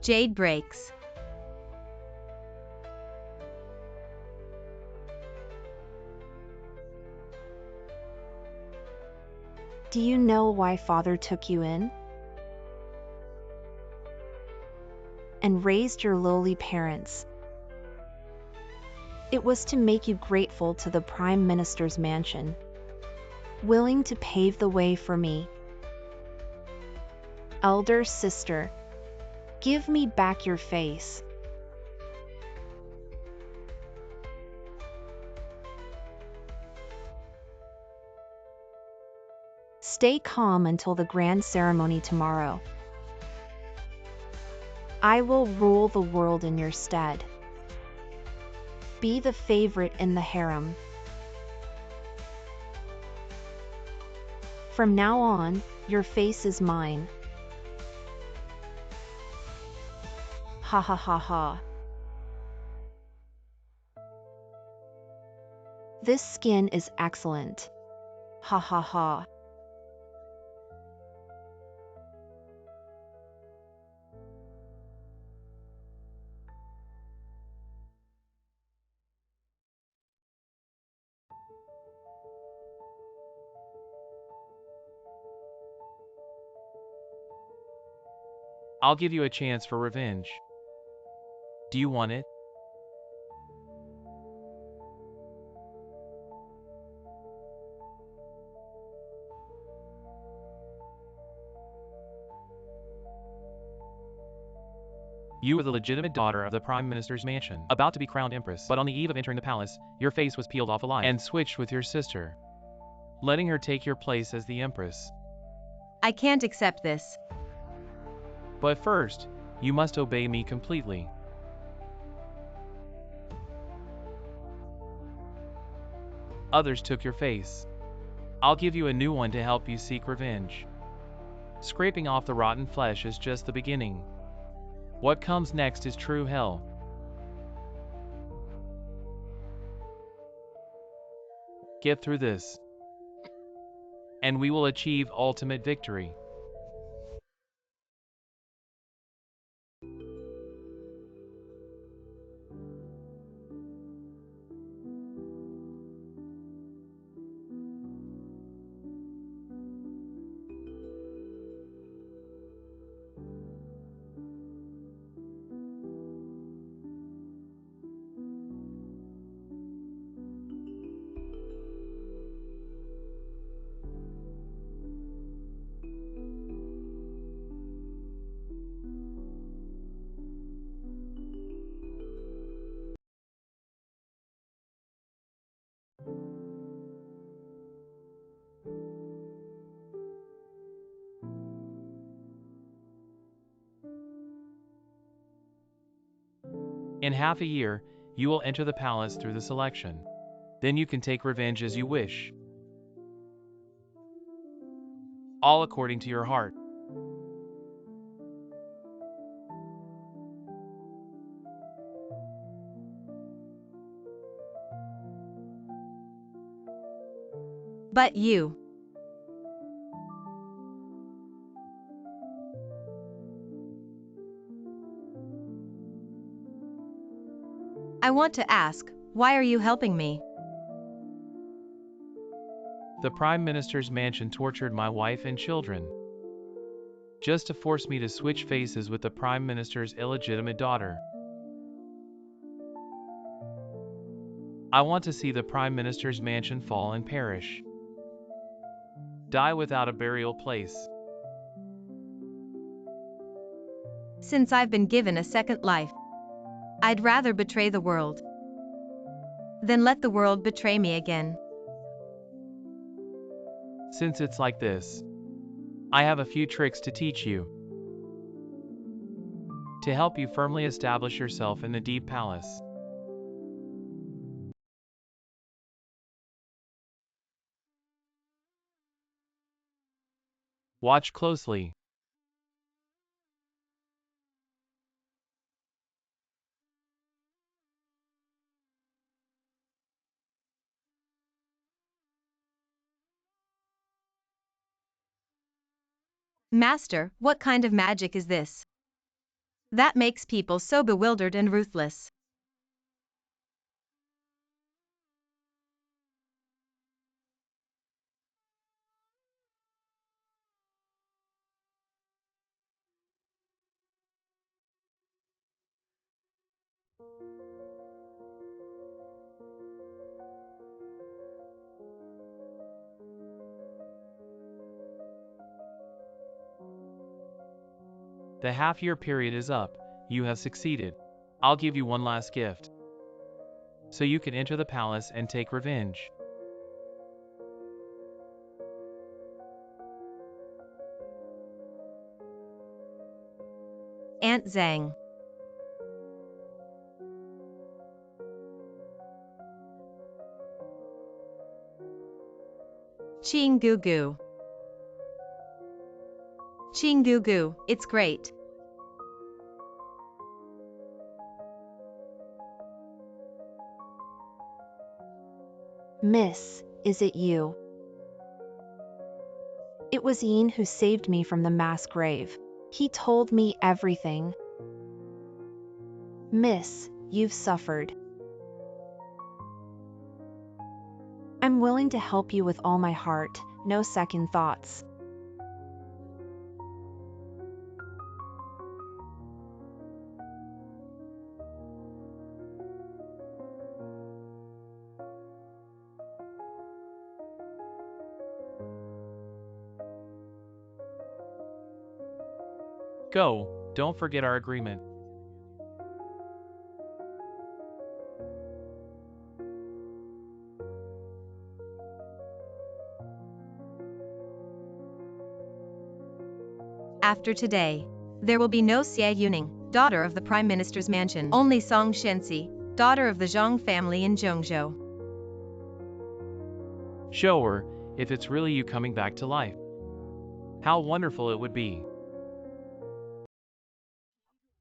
Jade breaks. Do you know why Father took you in? And raised your lowly parents? It was to make you grateful to the Prime Minister's mansion, willing to pave the way for me. Elder sister, give me back your face. Stay calm until the grand ceremony tomorrow. I will rule the world in your stead. Be the favorite in the harem. From now on, your face is mine. Ha ha ha ha. This skin is excellent. Ha ha ha. I'll give you a chance for revenge. Do you want it? You were the legitimate daughter of the Prime Minister's mansion, about to be crowned Empress, but on the eve of entering the palace, your face was peeled off alive and switched with your sister, letting her take your place as the Empress. I can't accept this. But first, you must obey me completely. Others took your face. I'll give you a new one to help you seek revenge. Scraping off the rotten flesh is just the beginning. What comes next is true hell. Get through this, and we will achieve ultimate victory. In half a year, you will enter the palace through the selection. Then you can take revenge as you wish. All according to your heart. But you. I want to ask, why are you helping me? The Prime Minister's mansion tortured my wife and children, just to force me to switch faces with the Prime Minister's illegitimate daughter. I want to see the Prime Minister's mansion fall and perish. Die without a burial place. Since I've been given a second life, I'd rather betray the world than let the world betray me again. Since it's like this, I have a few tricks to teach you, to help you firmly establish yourself in the deep palace. Watch closely. Master, what kind of magic is this? That makes people so bewildered and ruthless. The half-year period is up. You have succeeded. I'll give you one last gift, so you can enter the palace and take revenge. Aunt Zhang. Ching Gu Gu. Ching Gu Gu, it's great. Miss, is it you? It was Ian who saved me from the mass grave. He told me everything. Miss, you've suffered. I'm willing to help you with all my heart, no second thoughts. Go, don't forget our agreement. After today, there will be no Xie Yuning, daughter of the Prime Minister's mansion, only Song Shenxi, daughter of the Zhang family in Zhongzhou. Show her, if it's really you coming back to life. How wonderful it would be.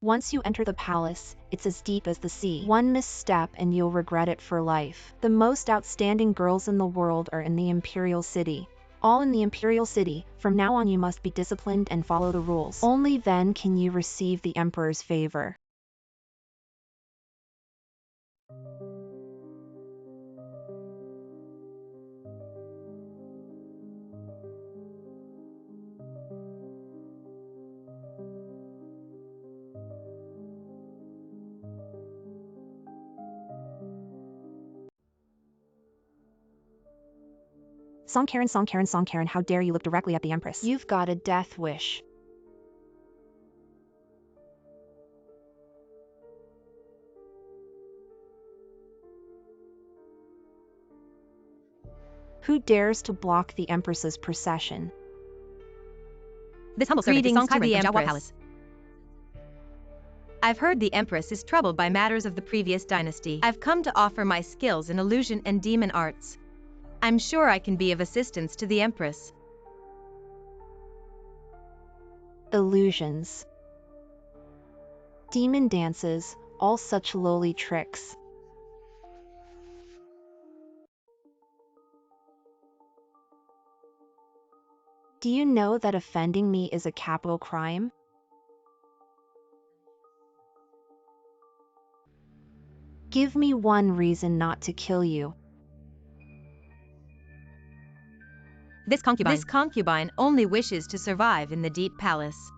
Once you enter the palace, it's as deep as the sea. One misstep and you'll regret it for life. The most outstanding girls in the world are in the Imperial City. All in the Imperial City. From now on you must be disciplined and follow the rules. Only then can you receive the Emperor's favor. Song Karen, how dare you look directly at the Empress? You've got a death wish. Who dares to block the Empress's procession? This humble servant is Song Kairen from Jiaohua Palace. I've heard the Empress is troubled by matters of the previous dynasty. I've come to offer my skills in illusion and demon arts. I'm sure I can be of assistance to the Empress. Illusions. Demon dances, all such lowly tricks. Do you know that offending me is a capital crime? Give me one reason not to kill you. This concubine only wishes to survive in the deep palace.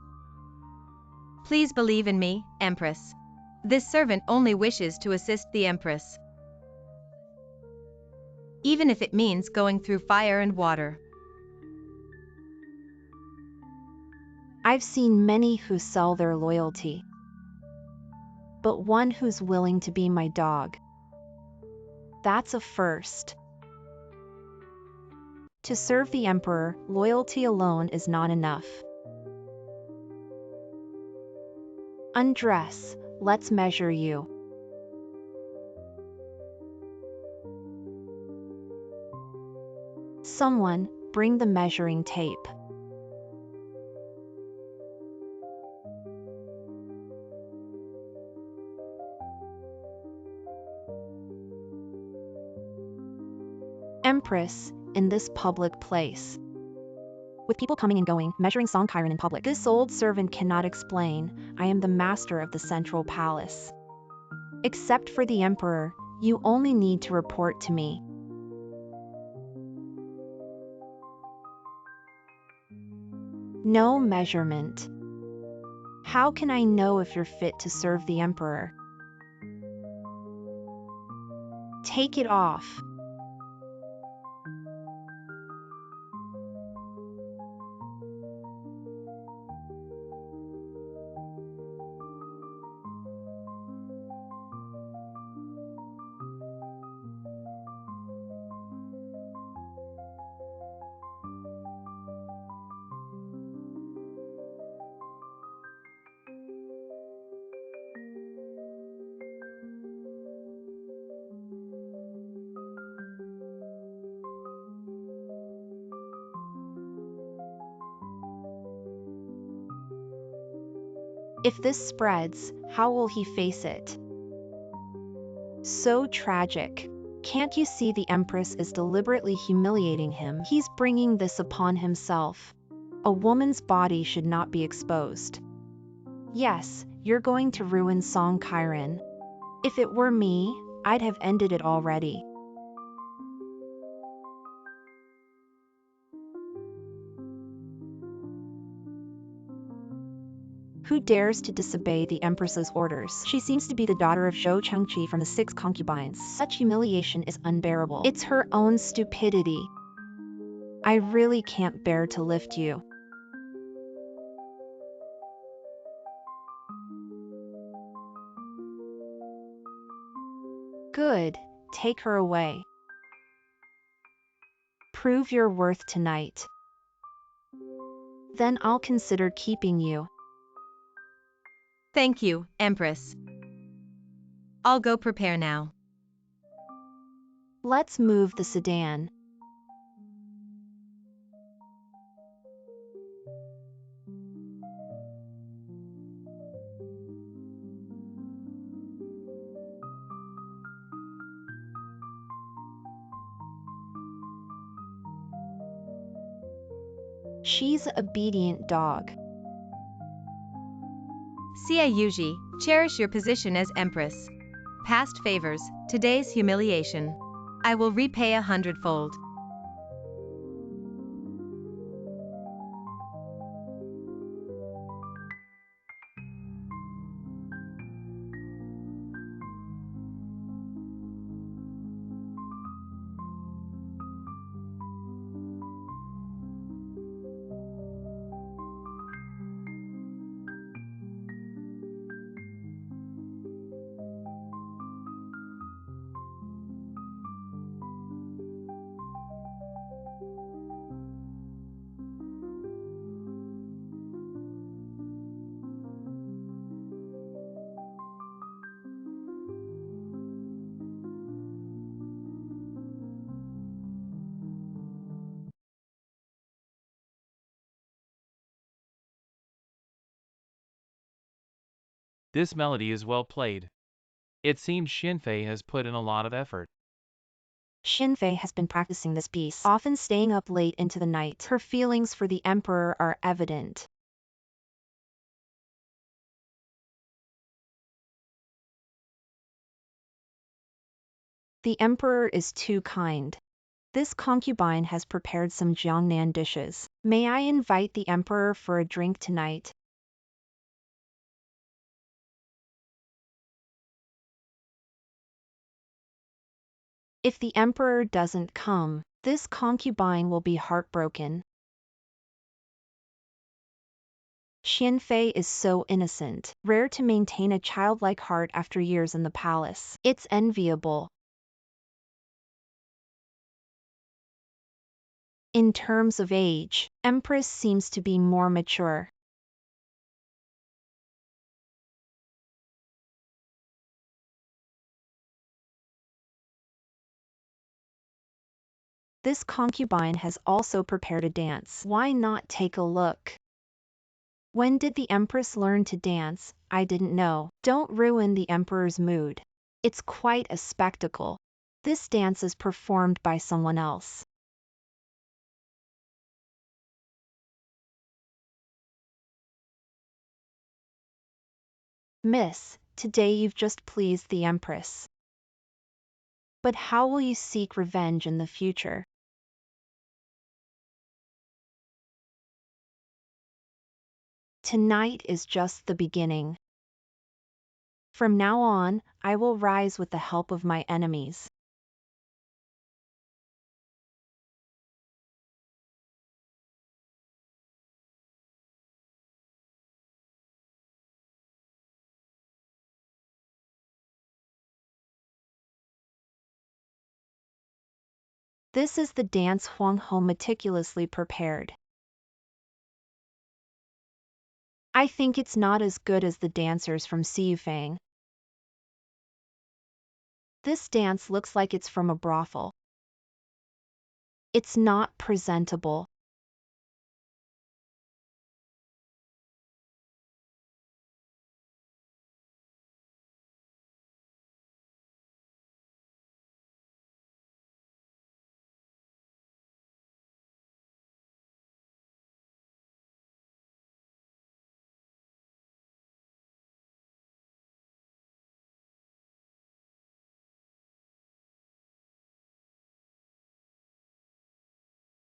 Please believe in me, Empress. This servant only wishes to assist the Empress, even if it means going through fire and water. I've seen many who sell their loyalty, but one who's willing to be my dog. That's a first. To serve the Emperor, loyalty alone is not enough. Undress, let's measure you. Someone, bring the measuring tape. Empress, in this public place, with people coming and going, measuring Song Chiron in public. This old servant cannot explain, I am the master of the central palace. Except for the emperor, you only need to report to me. No measurement. How can I know if you're fit to serve the emperor? Take it off. If this spreads, how will he face it? So tragic. Can't you see the Empress is deliberately humiliating him? He's bringing this upon himself. A woman's body should not be exposed. Yes, you're going to ruin Song Chiron. If it were me, I'd have ended it already. Who dares to disobey the Empress's orders? She seems to be the daughter of Zhou Chengqi from the 6 concubines. Such humiliation is unbearable. It's her own stupidity. I really can't bear to lift you. Good, take her away. Prove your worth tonight. Then I'll consider keeping you. Thank you, Empress. I'll go prepare now. Let's move the sedan. She's an obedient dog. Xia Yuji, cherish your position as Empress. Past favors, today's humiliation. I will repay 100-fold. This melody is well played. It seems Xinfei has put in a lot of effort. Xinfei has been practicing this piece, often staying up late into the night. Her feelings for the emperor are evident. The emperor is too kind. This concubine has prepared some Jiangnan dishes. May I invite the emperor for a drink tonight? If the emperor doesn't come, this concubine will be heartbroken. Xinfei is so innocent, rare to maintain a childlike heart after years in the palace. It's enviable. In terms of age, Empress seems to be more mature. This concubine has also prepared a dance. Why not take a look? When did the Empress learn to dance? I didn't know. Don't ruin the Emperor's mood. It's quite a spectacle. This dance is performed by someone else. Miss, today you've just pleased the Empress. But how will you seek revenge in the future? Tonight is just the beginning. From now on, I will rise with the help of my enemies. This is the dance Huang Ho meticulously prepared. I think it's not as good as the dancers from Siufang. This dance looks like it's from a brothel. It's not presentable.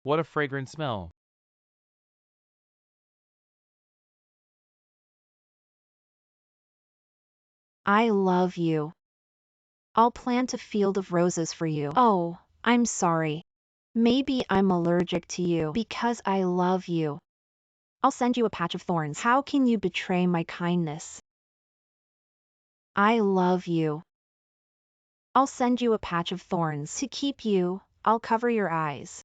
What a fragrant smell. I love you. I'll plant a field of roses for you. Oh, I'm sorry. Maybe I'm allergic to you because I love you. I'll send you a patch of thorns. How can you betray my kindness? I love you. I'll send you a patch of thorns. To keep you, I'll cover your eyes.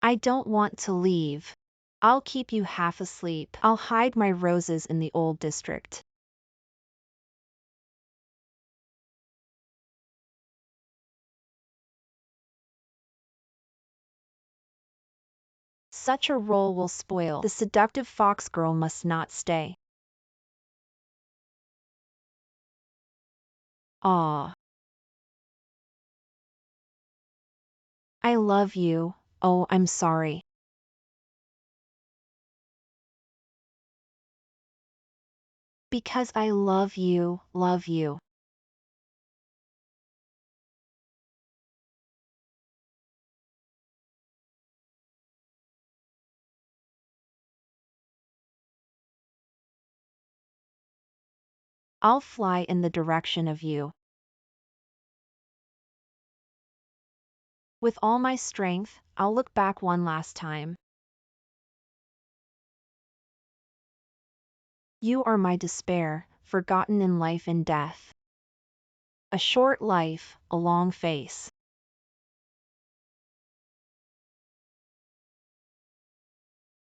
I don't want to leave. I'll keep you half asleep. I'll hide my roses in the old district. Such a role will spoil. The seductive fox girl must not stay. Ah. I love you. Oh, I'm sorry. Because I love you, love you. I'll fly in the direction of you. With all my strength, I'll look back one last time. You are my despair, forgotten in life and death. A short life, a long face.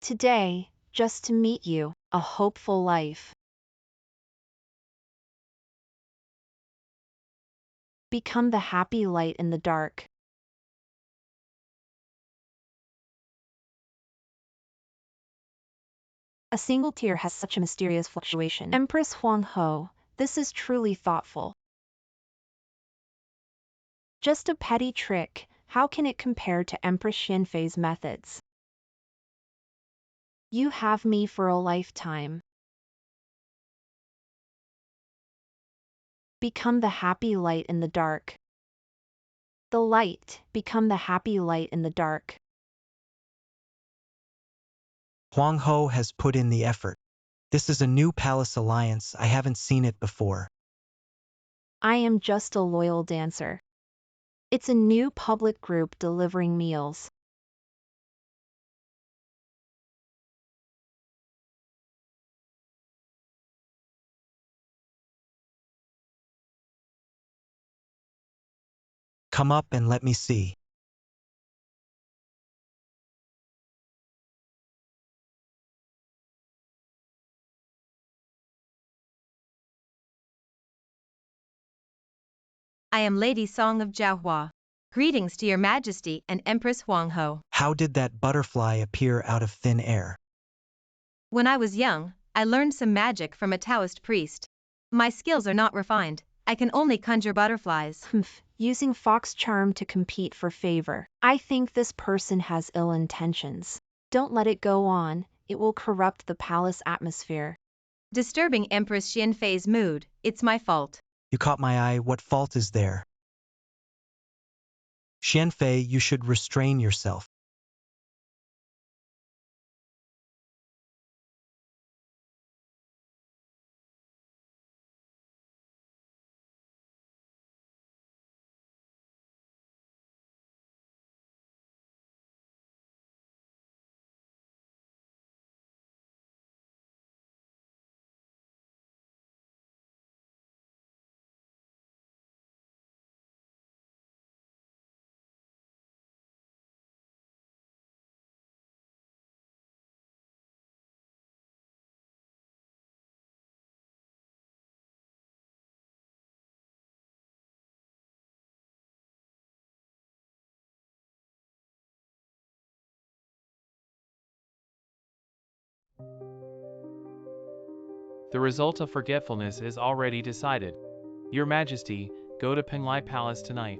Today, just to meet you, a hopeful life. Become the happy light in the dark. A single tear has such a mysterious fluctuation. Empress Huang Ho, this is truly thoughtful. Just a petty trick, how can it compare to Empress Xinfei's methods? You have me for a lifetime. Become the happy light in the dark. The light, become the happy light in the dark. Huang Ho has put in the effort. This is a new palace alliance, I haven't seen it before. I am just a loyal dancer. It's a new public group delivering meals. Come up and let me see. I am Lady Song of Jiahua. Greetings to your majesty and Empress Huang Ho. How did that butterfly appear out of thin air? When I was young, I learned some magic from a Taoist priest. My skills are not refined, I can only conjure butterflies. Using fox charm to compete for favor. I think this person has ill intentions. Don't let it go on, it will corrupt the palace atmosphere. Disturbing Empress Xianfei's mood, it's my fault. You caught my eye, what fault is there? Xianfei, you should restrain yourself. The result of forgetfulness is already decided. Your Majesty, go to Penglai Palace tonight.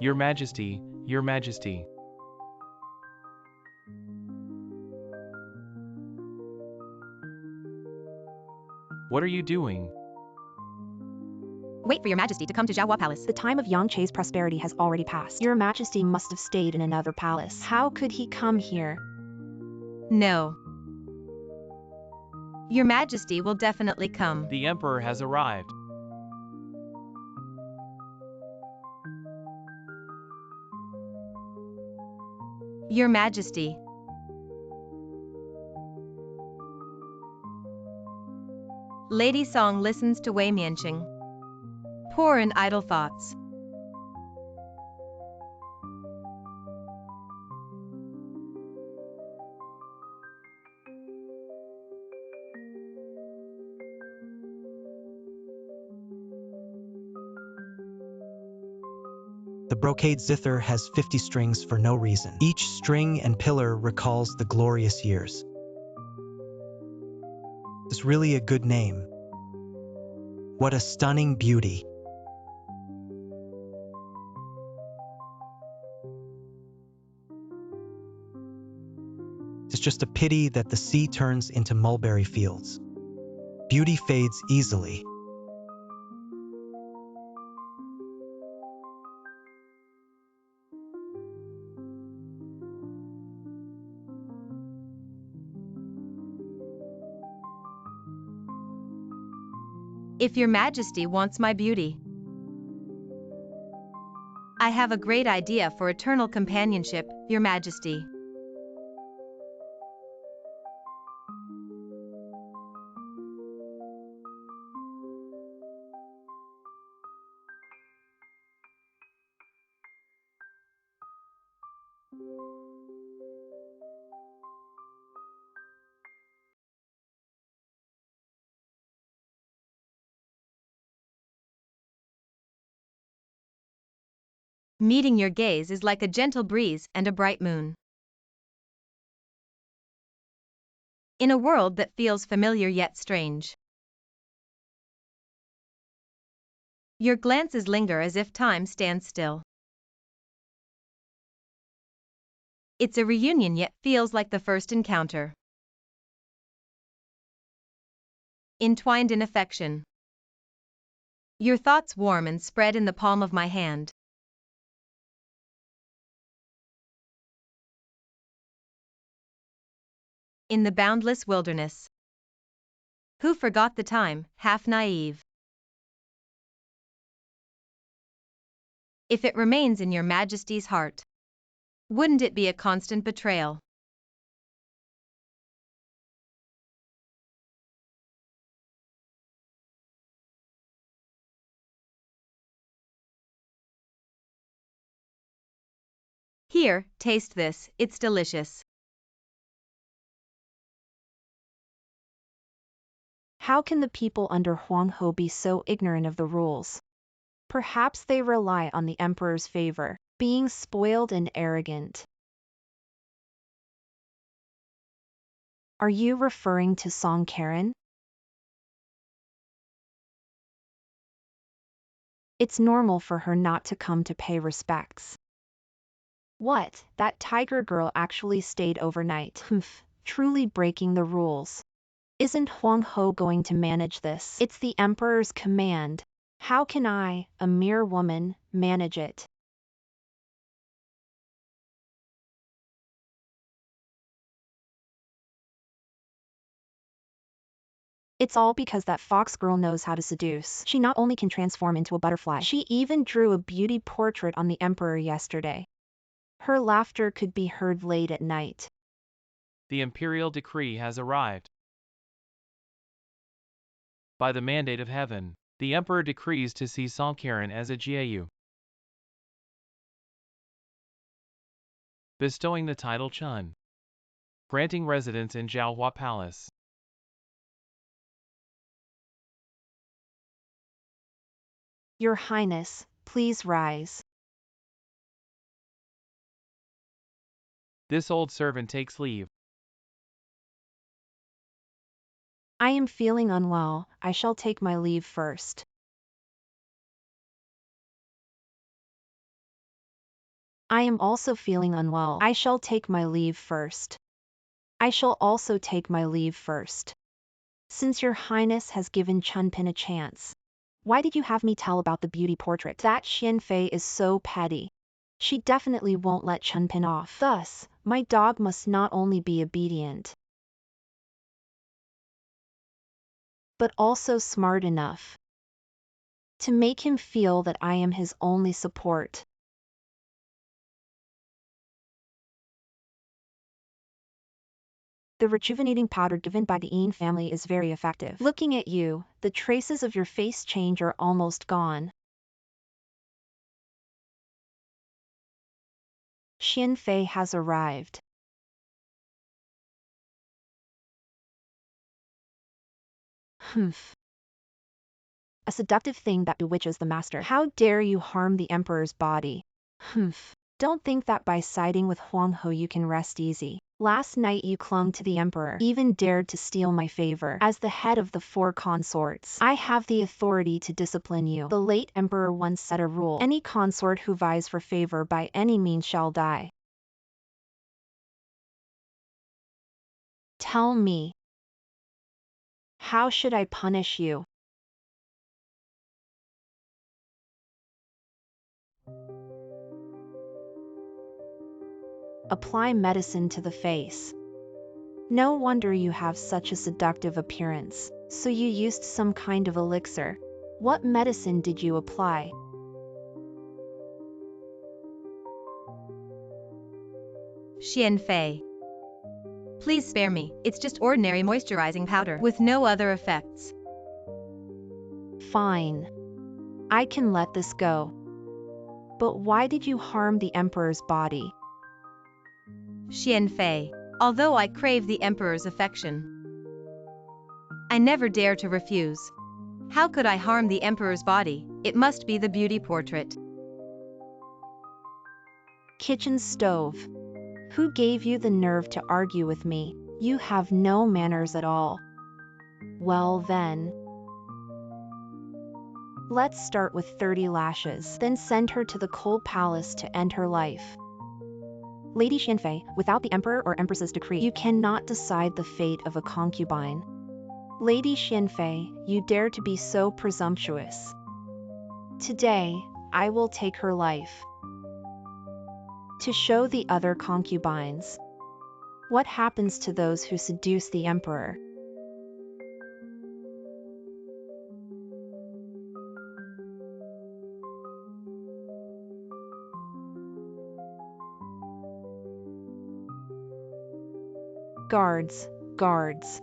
Your Majesty, Your Majesty. What are you doing? Wait for your Majesty to come to Jiahua Palace. The time of Yang Che's prosperity has already passed. Your Majesty must have stayed in another palace. How could he come here? No. Your Majesty will definitely come. The Emperor has arrived. Your Majesty. Lady Song listens to Wei Mianqing. Poor and idle thoughts. The brocade zither has 50 strings for no reason. Each string and pillar recalls the glorious years. It's really a good name. What a stunning beauty. It's just a pity that the sea turns into mulberry fields. Beauty fades easily. If your Majesty wants my beauty, I have a great idea for eternal companionship, your Majesty. Meeting your gaze is like a gentle breeze and a bright moon. In a world that feels familiar yet strange. Your glances linger as if time stands still. It's a reunion yet feels like the first encounter. Entwined in affection. Your thoughts warm and spread in the palm of my hand. In the boundless wilderness. Who forgot the time, half naive? If it remains in your Majesty's heart, wouldn't it be a constant betrayal? Here, taste this, it's delicious. How can the people under Huang Ho be so ignorant of the rules? Perhaps they rely on the emperor's favor, being spoiled and arrogant. Are you referring to Song Karen? It's normal for her not to come to pay respects. What? That tiger girl actually stayed overnight. Humph, truly breaking the rules. Isn't Huang Ho going to manage this? It's the Emperor's command. How can I, a mere woman, manage it? It's all because that fox girl knows how to seduce. She not only can transform into a butterfly, she even drew a beauty portrait on the Emperor yesterday. Her laughter could be heard late at night. The imperial decree has arrived. By the mandate of heaven, the Emperor decrees to see Song Karen as a Jiayu, bestowing the title Chun, granting residence in Zhaohua Palace. Your Highness, please rise. This old servant takes leave. I am feeling unwell. I shall take my leave first. I am also feeling unwell. I shall take my leave first. I shall also take my leave first. Since your Highness has given Chunpin a chance, why did you have me tell about the beauty portrait? That Xianfei is so petty. She definitely won't let Chunpin off. Thus, my dog must not only be obedient, but also smart enough to make him feel that I am his only support. The rejuvenating powder given by the Yin family is very effective. Looking at you, the traces of your face change are almost gone. Xianfei has arrived. Humph. A seductive thing that bewitches the master. How dare you harm the Emperor's body? Humph. Don't think that by siding with Huang Ho you can rest easy. Last night you clung to the Emperor, even dared to steal my favor. As the head of the 4 consorts, I have the authority to discipline you. The late Emperor once set a rule: any consort who vies for favor by any means shall die. Tell me, how should I punish you? Apply medicine to the face. No wonder you have such a seductive appearance. So you used some kind of elixir. What medicine did you apply? Xianfei, please spare me. It's just ordinary moisturizing powder with no other effects. Fine. I can let this go. But why did you harm the Emperor's body? Xianfei, although I crave the Emperor's affection, I never dare to refuse. How could I harm the Emperor's body? It must be the beauty portrait. Kitchen stove. Who gave you the nerve to argue with me? You have no manners at all. Well then, let's start with 30 lashes, then send her to the cold palace to end her life. Lady Xianfei, without the Emperor or Empress's decree, you cannot decide the fate of a concubine. Lady Xianfei, you dare to be so presumptuous. Today, I will take her life. To show the other concubines what happens to those who seduce the Emperor. Guards, guards.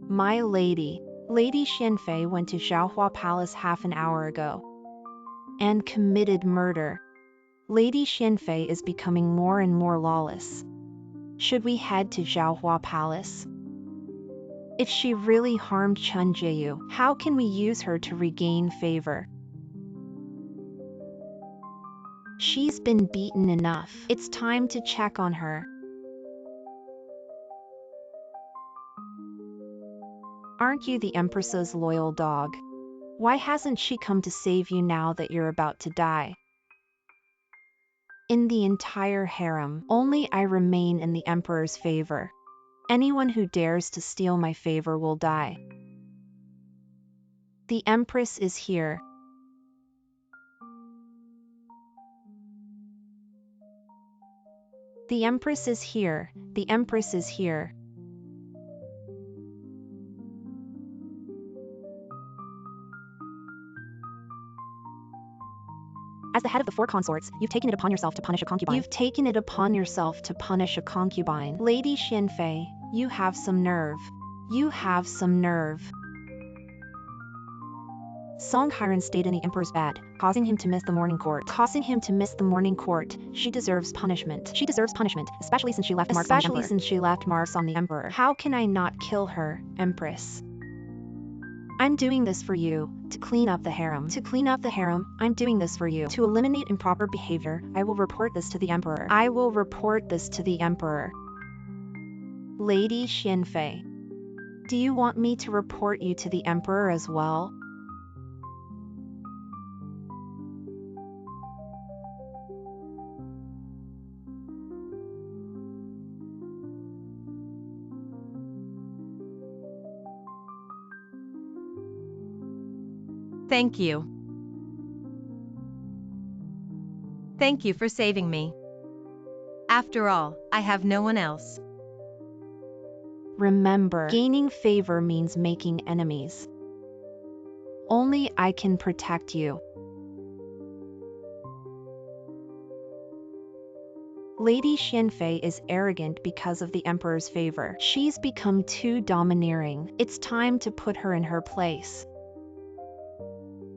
My lady, Lady Xianfei went to Zhaohua Palace half an hour ago and committed murder. Lady Xianfei is becoming more and more lawless. Should we head to Zhaohua Palace? If she really harmed Chunjae, how can we use her to regain favor? She's been beaten enough. It's time to check on her. Aren't you the Empress's loyal dog? Why hasn't she come to save you now that you're about to die? In the entire harem, only I remain in the Emperor's favor. Anyone who dares to steal my favor will die. The Empress is here. The Empress is here. The Empress is here. As the head of the four consorts, you've taken it upon yourself to punish a concubine. You've taken it upon yourself to punish a concubine. Lady Xinfei, you have some nerve. You have some nerve. Song Hiren stayed in the Emperor's bed, causing him to miss the morning court. She deserves punishment. She deserves punishment, especially since she left marks on the Emperor. How can I not kill her, Empress? I'm doing this for you, to clean up the harem. I'm doing this for you. To eliminate improper behavior, I will report this to the Emperor. Lady Xinfei, do you want me to report you to the Emperor as well? Thank you. Thank you for saving me. After all, I have no one else. Remember, gaining favor means making enemies. Only I can protect you. Lady Xinfei is arrogant because of the Emperor's favor. She's become too domineering. It's time to put her in her place.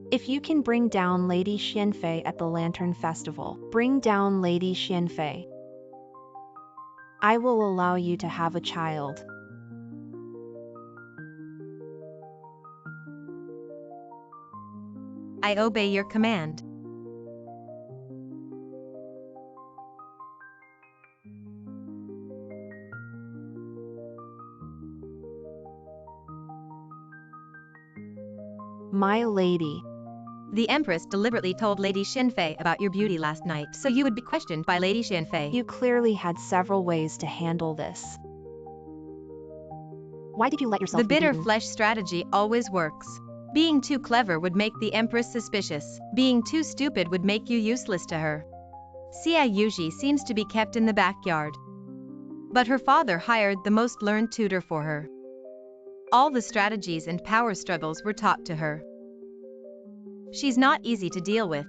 If you can bring down Lady Xinfei at the Lantern Festival, bring down Lady Xinfei. I will allow you to have a child. I obey your command. My lady. The Empress deliberately told Lady Xinfei about your beauty last night, so you would be questioned by Lady Xinfei. You clearly had several ways to handle this. Why did you let yourself be beaten? The bitter flesh strategy always works. Being too clever would make the Empress suspicious. Being too stupid would make you useless to her. Xia Yuji seems to be kept in the backyard. But her father hired the most learned tutor for her. All the strategies and power struggles were taught to her. She's not easy to deal with.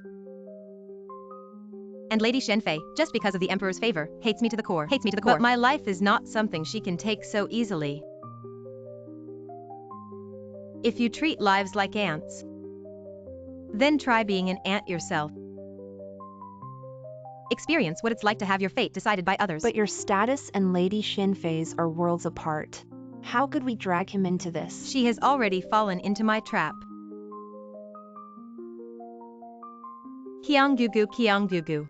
And Lady Xinfei, just because of the Emperor's favor, hates me to the core. But my life is not something she can take so easily. If you treat lives like ants, then try being an ant yourself. Experience what it's like to have your fate decided by others. But your status and Lady Xinfei's are worlds apart. How could we drag him into this? She has already fallen into my trap. Kyonggugu.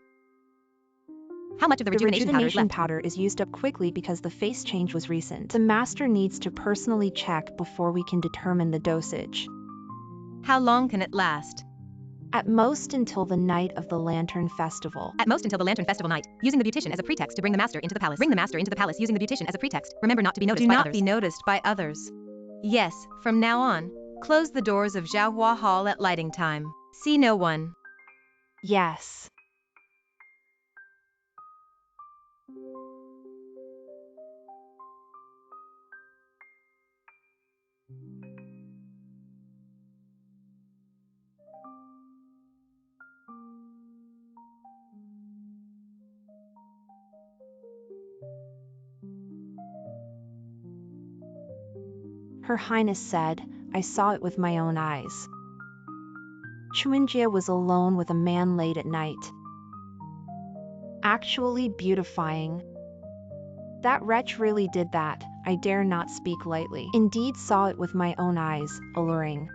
How much of the rejuvenation powder is used up quickly because the face change was recent. The master needs to personally check before we can determine the dosage. How long can it last? At most until the night of the Lantern Festival. Night, using the beautician as a pretext to bring the master into the palace. Using the beautician as a pretext. Remember not to be noticed by others. Do not be noticed by others. Yes, from now on, close the doors of Zhaohua Hall at lighting time. See no one. Yes. Her Highness said, I saw it with my own eyes. Chunjie was alone with a man late at night. Actually beautifying. That wretch really did that, I dare not speak lightly. Indeed saw it with my own eyes, alluring.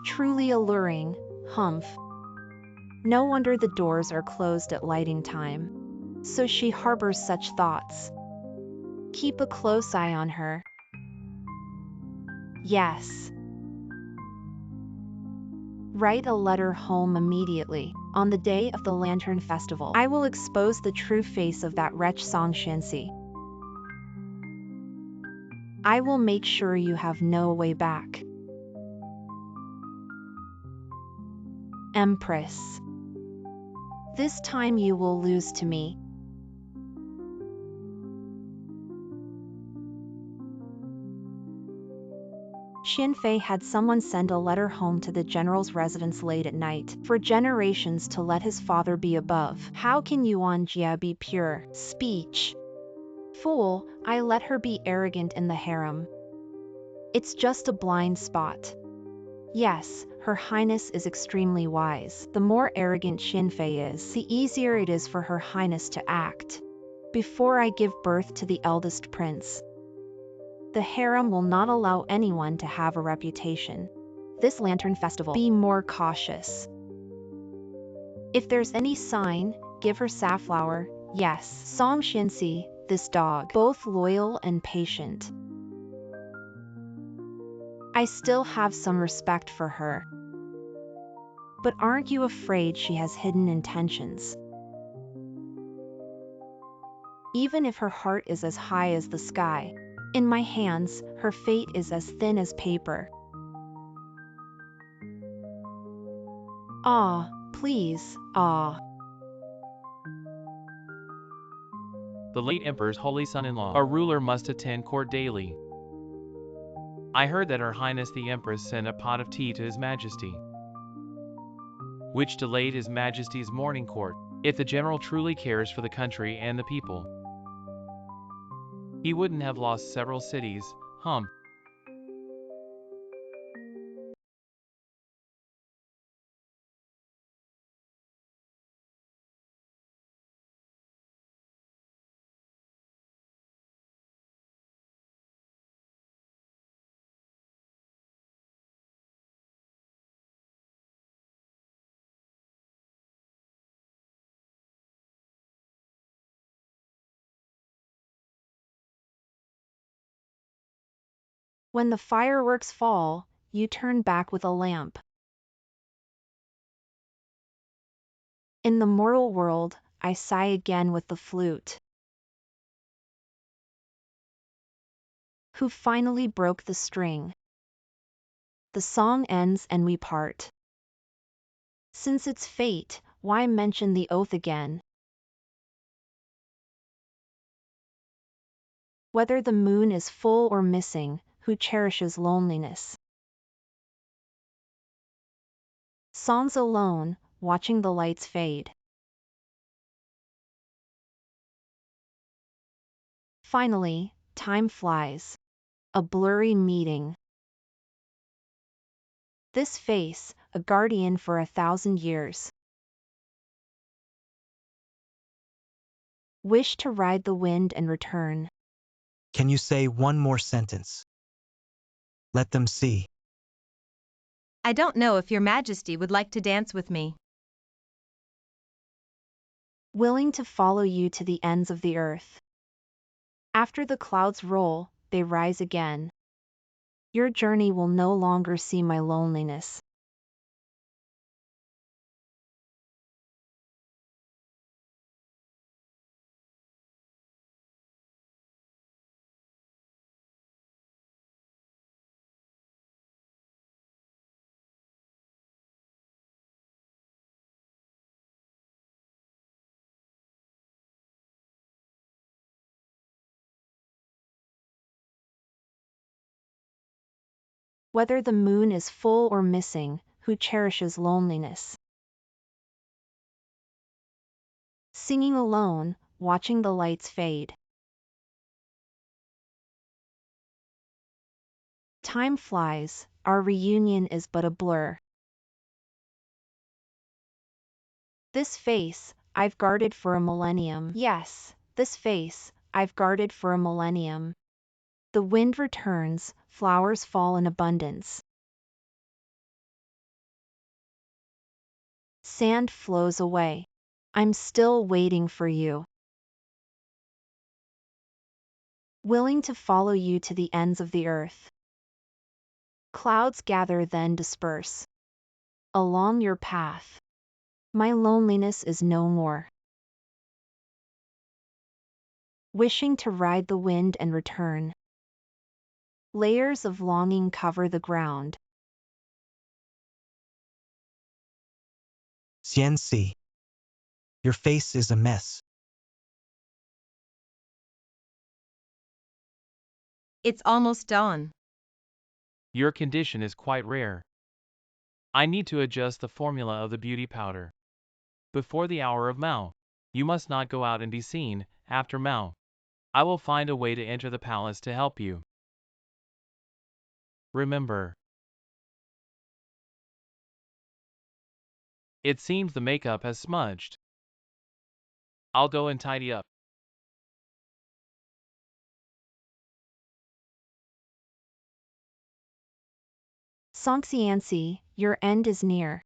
Truly alluring, humph. No wonder the doors are closed at lighting time. So she harbors such thoughts. Keep a close eye on her. Yes. Write a letter home immediately. On the day of the Lantern Festival, I will expose the true face of that wretch Song Shanxi. I will make sure you have no way back. Empress. This time you will lose to me. Xin Fei had someone send a letter home to the general's residence late at night, for generations to let his father be above. How can Yuan Jia be pure? Speech. Fool, I let her be arrogant in the harem. It's just a blind spot. Yes, Her Highness is extremely wise. The more arrogant Xin Fei is, the easier it is for Her Highness to act. Before I give birth to the eldest prince, the harem will not allow anyone to have a reputation. This Lantern Festival, be more cautious. If there's any sign, give her safflower. Yes, Song Shanxi, this dog, both loyal and patient. I still have some respect for her. But aren't you afraid she has hidden intentions? Even if her heart is as high as the sky, in my hands, her fate is as thin as paper. Ah, please, ah. The late Emperor's holy son-in-law, a ruler, must attend court daily. I heard that Her Highness the Empress sent a pot of tea to His Majesty, which delayed His Majesty's morning court. If the general truly cares for the country and the people, he wouldn't have lost several cities. When the fireworks fall, you turn back with a lamp. In the mortal world, I sigh again with the flute, who finally broke the string. The song ends and we part. Since it's fate, why mention the oath again? Whether the moon is full or missing, who cherishes loneliness? Songs alone, watching the lights fade. Finally, time flies. A blurry meeting. This face, a guardian for 1,000 years. Wish to ride the wind and return. Can you say one more sentence? Let them see. I don't know if your majesty would like to dance with me. Willing to follow you to the ends of the earth. After the clouds roll, they rise again. Your journey will no longer see my loneliness. Whether the moon is full or missing, who cherishes loneliness? Singing alone, watching the lights fade. Time flies, our reunion is but a blur. This face, I've guarded for a millennium. Yes, this face, I've guarded for a millennium. The wind returns, flowers fall in abundance. Sand flows away. I'm still waiting for you. Willing to follow you to the ends of the earth. Clouds gather then disperse. Along your path. My loneliness is no more. Wishing to ride the wind and return. Layers of longing cover the ground. Xianxi, your face is a mess. It's almost dawn. Your condition is quite rare. I need to adjust the formula of the beauty powder. Before the hour of Mao, you must not go out and be seen. After Mao, I will find a way to enter the palace to help you. Remember. It seems the makeup has smudged. I'll go and tidy up. Xianxi, your end is near.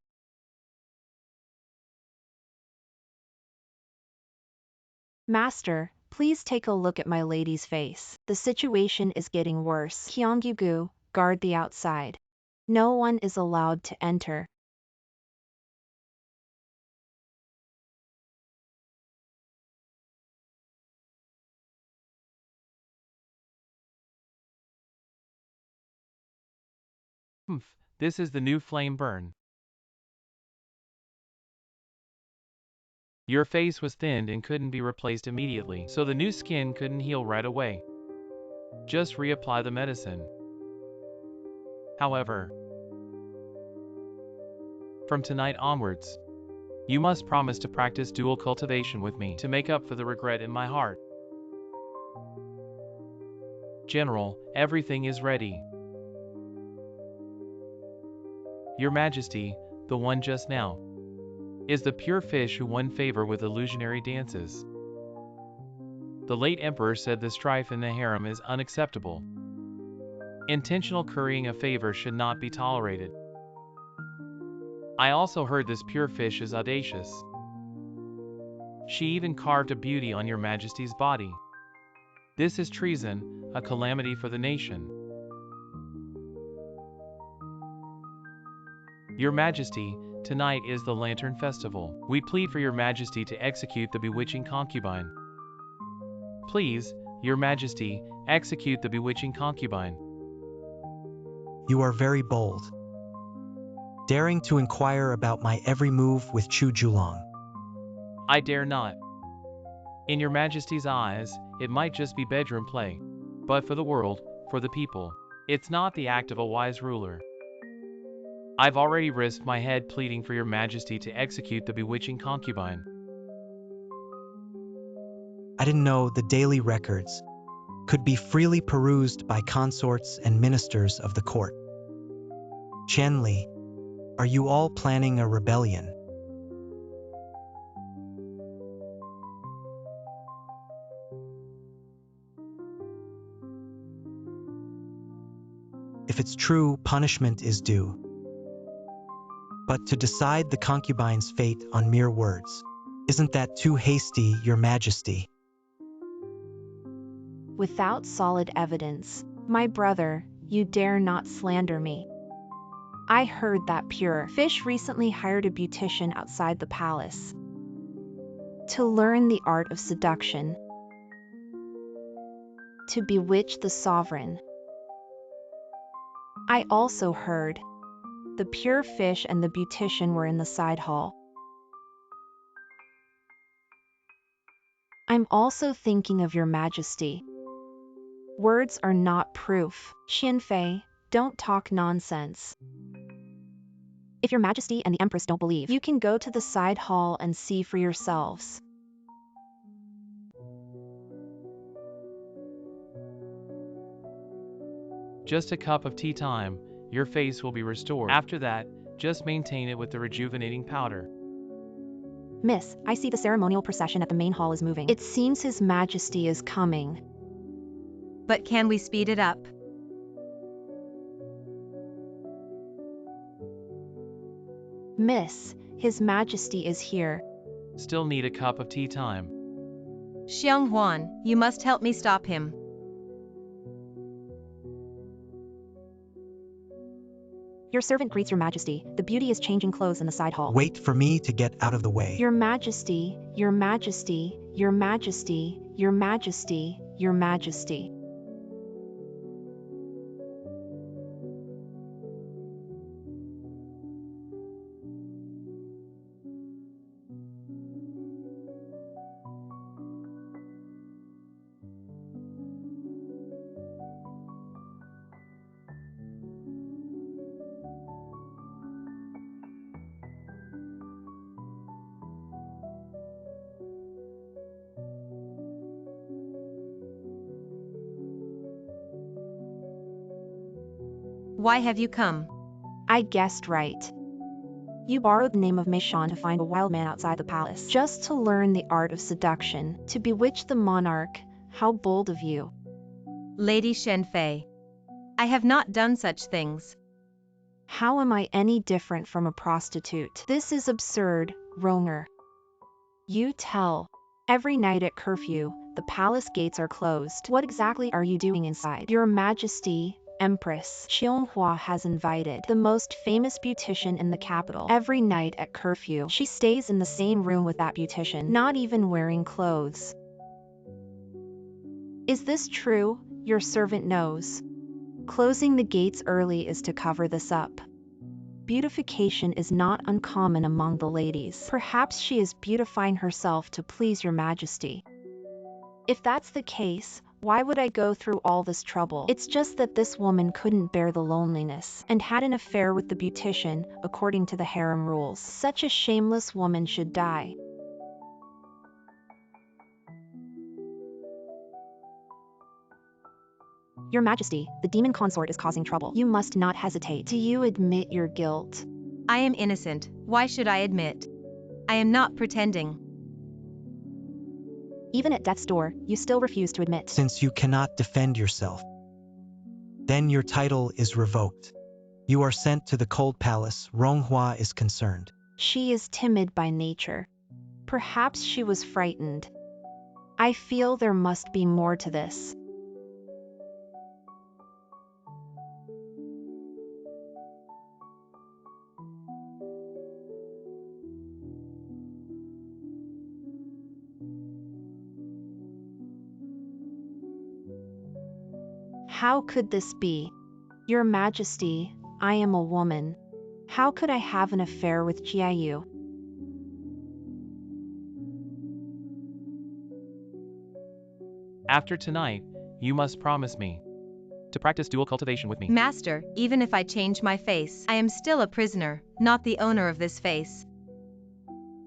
Master, please take a look at my lady's face. The situation is getting worse. Qiangyugu, guard the outside. No one is allowed to enter. This is the new flame burn. Your face was thinned and couldn't be replaced immediately, so the new skin couldn't heal right away. Just reapply the medicine. However, from tonight onwards, you must promise to practice dual cultivation with me to make up for the regret in my heart. General, everything is ready. Your Majesty, the one just now, is the pure fish who won favor with illusionary dances. The late Emperor said the strife in the harem is unacceptable. Intentional currying of favor should not be tolerated. I also heard this pure fish is audacious. She even carved a beauty on your Majesty's body. This is treason, a calamity for the nation. Your Majesty, tonight is the Lantern Festival. We plead for your Majesty to execute the bewitching concubine. Please, your Majesty, execute the bewitching concubine. You are very bold. Daring to inquire about my every move with Chu Julong. I dare not. In your Majesty's eyes, it might just be bedroom play. But for the world, for the people, it's not the act of a wise ruler. I've already risked my head pleading for your Majesty to execute the bewitching concubine. I didn't know the daily records could be freely perused by consorts and ministers of the court. Qianli, are you all planning a rebellion? If it's true, punishment is due. But to decide the concubine's fate on mere words, isn't that too hasty, your Majesty? Without solid evidence, my brother, you dare not slander me. I heard that pure fish recently hired a beautician outside the palace to learn the art of seduction, to bewitch the sovereign. I also heard the pure fish and the beautician were in the side hall. I'm also thinking of your Majesty. Words are not proof. Xinfei, don't talk nonsense. If your Majesty and the Empress don't believe, you can go to the side hall and see for yourselves. Just a cup of tea time, your face will be restored. After that, just maintain it with the rejuvenating powder. Miss, I see the ceremonial procession at the main hall is moving. It seems His Majesty is coming. But can we speed it up? Miss, His Majesty is here. Still need a cup of tea time. Xiang Huan, you must help me stop him. Your servant greets Your Majesty. The beauty is changing clothes in the side hall. Wait for me to get out of the way. Your Majesty, Your Majesty, Your Majesty, Your Majesty, Your Majesty. Why have you come? I guessed right. You borrowed the name of Meishan to find a wild man outside the palace, just to learn the art of seduction, to bewitch the monarch. How bold of you. Lady Shenfei, I have not done such things. How am I any different from a prostitute? This is absurd, Ronger. You tell. Every night at curfew, the palace gates are closed. What exactly are you doing inside? Your Majesty, Empress Xianghua has invited the most famous beautician in the capital. Every night at curfew, she stays in the same room with that beautician, not even wearing clothes. Is this true? Your servant knows. Closing the gates early is to cover this up. Beautification is not uncommon among the ladies. Perhaps she is beautifying herself to please Your Majesty. If that's the case, why would I go through all this trouble? It's just that this woman couldn't bear the loneliness and had an affair with the beautician, according to the harem rules. Such a shameless woman should die. Your Majesty, the demon consort is causing trouble. You must not hesitate. Do you admit your guilt? I am innocent. Why should I admit? I am not pretending. Even at death's door, you still refuse to admit. Since you cannot defend yourself, then your title is revoked. You are sent to the cold palace. Ronghua is concerned. She is timid by nature. Perhaps she was frightened. I feel there must be more to this. How could this be? Your Majesty, I am a woman. How could I have an affair with Jiayu? After tonight, you must promise me to practice dual cultivation with me. Master, even if I change my face, I am still a prisoner, not the owner of this face.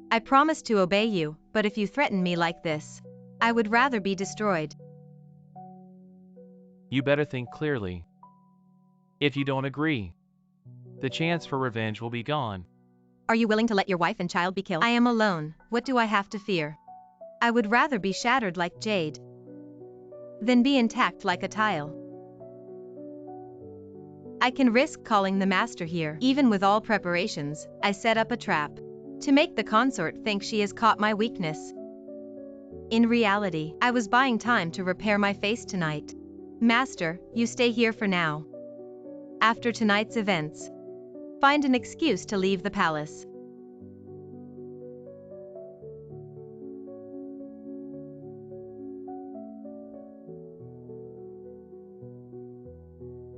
I promise to obey you, but if you threaten me like this, I would rather be destroyed. You better think clearly. If you don't agree, the chance for revenge will be gone. Are you willing to let your wife and child be killed? I am alone. What do I have to fear? I would rather be shattered like jade than be intact like a tile. I can risk calling the master here. Even with all preparations, I set up a trap to make the consort think she has caught my weakness. In reality, I was buying time to repair my face tonight. Master, you stay here for now. After tonight's events, find an excuse to leave the palace.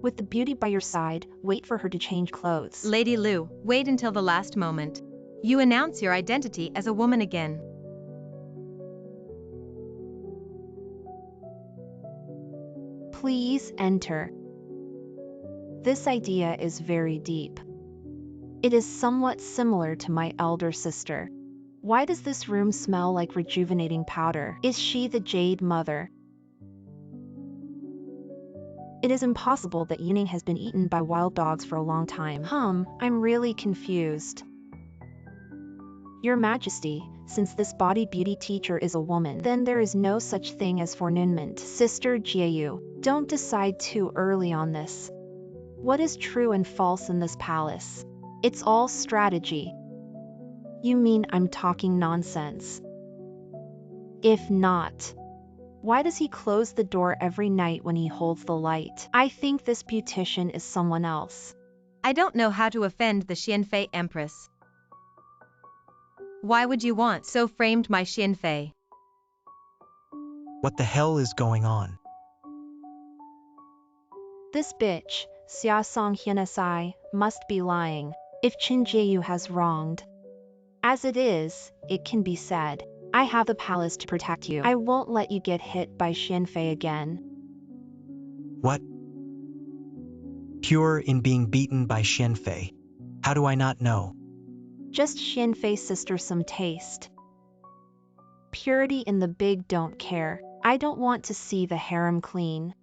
With the beauty by your side, wait for her to change clothes. Lady Lu, wait until the last moment. You announce your identity as a woman again. Please enter. This idea is very deep. It is somewhat similar to my elder sister. Why does this room smell like rejuvenating powder? Is she the Jade Mother? It is impossible that Yining has been eaten by wild dogs for a long time. I'm really confused. Your Majesty, Since this body beauty teacher is a woman, then there is no such thing as foreknowledge. Sister Jiayu, don't decide too early on this. What is true and false in this palace? It's all strategy. You mean I'm talking nonsense? If not, why does he close the door every night when he holds the light? I think this beautician is someone else. I don't know how to offend the Xianfei Empress. Why would you want so framed my Xianfei? What the hell is going on? This bitch, Xia Song Hyunasai, must be lying. If Qin Jiayu has wronged. As it is, it can be said. I have the palace to protect you. I won't let you get hit by Xianfei again. What? Pure in being beaten by Xianfei. How do I not know? Just Xianfei's sister some taste. Purity in the big don't care. I don't want to see the harem clean.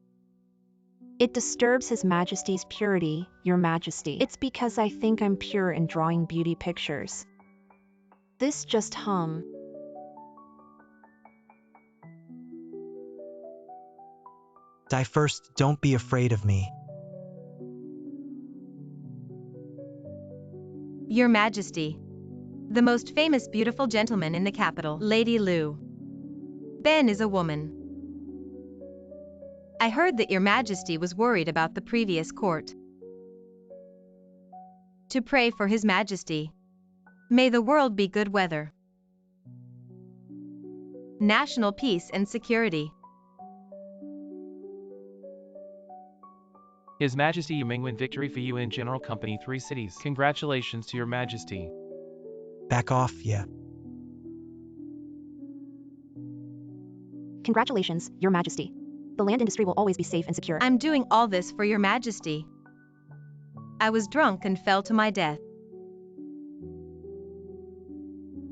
It disturbs His Majesty's purity, Your Majesty. It's because I think I'm pure in drawing beauty pictures. This just hum. First, don't be afraid of me. Your Majesty. The most famous beautiful gentleman in the capital, Lady Lu. Ben is a woman. I heard that Your Majesty was worried about the previous court. To pray for His Majesty. May the world be good weather. National peace and security. His Majesty Yu Mingwen victory for you in General Company 3 cities. Congratulations to Your Majesty. Back off, yeah. Congratulations, Your Majesty. The land industry will always be safe and secure. I'm doing all this for Your Majesty. I was drunk and fell to my death.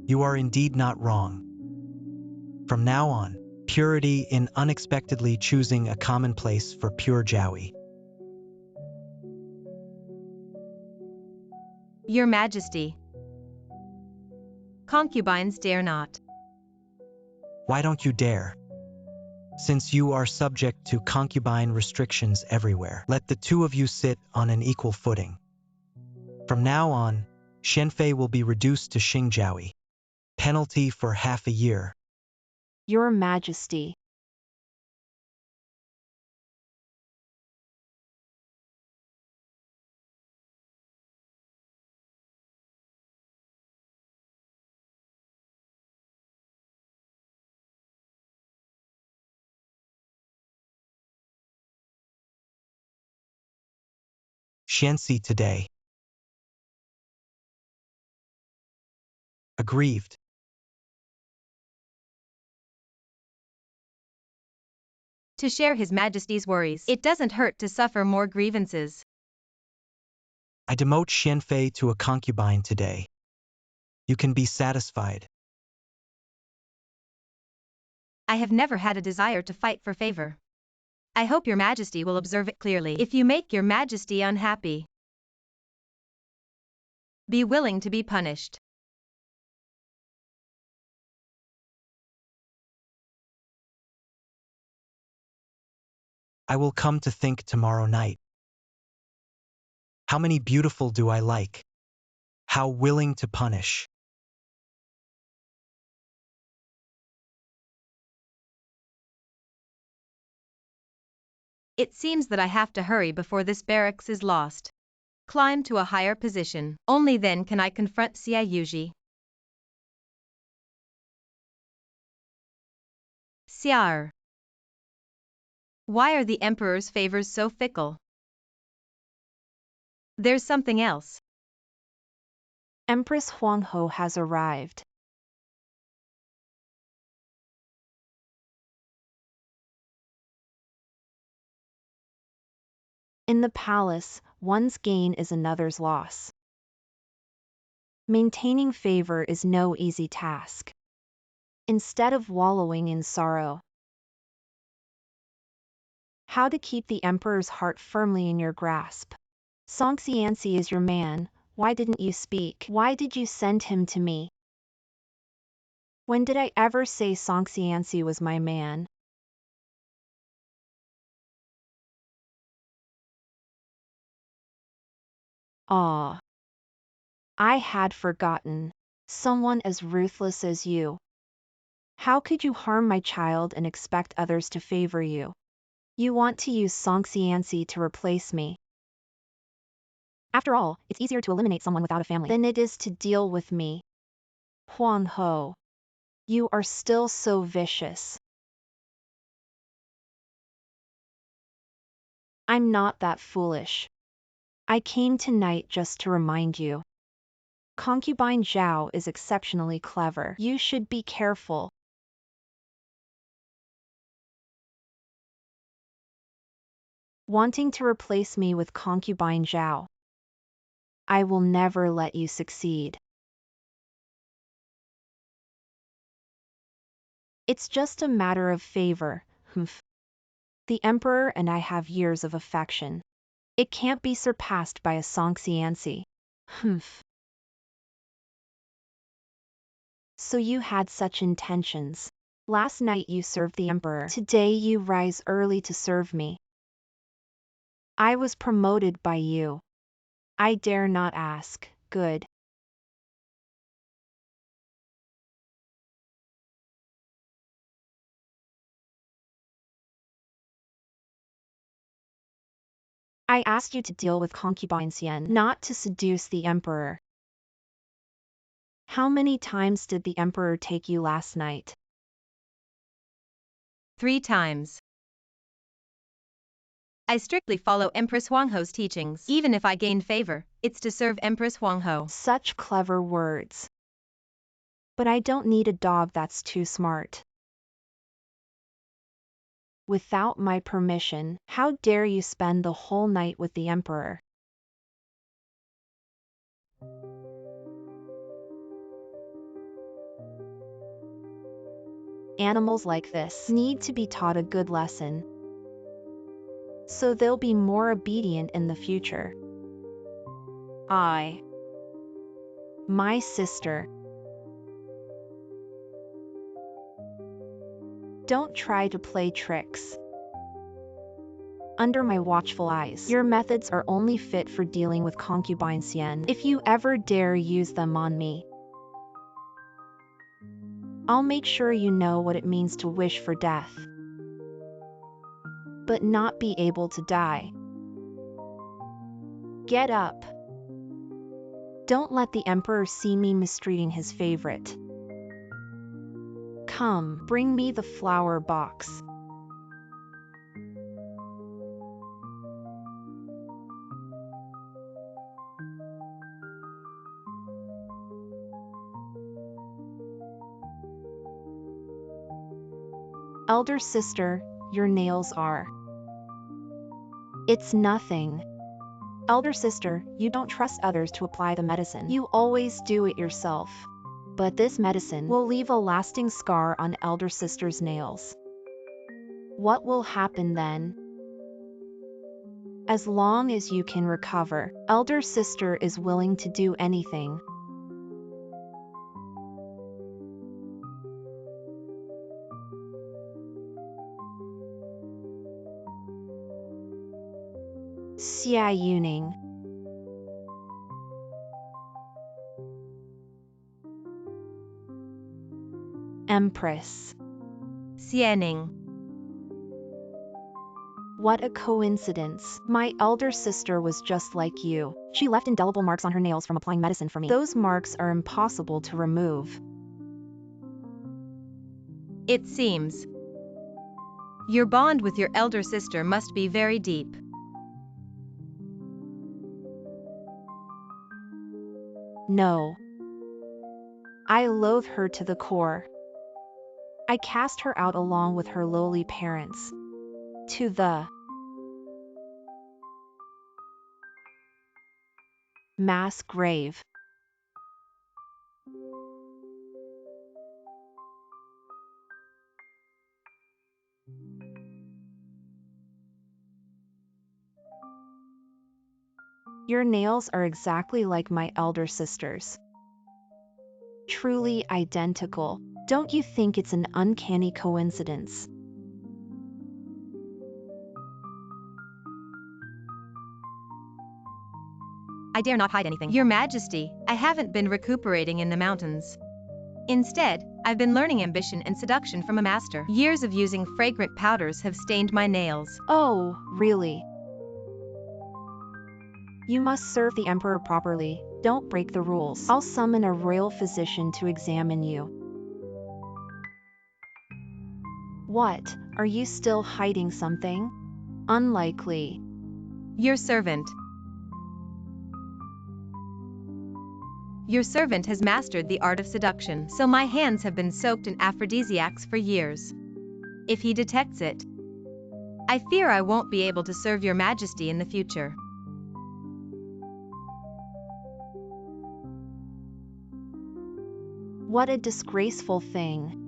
You are indeed not wrong. From now on, purity in unexpectedly choosing a commonplace for pure Jowie. Your Majesty. Concubines dare not. Why don't you dare? Since you are subject to concubine restrictions everywhere, let the two of you sit on an equal footing. From now on, Xianfei will be reduced to Xingjiaoyi. Penalty for half a year. Your Majesty. Xianxi today. Aggrieved. To share His Majesty's worries. It doesn't hurt to suffer more grievances. I demote Xianfei to a concubine today. You can be satisfied. I have never had a desire to fight for favor. I hope Your Majesty will observe it clearly. If you make Your Majesty unhappy, be willing to be punished. I will come to think tomorrow night. How many beautiful do I like? How willing to punish? It seems that I have to hurry before this barracks is lost. Climb to a higher position. Only then can I confront Xia Yuji. Xiar. Why are the Emperor's favors so fickle? There's something else. Empress Huangho has arrived. In the palace, one's gain is another's loss. Maintaining favor is no easy task. Instead of wallowing in sorrow, how to keep the Emperor's heart firmly in your grasp. Song Xianxi is your man. Why didn't you speak? Why did you send him to me? When did I ever say Songxianxi was my man? Ah, I had forgotten. Someone as ruthless as you. How could you harm my child and expect others to favor you? You want to use Songxianxi to replace me. After all, it's easier to eliminate someone without a family than it is to deal with me. Huang Ho. You are still so vicious. I'm not that foolish. I came tonight just to remind you. Concubine Zhao is exceptionally clever. You should be careful. Wanting to replace me with Concubine Zhao. I will never let you succeed. It's just a matter of favor. Humph. The Emperor and I have years of affection. It can't be surpassed by a Songxianxi. Humph. So you had such intentions. Last night you served the Emperor. Today you rise early to serve me. I was promoted by you. I dare not ask. Good. I asked you to deal with concubine Xian, not to seduce the Emperor. How many times did the Emperor take you last night? 3 times. I strictly follow Empress Huangho's teachings. Even if I gain favor, it's to serve Empress Huangho. Such clever words. But I don't need a dog that's too smart. Without my permission, how dare you spend the whole night with the Emperor? Animals like this need to be taught a good lesson, so they'll be more obedient in the future. My sister. Don't try to play tricks. Under my watchful eyes, your methods are only fit for dealing with concubine Xian. If you ever dare use them on me, I'll make sure you know what it means to wish for death, but not be able to die. Get up. Don't let the Emperor see me mistreating his favorite. Come, bring me the flower box. Elder sister, your nails are. It's nothing. Elder sister, you don't trust others to apply the medicine. You always do it yourself. But this medicine will leave a lasting scar on elder sister's nails. What will happen then? As long as you can recover, elder sister is willing to do anything. Xia Yuning. Empress. Xianing. What a coincidence. My elder sister was just like you. She left indelible marks on her nails from applying medicine for me. Those marks are impossible to remove. It seems. Your bond with your elder sister must be very deep. No. I loathe her to the core. I cast her out along with her lowly parents. To the mass grave. Your nails are exactly like my elder sister's. Truly identical. Don't you think it's an uncanny coincidence? I dare not hide anything. Your Majesty, I haven't been recuperating in the mountains. Instead, I've been learning ambition and seduction from a master. Years of using fragrant powders have stained my nails. Oh, really? You must serve the Emperor properly. Don't break the rules. I'll summon a royal physician to examine you. What? Are you still hiding something? Unlikely. Your servant. Your servant has mastered the art of seduction, so my hands have been soaked in aphrodisiacs for years. If he detects it, I fear I won't be able to serve your Majesty in the future. What a disgraceful thing.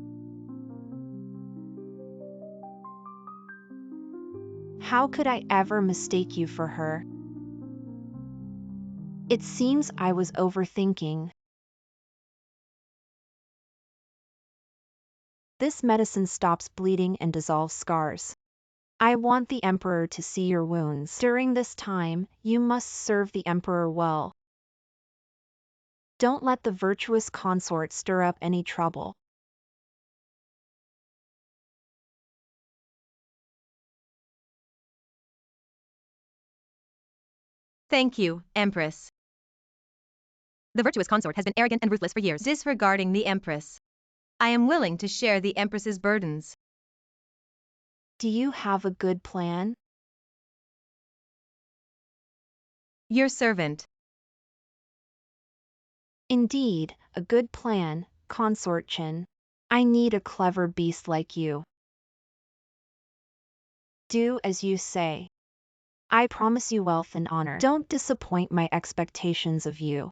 How could I ever mistake you for her? It seems I was overthinking. This medicine stops bleeding and dissolves scars. I want the Emperor to see your wounds. During this time, you must serve the Emperor well. Don't let the virtuous consort stir up any trouble. Thank you, Empress. The virtuous consort has been arrogant and ruthless for years, disregarding the Empress. I am willing to share the Empress's burdens. Do you have a good plan? Your servant. Indeed, a good plan, Consort Chin. I need a clever beast like you. Do as you say. I promise you wealth and honor. Don't disappoint my expectations of you.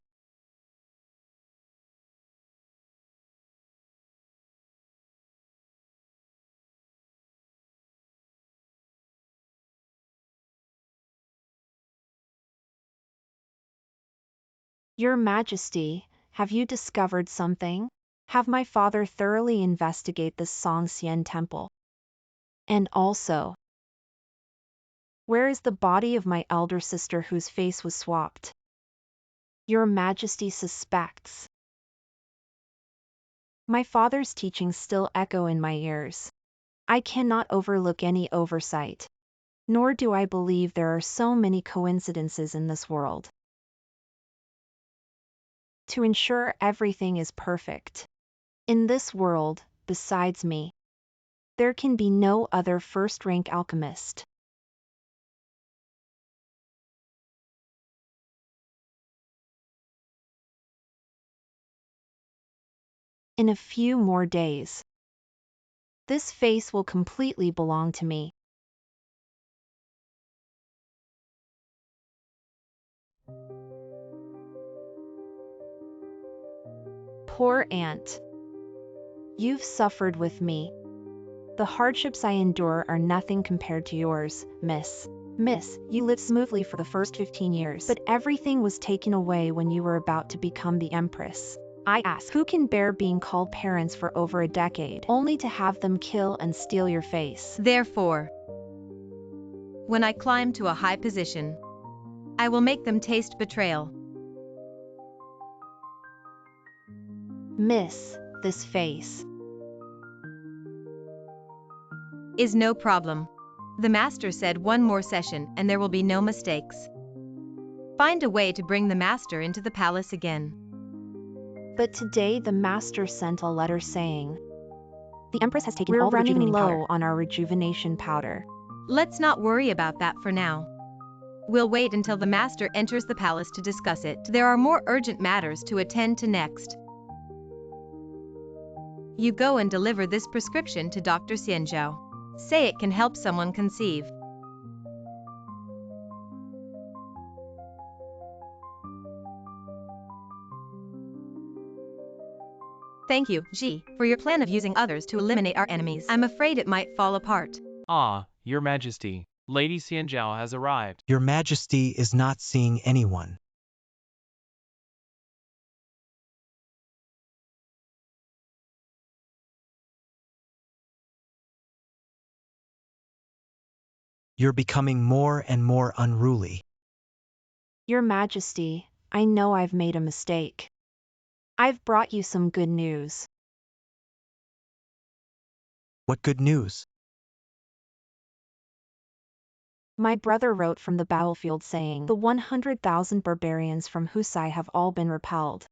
Your Majesty, have you discovered something? Have my father thoroughly investigate this Songxian temple. And also, where is the body of my elder sister whose face was swapped? Your Majesty suspects. My father's teachings still echo in my ears. I cannot overlook any oversight. Nor do I believe there are so many coincidences in this world. To ensure everything is perfect. In this world, besides me, there can be no other first-rank alchemist. In a few more days, this face will completely belong to me. Poor aunt. You've suffered with me. The hardships I endure are nothing compared to yours, miss. Miss, you lived smoothly for the first 15 years, but everything was taken away when you were about to become the Empress. I ask, who can bear being called parents for over a decade, only to have them kill and steal your face? Therefore, when I climb to a high position, I will make them taste betrayal. Miss, this face is no problem. The master said one more session and there will be no mistakes. Find a way to bring the master into the palace again. But today the master sent a letter saying, the Empress has taken all the rejuvenating powder. We're running low on our rejuvenation powder. Let's not worry about that for now. We'll wait until the master enters the palace to discuss it. There are more urgent matters to attend to next. You go and deliver this prescription to Dr. Xianzhao. Say it can help someone conceive. Thank you, Ji, for your plan of using others to eliminate our enemies. I'm afraid it might fall apart. Ah, Your Majesty, Lady Xianzhao has arrived. Your Majesty is not seeing anyone. You're becoming more and more unruly. Your Majesty, I know I've made a mistake. I've brought you some good news. What good news? My brother wrote from the battlefield saying the 100,000 barbarians from Husai have all been repelled.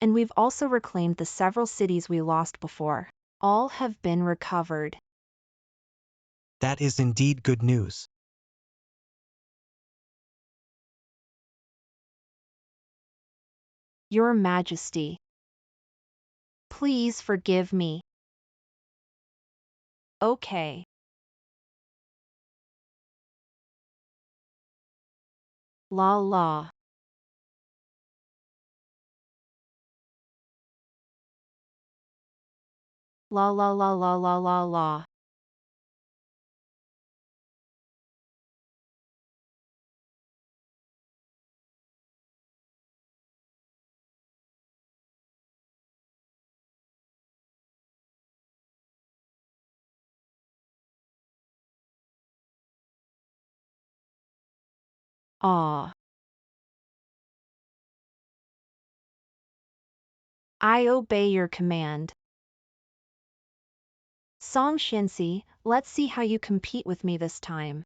And we've also reclaimed the several cities we lost before. All have been recovered. That is indeed good news. Your Majesty, please forgive me. Okay. La la. La la la la la la la. Ah. I obey your command. Song Shinsi, let's see how you compete with me this time.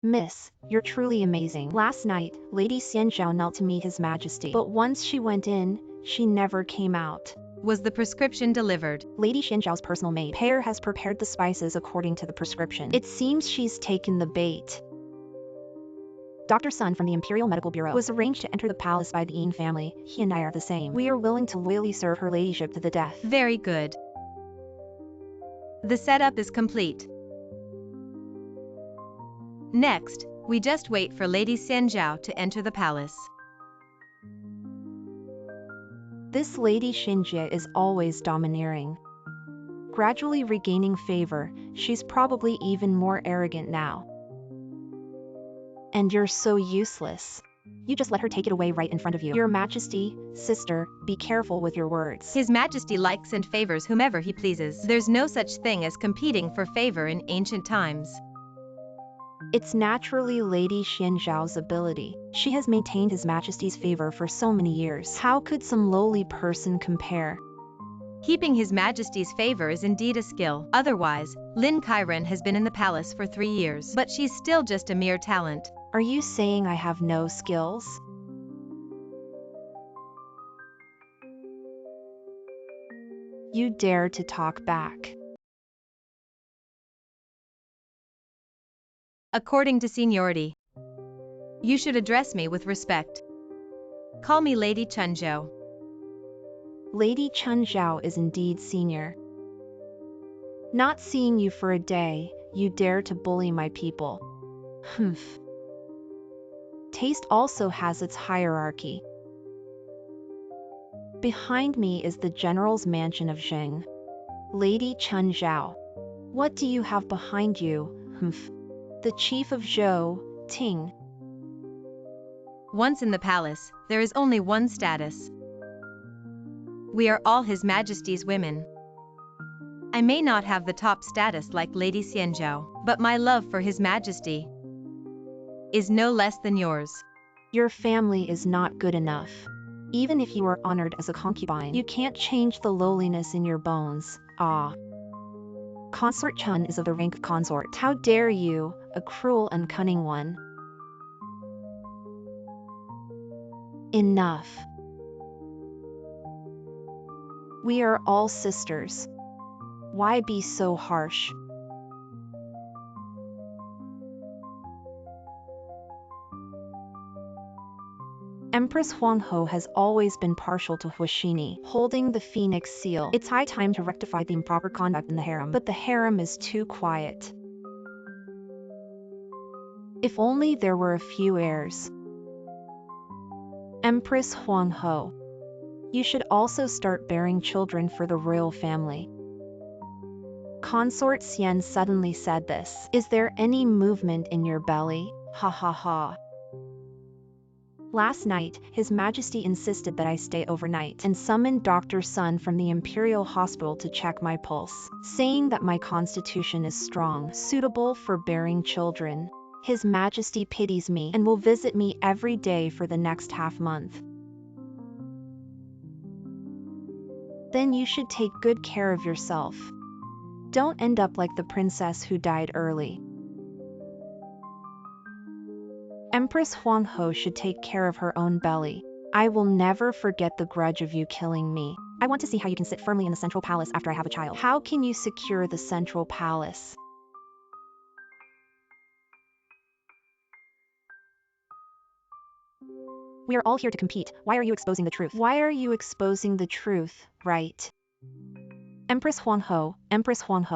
Miss, you're truly amazing. Last night, Lady Xianzhao knelt to meet His Majesty, but once she went in, she never came out. Was the prescription delivered? Lady Xianzhao's personal maid, Pear, has prepared the spices according to the prescription. It seems she's taken the bait. Dr. Sun from the Imperial Medical Bureau was arranged to enter the palace by the Yin family. He and I are the same. We are willing to loyally serve her ladyship to the death. Very good. The setup is complete. Next, we just wait for Lady Xianzhao to enter the palace. This Lady Xinjie is always domineering. Gradually regaining favor, she's probably even more arrogant now. And you're so useless. You just let her take it away right in front of you. Your Majesty, sister, be careful with your words. His Majesty likes and favors whomever he pleases. There's no such thing as competing for favor in ancient times. It's naturally Lady Xianzhao's ability. She has maintained His Majesty's favor for so many years. How could some lowly person compare? Keeping His Majesty's favor is indeed a skill. Otherwise, Lin Kairen has been in the palace for 3 years. But she's still just a mere talent. Are you saying I have no skills? You dare to talk back. According to seniority, you should address me with respect. Call me Lady Chunzhou. Lady Chunzhou is indeed senior. Not seeing you for a day, you dare to bully my people. Humph. Taste also has its hierarchy. Behind me is the general's mansion of Zheng. Lady Chunzhou. What do you have behind you? Humph. The chief of Zhou, Ting. Once in the palace, there is only one status. We are all His Majesty's women. I may not have the top status like Lady Xianzhao, but my love for His Majesty is no less than yours. Your family is not good enough. Even if you are honored as a concubine, you can't change the lowliness in your bones. Ah. Consort Chun is of the rank of consort. How dare you, a cruel and cunning one. Enough. We are all sisters. Why be so harsh? Empress Huangho has always been partial to Huashini, holding the Phoenix seal. It's high time to rectify the improper conduct in the harem, but the harem is too quiet. If only there were a few heirs. Empress Huangho, you should also start bearing children for the royal family. Consort Xian suddenly said this. Is there any movement in your belly? Ha ha ha. Last night, His Majesty insisted that I stay overnight and summoned Dr. Sun from the Imperial Hospital to check my pulse, saying that my constitution is strong, suitable for bearing children. His Majesty pities me and will visit me every day for the next half-month. Then you should take good care of yourself. Don't end up like the princess who died early. Empress Huanghe should take care of her own belly. I will never forget the grudge of you killing me. I want to see how you can sit firmly in the central palace after I have a child. How can you secure the central palace? We are all here to compete. Why are you exposing the truth? Why are you exposing the truth, right? Empress Huanghe,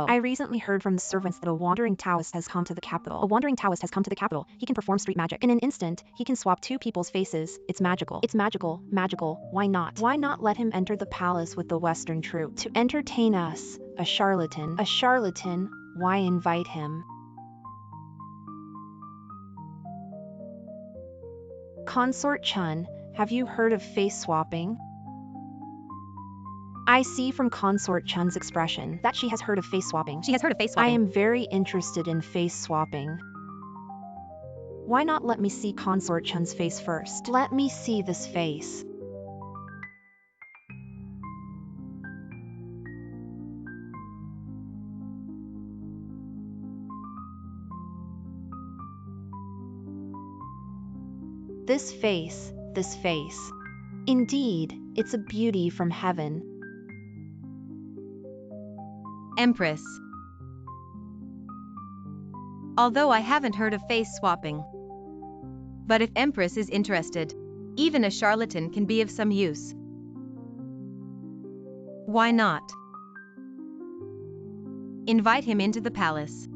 I recently heard from the servants that a wandering Taoist has come to the capital. A wandering Taoist has come to the capital. He can perform street magic. In an instant, he can swap two people's faces. It's magical. It's magical. Magical. Why not? Why not let him enter the palace with the Western troupe? To entertain us. A charlatan. A charlatan. Why invite him? Consort Chun, have you heard of face swapping? I see from Consort Chun's expression that she has heard of face swapping. She has heard of face swapping. I am very interested in face swapping. Why not let me see Consort Chun's face first? Let me see this face. This face. Indeed, it's a beauty from heaven. Empress. Although I haven't heard of face swapping. But if Empress is interested, even a charlatan can be of some use. Why not? Invite him into the palace.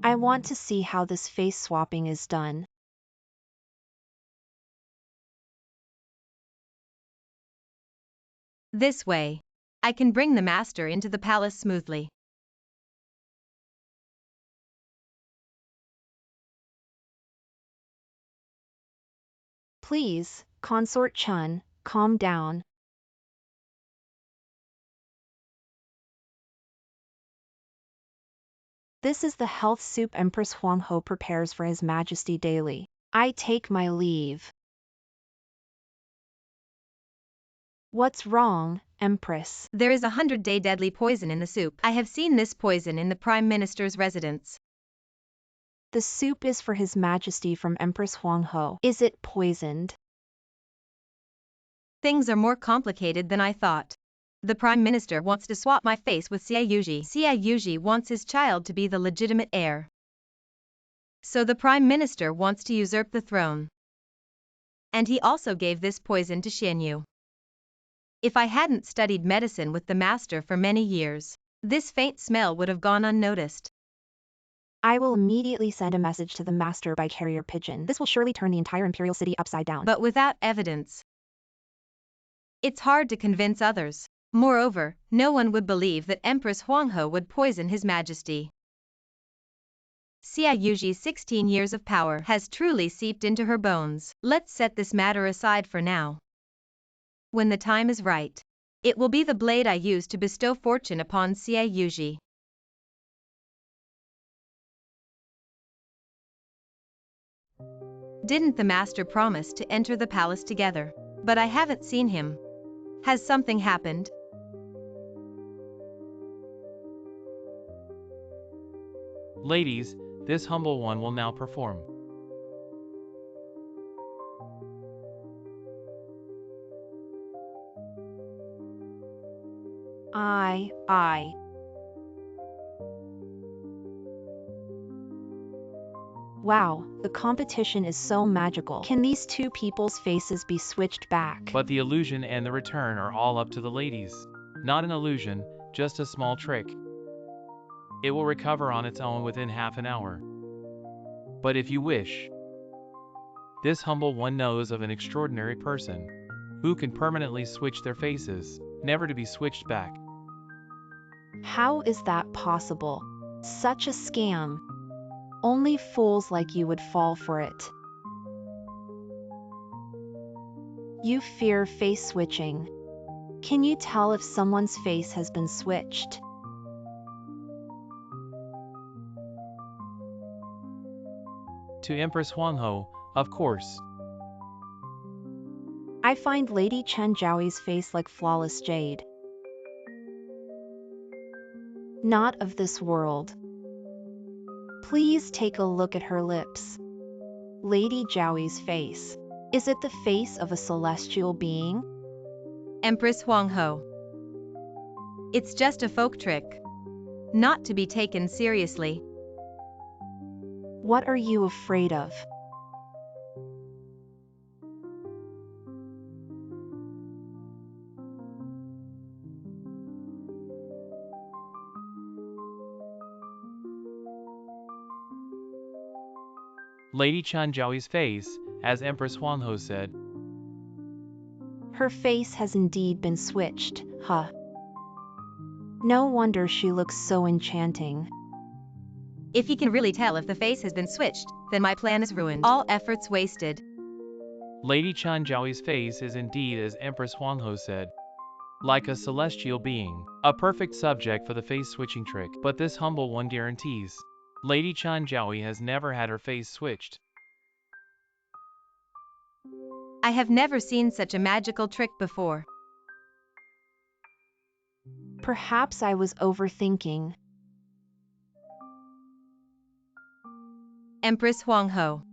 I want to see how this face swapping is done. This way, I can bring the master into the palace smoothly. Please, Consort Chun, calm down. This is the health soup Empress Huanghe prepares for His Majesty daily. I take my leave. What's wrong, Empress? There is 100-day deadly poison in the soup. I have seen this poison in the Prime Minister's residence. The soup is for His Majesty from Empress Huanghe. Is it poisoned? Things are more complicated than I thought. The Prime Minister wants to swap my face with Xia Yuji. Xia Yuji wants his child to be the legitimate heir. So the Prime Minister wants to usurp the throne. And he also gave this poison to Xianyu. If I hadn't studied medicine with the master for many years, this faint smell would have gone unnoticed. I will immediately send a message to the master by carrier pigeon. This will surely turn the entire imperial city upside down. But without evidence, it's hard to convince others. Moreover, no one would believe that Empress Huanghe would poison His Majesty. Xia Yuji's 16 years of power has truly seeped into her bones. Let's set this matter aside for now. When the time is right, it will be the blade I use to bestow fortune upon Xia Yuji. Didn't the master promise to enter the palace together? But I haven't seen him. Has something happened? Ladies, this humble one will now perform. I. Wow, the competition is so magical. Can these two people's faces be switched back? But the illusion and the return are all up to the ladies. Not an illusion, just a small trick. It will recover on its own within half an hour. But if you wish, this humble one knows of an extraordinary person who can permanently switch their faces, never to be switched back. How is that possible? Such a scam. Only fools like you would fall for it. You fear face switching. Can you tell if someone's face has been switched? To Empress Huangho, of course. I find Lady Chen Zhaoyi's face like flawless jade. Not of this world. Please take a look at her lips. Lady Zhaoyi's face. Is it the face of a celestial being? Empress Huangho. It's just a folk trick. Not to be taken seriously. What are you afraid of? Lady Chen Zhaoyi's face, as Empress Huangho said. Her face has indeed been switched, huh? No wonder she looks so enchanting. If he can really tell if the face has been switched, then my plan is ruined. All efforts wasted. Lady Chen Zhaoyi's face is indeed as Empress Huangho said. Like a celestial being, a perfect subject for the face switching trick. But this humble one guarantees. Lady Chen Zhaoyi has never had her face switched. I have never seen such a magical trick before. Perhaps I was overthinking. Empress Huangho.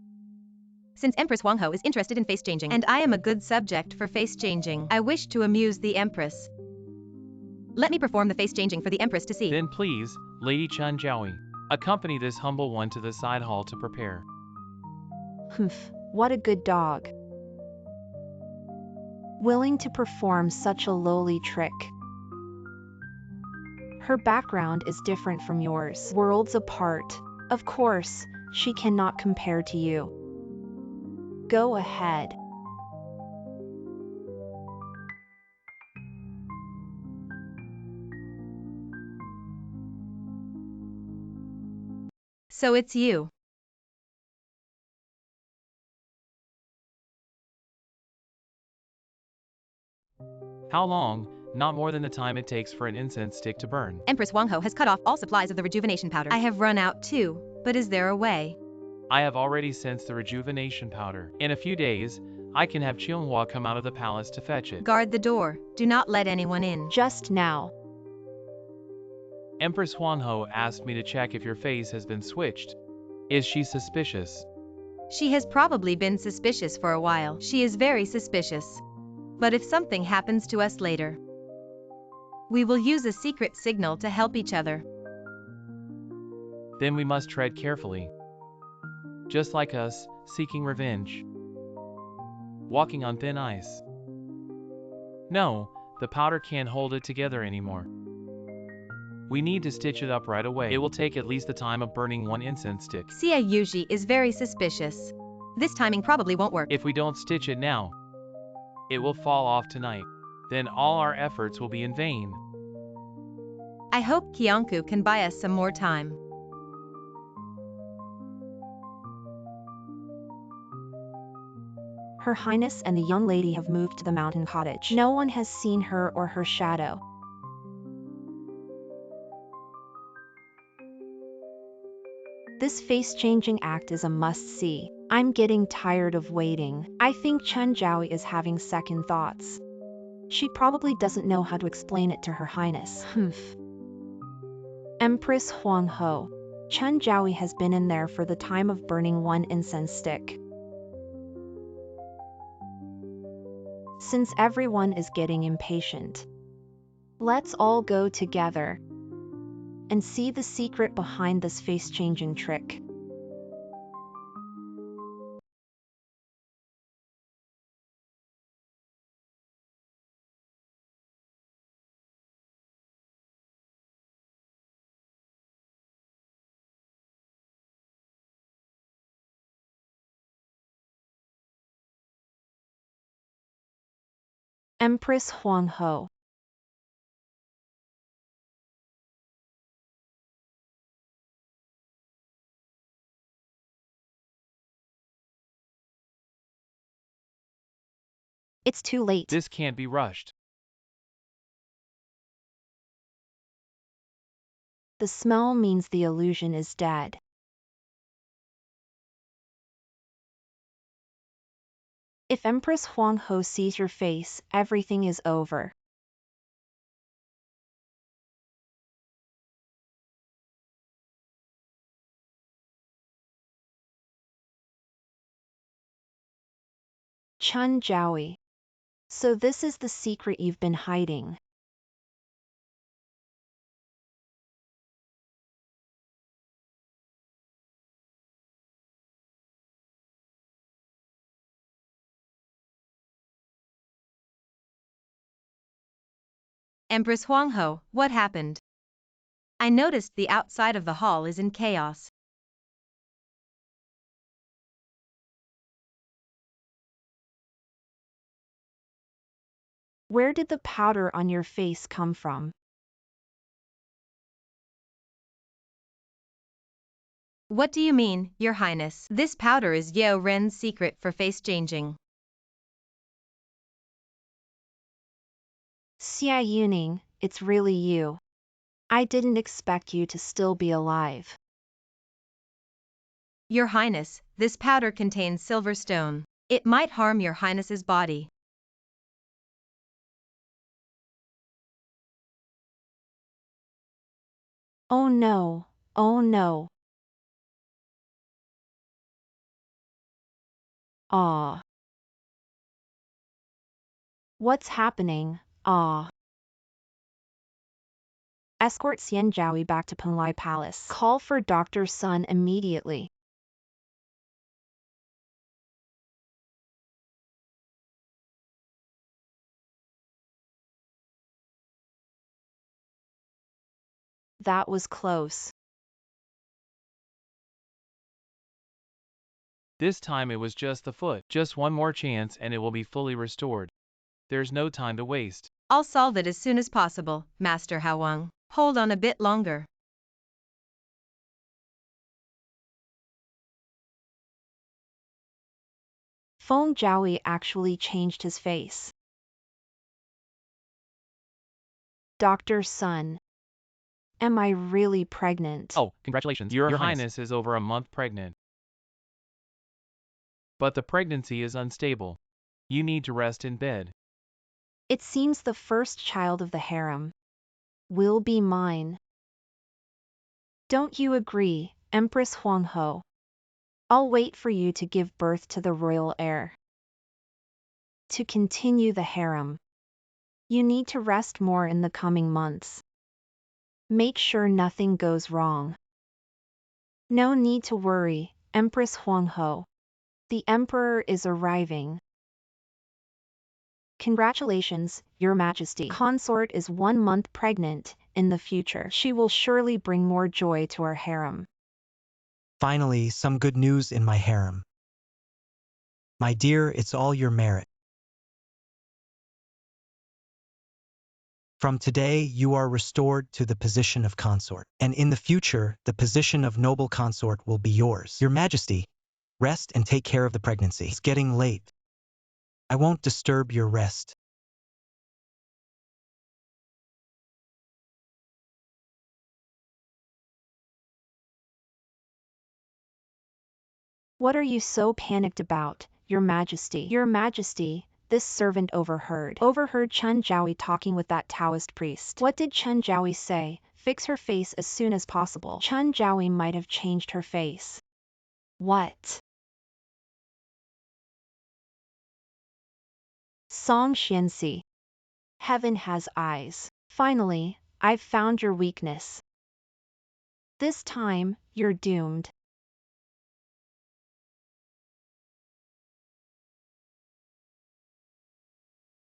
Since Empress Huangho is interested in face changing, and I am a good subject for face changing, I wish to amuse the Empress. Let me perform the face changing for the Empress to see. Then please, Lady Chen Zhaoyi, accompany this humble one to the side hall to prepare. Humph, what a good dog. Willing to perform such a lowly trick. Her background is different from yours, worlds apart. Of course, she cannot compare to you. Go ahead. So it's you. How long? Not more than the time it takes for an incense stick to burn. Empress Huangho has cut off all supplies of the rejuvenation powder. I have run out too, but is there a way? I have already sensed the rejuvenation powder. In a few days, I can have Qionghua come out of the palace to fetch it. Guard the door. Do not let anyone in. Just now. Empress Huangho asked me to check if your face has been switched. Is she suspicious? She has probably been suspicious for a while. She is very suspicious. But if something happens to us later, we will use a secret signal to help each other. Then we must tread carefully. Just like us, seeking revenge. Walking on thin ice. No, the powder can't hold it together anymore. We need to stitch it up right away. It will take at least the time of burning one incense stick. Xia Yuji is very suspicious. This timing probably won't work. If we don't stitch it now, it will fall off tonight. Then all our efforts will be in vain. I hope Qianku can buy us some more time. Her Highness and the young lady have moved to the mountain cottage. No one has seen her or her shadow. This face-changing act is a must-see. I'm getting tired of waiting. I think Chen Zhaoyi is having second thoughts. She probably doesn't know how to explain it to her Highness. Humph. Empress Huangho. Chen Zhaoyi has been in there for the time of burning one incense stick. Since everyone is getting impatient, let's all go together and see the secret behind this face-changing trick. Empress Huangho. It's too late. This can't be rushed. The smell means the illusion is dead. If Empress Huang Ho sees your face, everything is over. Chun Jowie. So this is the secret you've been hiding. Empress Huang Ho, what happened? I noticed the outside of the hall is in chaos. Where did the powder on your face come from? What do you mean, Your Highness? This powder is Yeo Ren's secret for face changing. Xia Yuning, it's really you. I didn't expect you to still be alive. Your Highness, this powder contains silver stone. It might harm Your Highness's body. Oh no, oh no. Ah. What's happening? Ah. Escort Xian Jowie back to Penlai Palace. Call for Dr. Sun immediately. That was close. This time it was just the foot. Just one more chance and it will be fully restored. There's no time to waste. I'll solve it as soon as possible, Master Hawang. Hold on a bit longer. Feng Jowie actually changed his face. Dr. Sun. Am I really pregnant? Oh, congratulations. Your Highness is over a month pregnant. But the pregnancy is unstable. You need to rest in bed. It seems the first child of the harem will be mine. Don't you agree, Empress Huang Ho? I'll wait for you to give birth to the royal heir. To continue the harem, you need to rest more in the coming months. Make sure nothing goes wrong. No need to worry, Empress Huang Ho. The Emperor is arriving. Congratulations, Your Majesty. Consort is 1 month pregnant. In the future, she will surely bring more joy to our harem. Finally, some good news in my harem. My dear, it's all your merit. From today, you are restored to the position of consort, and in the future, the position of noble consort will be yours. Your Majesty, rest and take care of the pregnancy. It's getting late. I won't disturb your rest. What are you so panicked about, Your Majesty? Your Majesty, this servant overheard Chun Jowie talking with that Taoist priest. What did Chun Jowie say? Fix her face as soon as possible. Chun Jowie might have changed her face. What? Song Xianxi. Heaven has eyes. Finally, I've found your weakness. This time, you're doomed.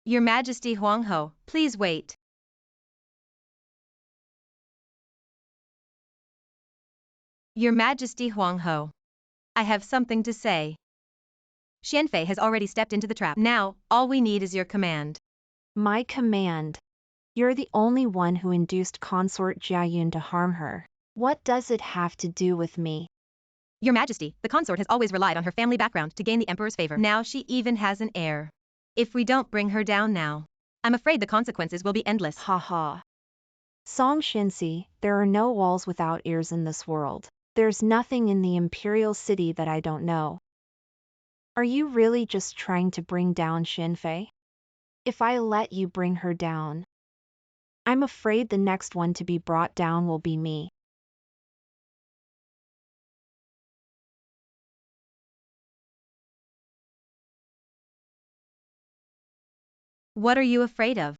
Your Majesty Huang Ho, please wait. Your Majesty Huang Ho. I have something to say. Xianfei has already stepped into the trap. Now, all we need is your command. My command. You're the only one who induced consort Jiayun to harm her. What does it have to do with me? Your Majesty, the consort has always relied on her family background to gain the Emperor's favor. Now she even has an heir. If we don't bring her down now, I'm afraid the consequences will be endless. Ha ha. Song Shinsi, there are no walls without ears in this world. There's nothing in the Imperial City that I don't know. Are you really just trying to bring down Xinfei? If I let you bring her down, I'm afraid the next one to be brought down will be me. What are you afraid of?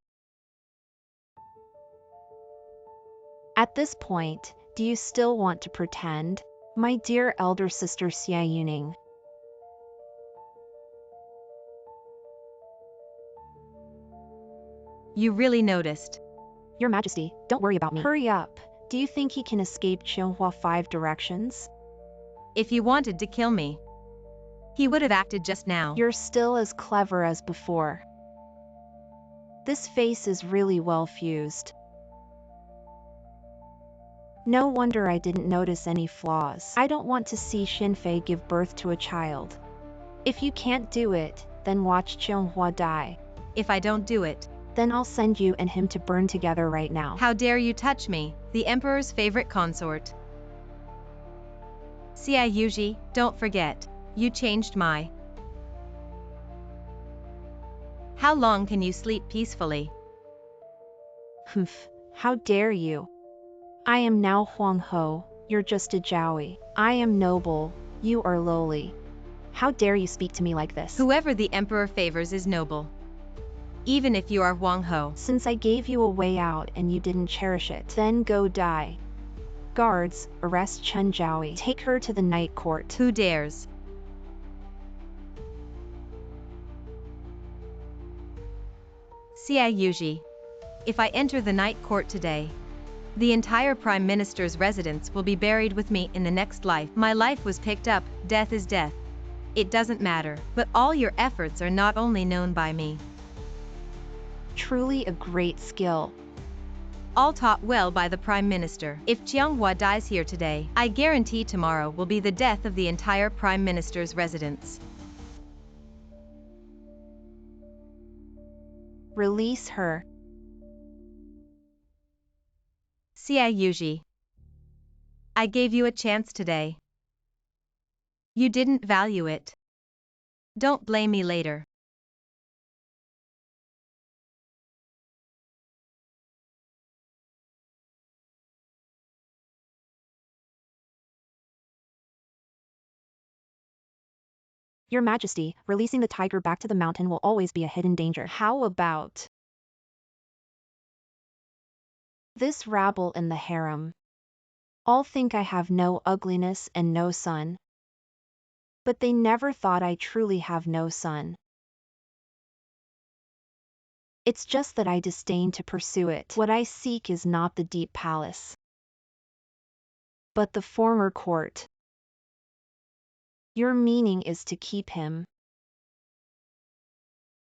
At this point, do you still want to pretend? My dear elder sister Xia Yuning. You really noticed. Your Majesty, don't worry about me. Hurry up. Do you think he can escape Qionghua 5 directions? If he wanted to kill me, he would have acted just now. You're still as clever as before. This face is really well fused. No wonder I didn't notice any flaws. I don't want to see Xinfei give birth to a child. If you can't do it, then watch Qionghua die. If I don't do it, then I'll send you and him to burn together right now. How dare you touch me, the Emperor's favorite consort. Xia Yuji, don't forget, you changed my... How long can you sleep peacefully? Humph, how dare you? I am now Huang Ho, you're just a Jowie. I am noble, you are lowly. How dare you speak to me like this? Whoever the Emperor favors is noble. Even if you are Huang Ho. Since I gave you a way out and you didn't cherish it, then go die. Guards, arrest Chen Jowie. Take her to the night court. Who dares? Xia Yuji. If I enter the night court today, the entire Prime Minister's residence will be buried with me in the next life. My life was picked up, death is death. It doesn't matter, but all your efforts are not only known by me. Truly a great skill. All taught well by the Prime Minister. If Qionghua dies here today, I guarantee tomorrow will be the death of the entire Prime Minister's residence. Release her. Xia Yuji. I gave you a chance today. You didn't value it. Don't blame me later. Your Majesty, releasing the tiger back to the mountain will always be a hidden danger. How about this rabble in the harem? All think I have no ugliness and no son. But they never thought I truly have no son. It's just that I disdain to pursue it. What I seek is not the deep palace, but the former court. Your meaning is to keep him.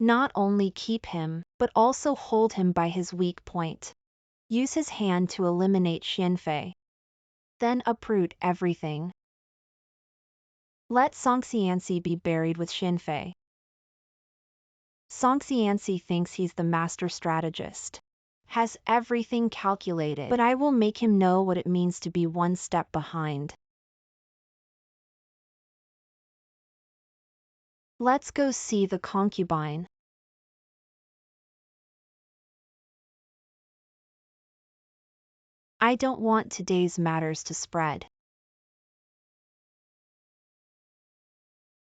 Not only keep him, but also hold him by his weak point. Use his hand to eliminate Xinfei. Then uproot everything. Let Song Xianxi be buried with Xinfei. Song Xianxi thinks he's the master strategist. Has everything calculated. But I will make him know what it means to be one step behind. Let's go see the concubine. I don't want today's matters to spread.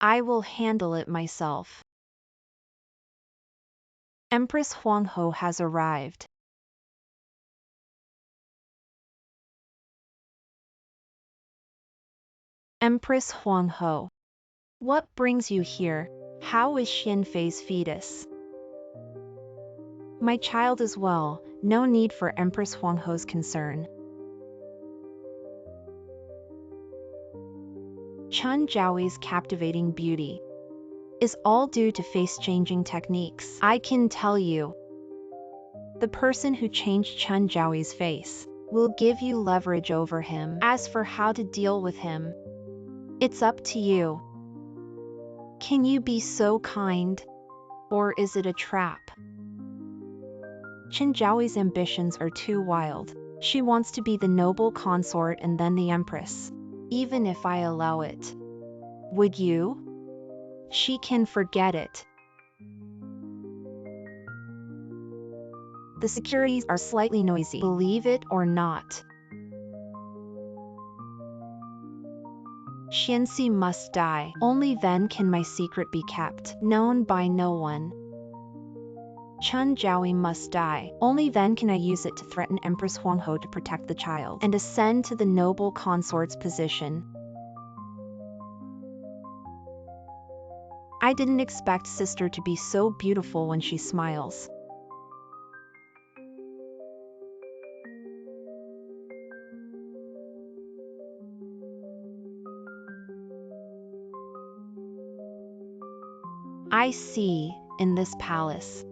I will handle it myself. Empress Huang Ho has arrived. Empress Huang Ho. What brings you here? How is Xinfei's fetus? My child is well, no need for Empress Huang Ho's concern. Chen Zhaoi's captivating beauty is all due to face-changing techniques. I can tell you, the person who changed Chen Zhaoi's face will give you leverage over him. As for how to deal with him, it's up to you. Can you be so kind? Or is it a trap? Qin Zhaoi's ambitions are too wild. She wants to be the noble consort and then the empress. Even if I allow it. Would you? She can forget it. The securities are slightly noisy, believe it or not. Xianxi must die. Only then can my secret be kept, known by no one. Chen Zhaoi must die. Only then can I use it to threaten Empress Huanghe to protect the child and ascend to the noble consort's position. I didn't expect sister to be so beautiful when she smiles. I see, in this palace,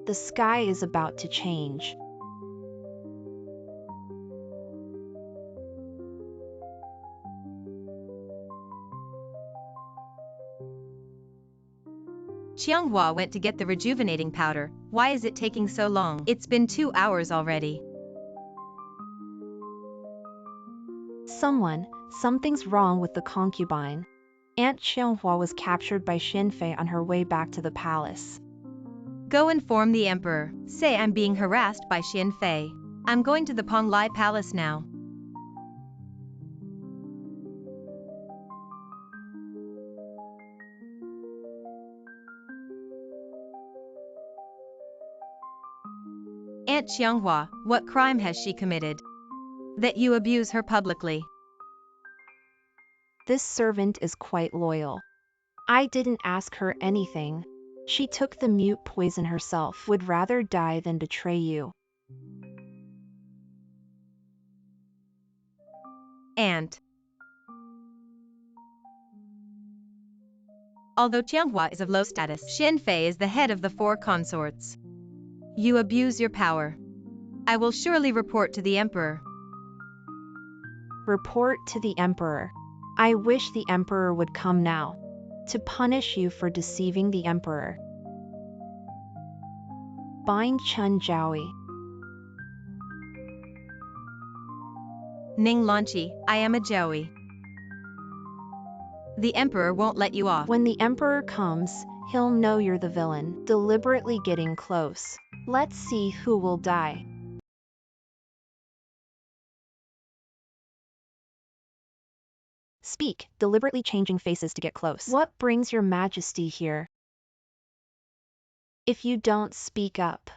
the sky is about to change. Qianghua went to get the rejuvenating powder. Why is it taking so long? It's been 2 hours already. Something's wrong with the concubine. Aunt Qianghua was captured by Xinfei on her way back to the palace. Go inform the emperor. Say I'm being harassed by Xinfei. I'm going to the Ponglai Palace now. Aunt Qianghua, what crime has she committed? That you abuse her publicly. This servant is quite loyal. I didn't ask her anything. She took the mute poison herself. Would rather die than betray you. Aunt. Although Qianghua is of low status, Xinfei is the head of the 4 consorts. You abuse your power. I will surely report to the emperor. Report to the emperor. I wish the emperor would come now, to punish you for deceiving the emperor. Bind Chen Zhaoi. Ning Lanqi, I am a Zhaoi. The emperor won't let you off. When the emperor comes, he'll know you're the villain, deliberately getting close. Let's see who will die. Speak, deliberately changing faces to get close. What brings your majesty here? If you don't speak up,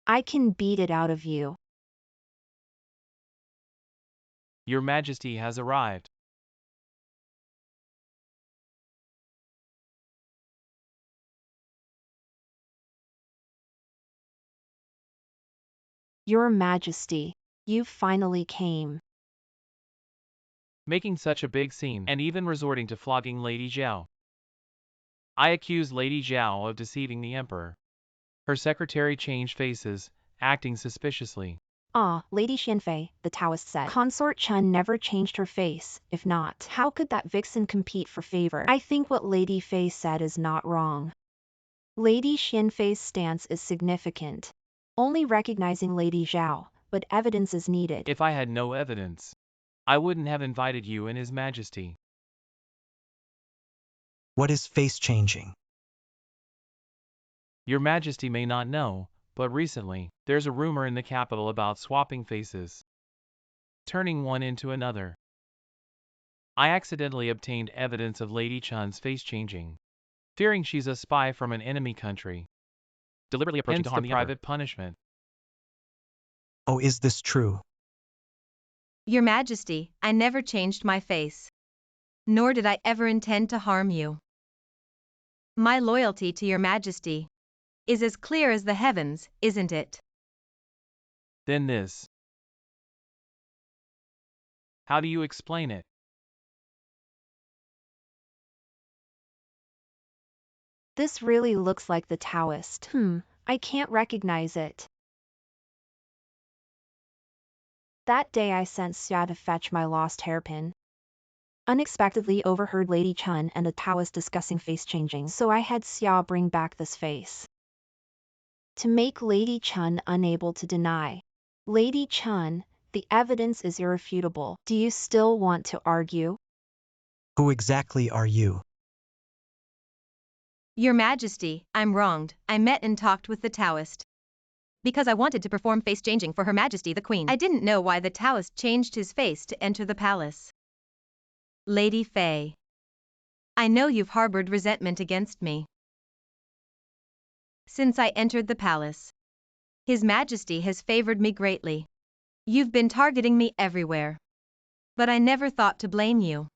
I can beat it out of you. Your Majesty has arrived. Your Majesty, you finally came. Making such a big scene and even resorting to flogging Lady Zhao. I accuse Lady Zhao of deceiving the emperor. Her secretary changed faces, acting suspiciously. Ah, Lady Xinfei, the Taoist said. Consort Chen never changed her face. If not, how could that vixen compete for favor? I think what Lady Fei said is not wrong. Lady Xinfei's stance is significant. Only recognizing Lady Zhao, but evidence is needed. If I had no evidence, I wouldn't have invited you and His Majesty. What is face changing? Your Majesty may not know, but recently, there's a rumor in the capital about swapping faces, turning one into another. I accidentally obtained evidence of Lady Chun's face changing, fearing she's a spy from an enemy country, deliberately approaching to harm the private punishment. Oh, is this true? Your Majesty, I never changed my face. Nor did I ever intend to harm you. My loyalty to your Majesty is as clear as the heavens, isn't it? Then this. How do you explain it? This really looks like the Taoist. I can't recognize it. That day I sent Xia to fetch my lost hairpin. unexpectedly overheard Lady Chun and the Taoist discussing face changing, so I had Xia bring back this face to make Lady Chun unable to deny. Lady Chun, the evidence is irrefutable. Do you still want to argue? Who exactly are you? Your Majesty, I'm wronged. I met and talked with the Taoist because I wanted to perform face changing for Her Majesty the Queen. I didn't know why the Taoist changed his face to enter the palace. Lady Fei, I know you've harbored resentment against me since I entered the palace. His Majesty has favored me greatly. You've been targeting me everywhere, but I never thought to blame you.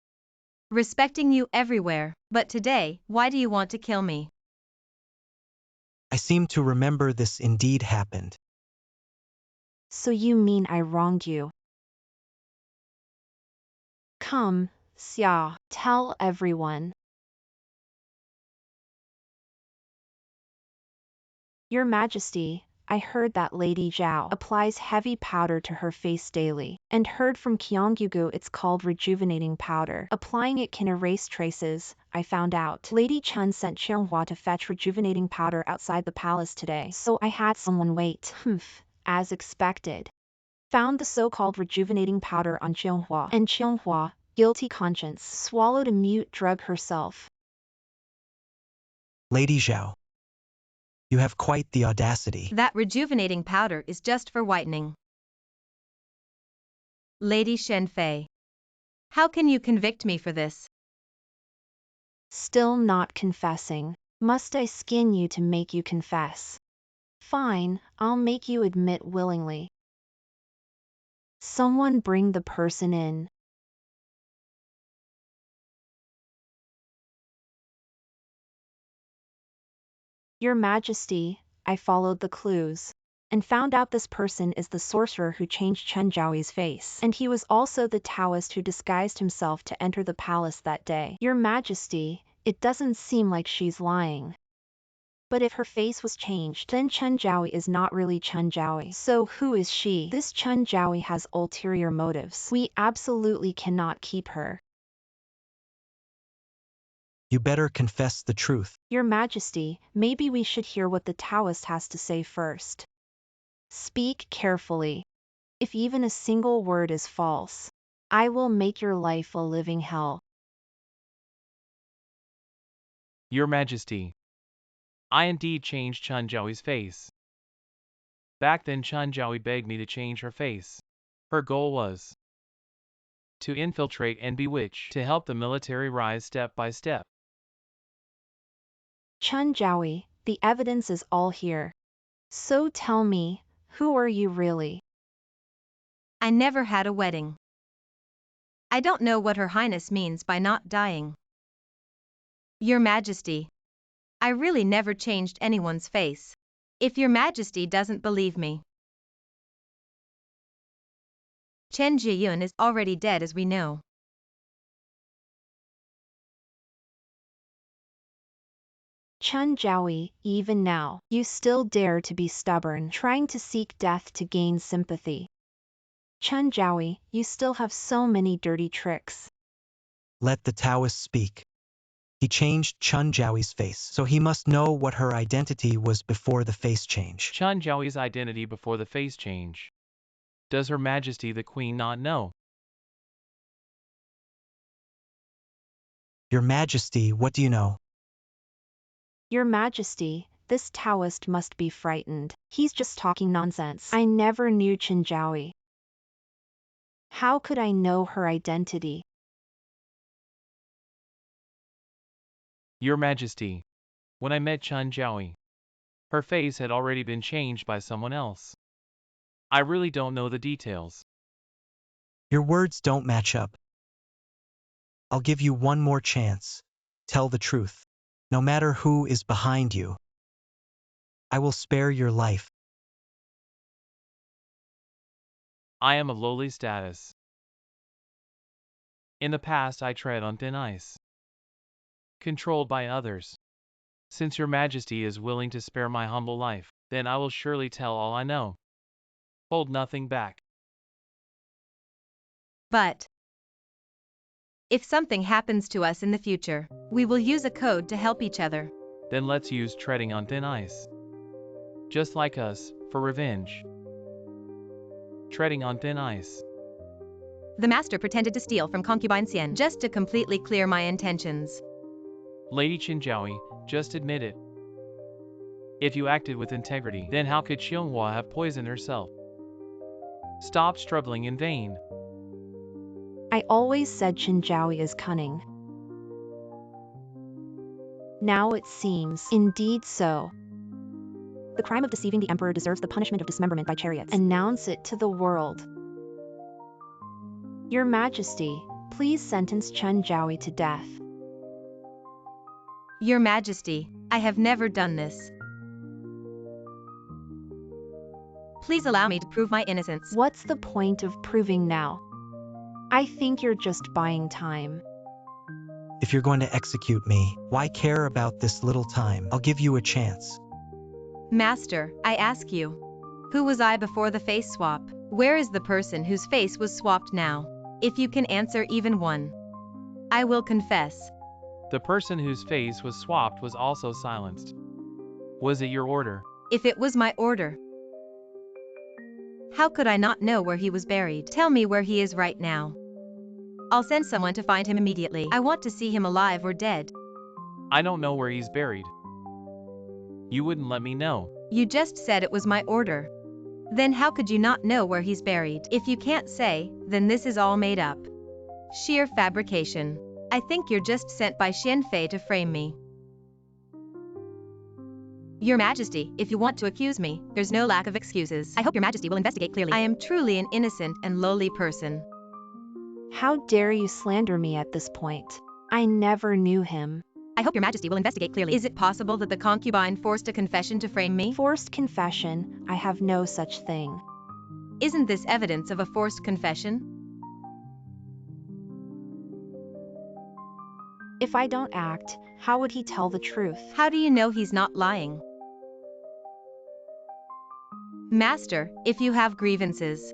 Respecting you everywhere, but today, why do you want to kill me? I seem to remember this indeed happened. So you mean I wronged you? Come, Xia, tell everyone. Your Majesty, I heard that Lady Zhao applies heavy powder to her face daily, and heard from Qiangyugu it's called rejuvenating powder. Applying it can erase traces, I found out. Lady Chun sent Qianghua to fetch rejuvenating powder outside the palace today, so I had someone wait. Humph, as expected. Found the so-called rejuvenating powder on Qianghua, and Qianghua, guilty conscience, swallowed a mute drug herself. Lady Zhao, you have quite the audacity. That rejuvenating powder is just for whitening. Lady Shenfei, how can you convict me for this? Still not confessing. Must I skin you to make you confess? Fine, I'll make you admit willingly. Someone bring the person in. Your Majesty, I followed the clues and found out this person is the sorcerer who changed Chen Zhaoyi's face, and he was also the Taoist who disguised himself to enter the palace that day. Your Majesty, it doesn't seem like she's lying. But if her face was changed, then Chen Zhaoyi is not really Chen Zhaoyi. So who is she? This Chen Zhaoyi has ulterior motives. We absolutely cannot keep her. You better confess the truth. Your Majesty, maybe we should hear what the Taoist has to say first. Speak carefully. If even a single word is false, I will make your life a living hell. Your Majesty, I indeed changed Chun Zhaoyi's face. Back then Chun Zhaoyi begged me to change her face. Her goal was to infiltrate and bewitch, to help the military rise step by step. Chen Zhaoyi, the evidence is all here. So tell me, who are you really? I never had a wedding. I don't know what Her Highness means by not dying. Your Majesty, I really never changed anyone's face. If Your Majesty doesn't believe me, Chen Zhiyun is already dead as we know. Chen Zhaoyi, even now, you still dare to be stubborn, trying to seek death to gain sympathy. Chen Zhaoyi, you still have so many dirty tricks. Let the Taoist speak. He changed Chun Zhaoyi's face, so he must know what her identity was before the face change. Chun Zhaoyi's identity before the face change. Does Her Majesty the Queen not know? Your Majesty, what do you know? Your Majesty, this Taoist must be frightened. He's just talking nonsense. I never knew Chen Zhaoyi. How could I know her identity? Your Majesty, when I met Chun Zhaoyi, her face had already been changed by someone else. I really don't know the details. Your words don't match up. I'll give you one more chance. Tell the truth. No matter who is behind you, I will spare your life. I am of lowly status. In the past I tread on thin ice, controlled by others. Since Your Majesty is willing to spare my humble life, then I will surely tell all I know. Hold nothing back. But If something happens to us in the future, we will use a code to help each other. Then let's use treading on thin ice. Just like us, for revenge. Treading on thin ice. The master pretended to steal from concubine Xian just to completely clear my intentions. Lady Qinjiao, just admit it. If you acted with integrity, then how could Xianghua have poisoned herself? Stop struggling in vain. I always said Qinjiao is cunning. Now it seems indeed so. The crime of deceiving the emperor deserves the punishment of dismemberment by chariots. Announce it to the world. Your Majesty, please sentence Chen Jiaoyi to death. Your Majesty, I have never done this. Please allow me to prove my innocence. What's the point of proving now? I think you're just buying time. If you're going to execute me, why care about this little time? I'll give you a chance. Master, I ask you, who was I before the face swap? Where is the person whose face was swapped now? If you can answer even one, I will confess. The person whose face was swapped was also silenced. Was it your order? If it was my order, how could I not know where he was buried? Tell me where he is right now. I'll send someone to find him immediately. I want to see him alive or dead. I don't know where he's buried. You wouldn't let me know. You just said it was my order. Then how could you not know where he's buried? If you can't say, then this is all made up. Sheer fabrication. I think you're just sent by Xianfei to frame me. Your Majesty, if you want to accuse me, there's no lack of excuses. I hope Your Majesty will investigate clearly. I am truly an innocent and lowly person. How dare you slander me at this point? I never knew him. I hope Your Majesty will investigate clearly. Is it possible that the concubine forced a confession to frame me? Forced confession? I have no such thing. Isn't this evidence of a forced confession? If I don't act, how would he tell the truth? How do you know he's not lying? Master, if you have grievances,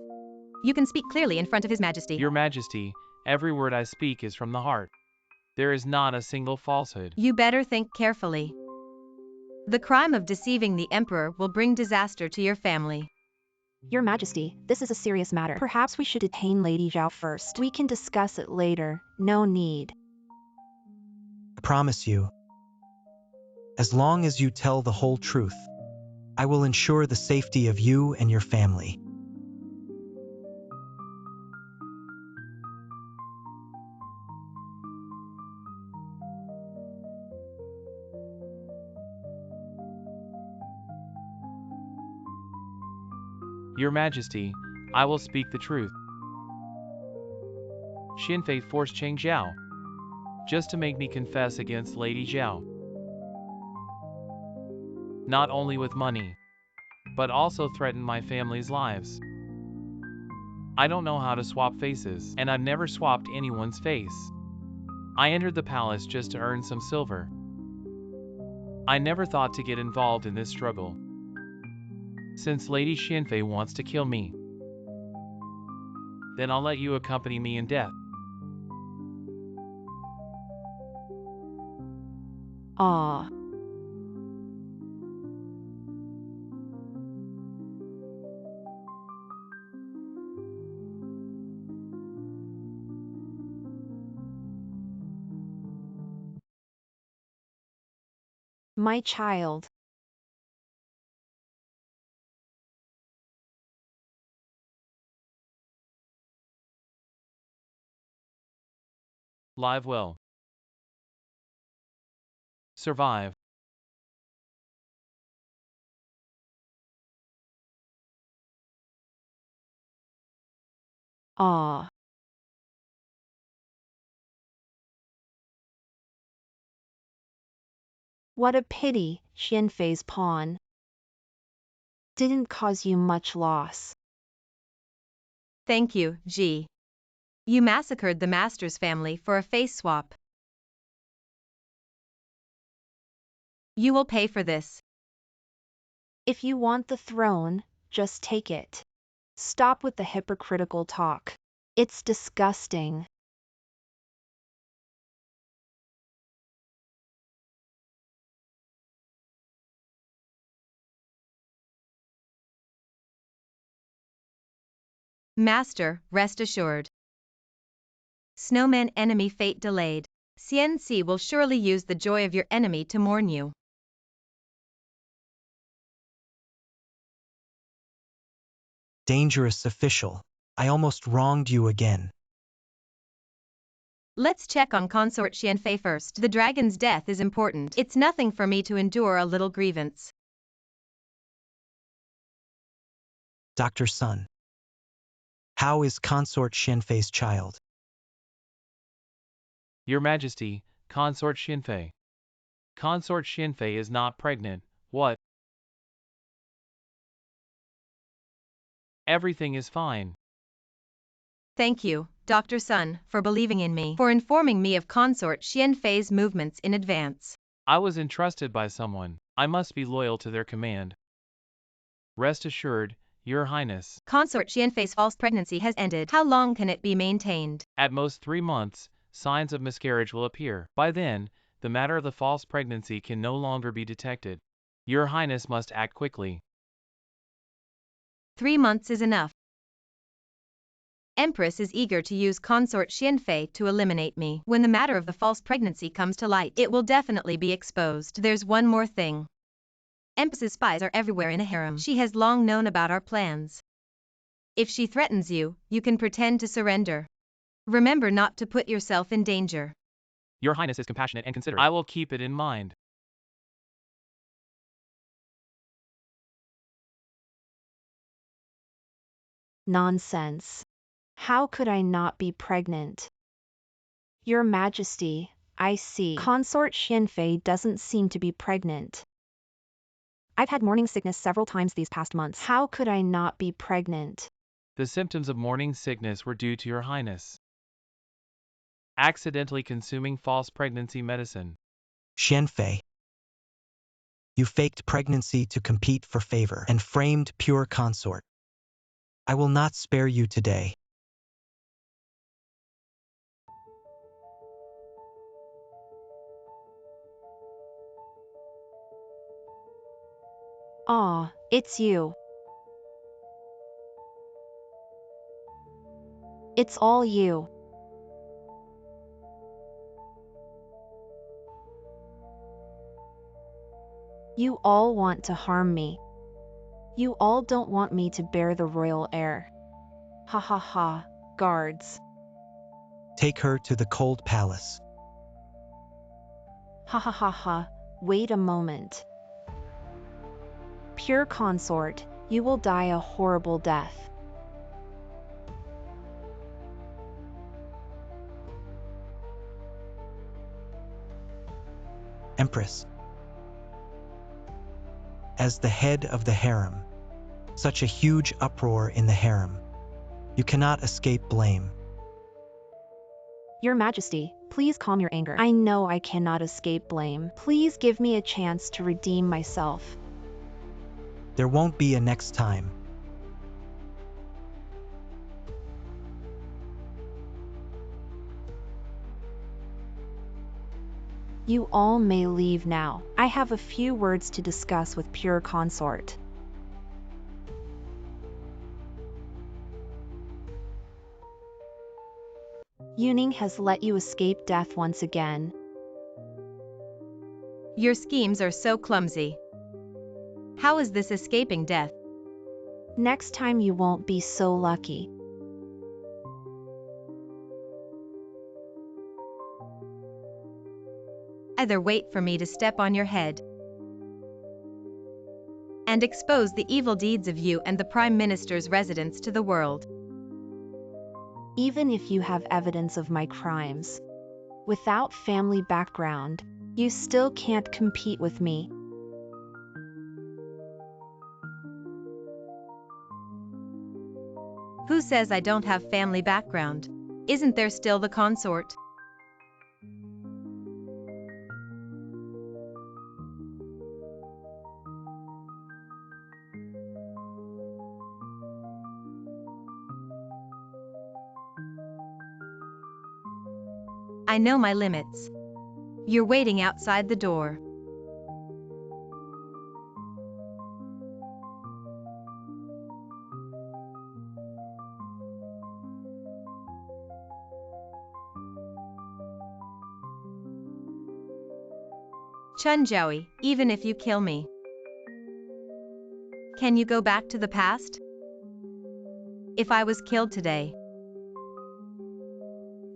you can speak clearly in front of His Majesty. Your Majesty, every word I speak is from the heart. There is not a single falsehood. You better think carefully. The crime of deceiving the emperor will bring disaster to your family. Your Majesty, this is a serious matter. Perhaps we should detain Lady Zhao first. We can discuss it later. No need. I promise you, as long as you tell the whole truth, I will ensure the safety of you and your family. Your Majesty, I will speak the truth. Xianfei forced Cheng Zhao just to make me confess against Lady Zhao. Not only with money, but also threatened my family's lives. I don't know how to swap faces, and I've never swapped anyone's face. I entered the palace just to earn some silver. I never thought to get involved in this struggle. Since Lady Xianfei wants to kill me, then I'll let you accompany me in death. Ah. My child. Live well. Survive. Ah. What a pity, Xianfei's pawn didn't cause you much loss. Thank you, Ji. You massacred the master's family for a face swap. You will pay for this. If you want the throne, just take it. Stop with the hypocritical talk. It's disgusting. Master, rest assured. Snowman enemy fate delayed. CNC will surely use the joy of your enemy to mourn you. Dangerous official, I almost wronged you again. Let's check on Consort Xianfei first. The dragon's death is important. It's nothing for me to endure a little grievance. Dr. Sun, how is Consort Xianfei's child? Your Majesty, Consort Xinfei. Consort Xinfei is not pregnant. What? Everything is fine. Thank you, Dr. Sun, for believing in me, for informing me of Consort Xianfei's movements in advance. I was entrusted by someone. I must be loyal to their command. Rest assured, Your Highness. Consort Xianfei's false pregnancy has ended. How long can it be maintained? At most 3 months, signs of miscarriage will appear. By then, the matter of the false pregnancy can no longer be detected. Your Highness must act quickly. 3 months is enough. Empress is eager to use Consort Xianfei to eliminate me. When the matter of the false pregnancy comes to light, it will definitely be exposed. There's one more thing. Empress's spies are everywhere in the harem. She has long known about our plans. If she threatens you, you can pretend to surrender. Remember not to put yourself in danger. Your Highness is compassionate and considerate. I will keep it in mind. Nonsense. How could I not be pregnant? Your Majesty, I see. Consort Xianfei doesn't seem to be pregnant. I've had morning sickness several times these past months. How could I not be pregnant? The symptoms of morning sickness were due to Your Highness accidentally consuming false pregnancy medicine. Xianfei, you faked pregnancy to compete for favor and framed pure consort. I will not spare you today. Aw, it's you. It's all you. You all want to harm me. You all don't want me to bear the royal heir. Ha ha ha, guards. Take her to the cold palace. Ha ha ha ha, wait a moment. Pure consort, you will die a horrible death. Empress, as the head of the harem, such a huge uproar in the harem. You cannot escape blame. Your Majesty, please calm your anger. I know I cannot escape blame. Please give me a chance to redeem myself. There won't be a next time. You all may leave now. I have a few words to discuss with Pure Consort. Yuning has let you escape death once again. Your schemes are so clumsy. How is this escaping death? Next time you won't be so lucky. Either wait for me to step on your head and expose the evil deeds of you and the Prime Minister's residence to the world. Even if you have evidence of my crimes, without family background, you still can't compete with me. Who says I don't have family background? Isn't there still the consort? I know my limits. You're waiting outside the door. Chunjoey, even if you kill me. Can you go back to the past? If I was killed today,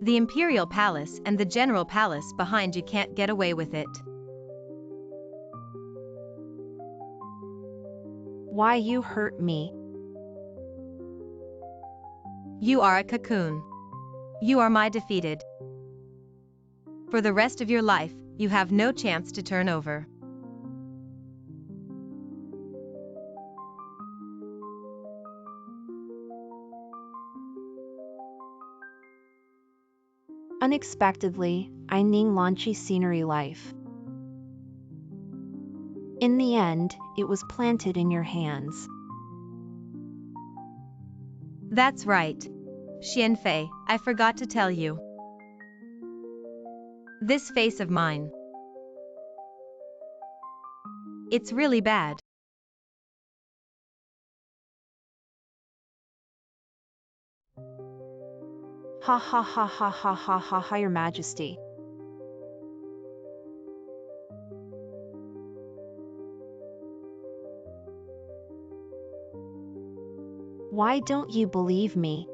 the Imperial Palace and the General Palace behind you can't get away with it. Why you hurt me? You are a cocoon. You are my defeated. For the rest of your life, you have no chance to turn over. Unexpectedly, I launchy scenery life. In the end, it was planted in your hands. That's right. Xianfei, I forgot to tell you. This face of mine. It's really bad. Ha ha ha ha ha ha ha ha, Your Majesty. Why don't you believe me?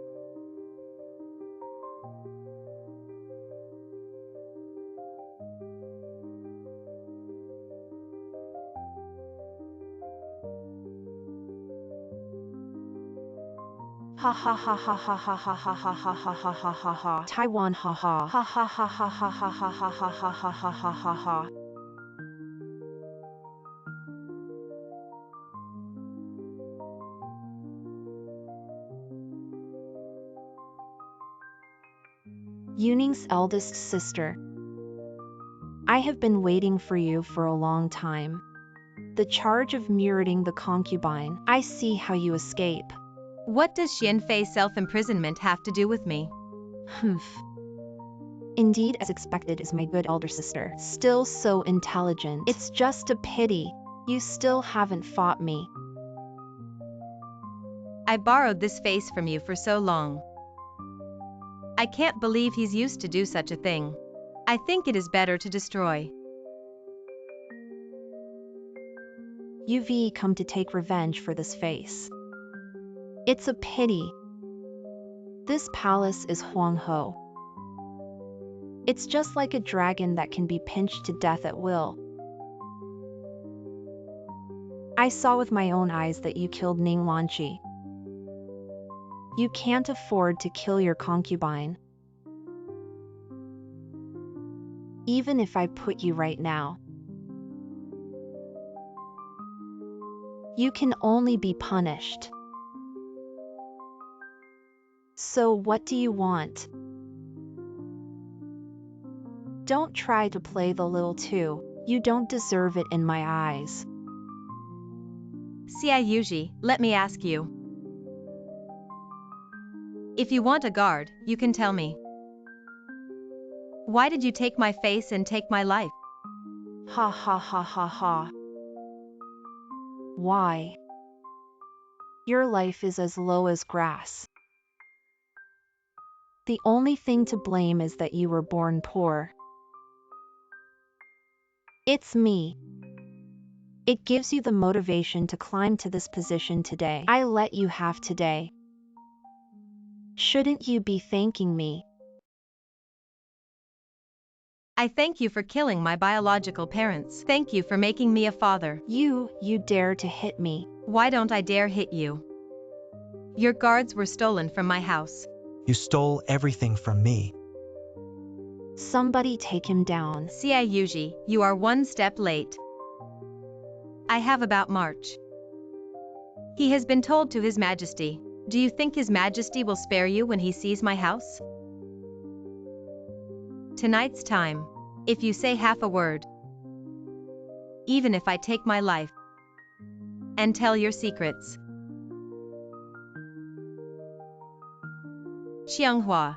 Ha ha ha ha ha ha ha ha ha ha ha ha ha ha ha. Taiwan ha ha ha ha ha ha ha ha ha ha ha ha ha ha ha ha ha. Yuning's eldest sister. I have been waiting for you for a long time. The charge of murdering the concubine. I see how you escape. What does Xianfei's self-imprisonment have to do with me? Humph. Indeed, as expected, is my good elder sister. Still so intelligent. It's just a pity you still haven't fought me. I borrowed this face from you for so long. I can't believe he's used to do such a thing. I think it is better to destroy. You've come to take revenge for this face. It's a pity. This palace is Huanghe. It's just like a dragon that can be pinched to death at will. I saw with my own eyes that you killed Lanqi. You can't afford to kill your concubine. Even if I put you right now, you can only be punished. So what do you want? Don't try to play the little two. You don't deserve it in my eyes. Xia Yuji, let me ask you. If you want a guard, you can tell me. Why did you take my face and take my life? Ha ha ha ha ha. Why? Your life is as low as grass. The only thing to blame is that you were born poor. It's me. It gives you the motivation to climb to this position today. I let you have today. Shouldn't you be thanking me? I thank you for killing my biological parents. Thank you for making me a father. You dare to hit me. Why don't I dare hit you? Your guards were stolen from my house. You stole everything from me. Somebody take him down. Xia Yuji, you are one step late. I have about March. He has been told to His Majesty. Do you think His Majesty will spare you when he sees my house? Tonight's time. If you say half a word, even if I take my life, and tell your secrets. Xianghua.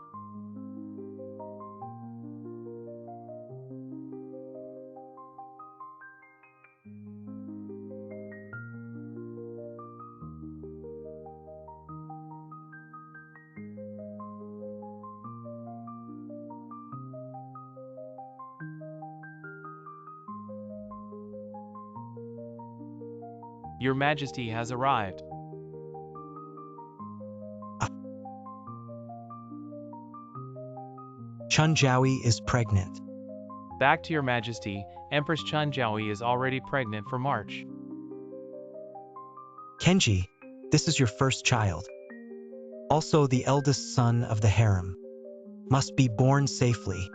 Your Majesty has arrived. Chunjiaoyi is pregnant. Back to Your Majesty, Empress Chunjiaoyi is already pregnant for March. Kenji, this is your first child. Also the eldest son of the harem. Must be born safely.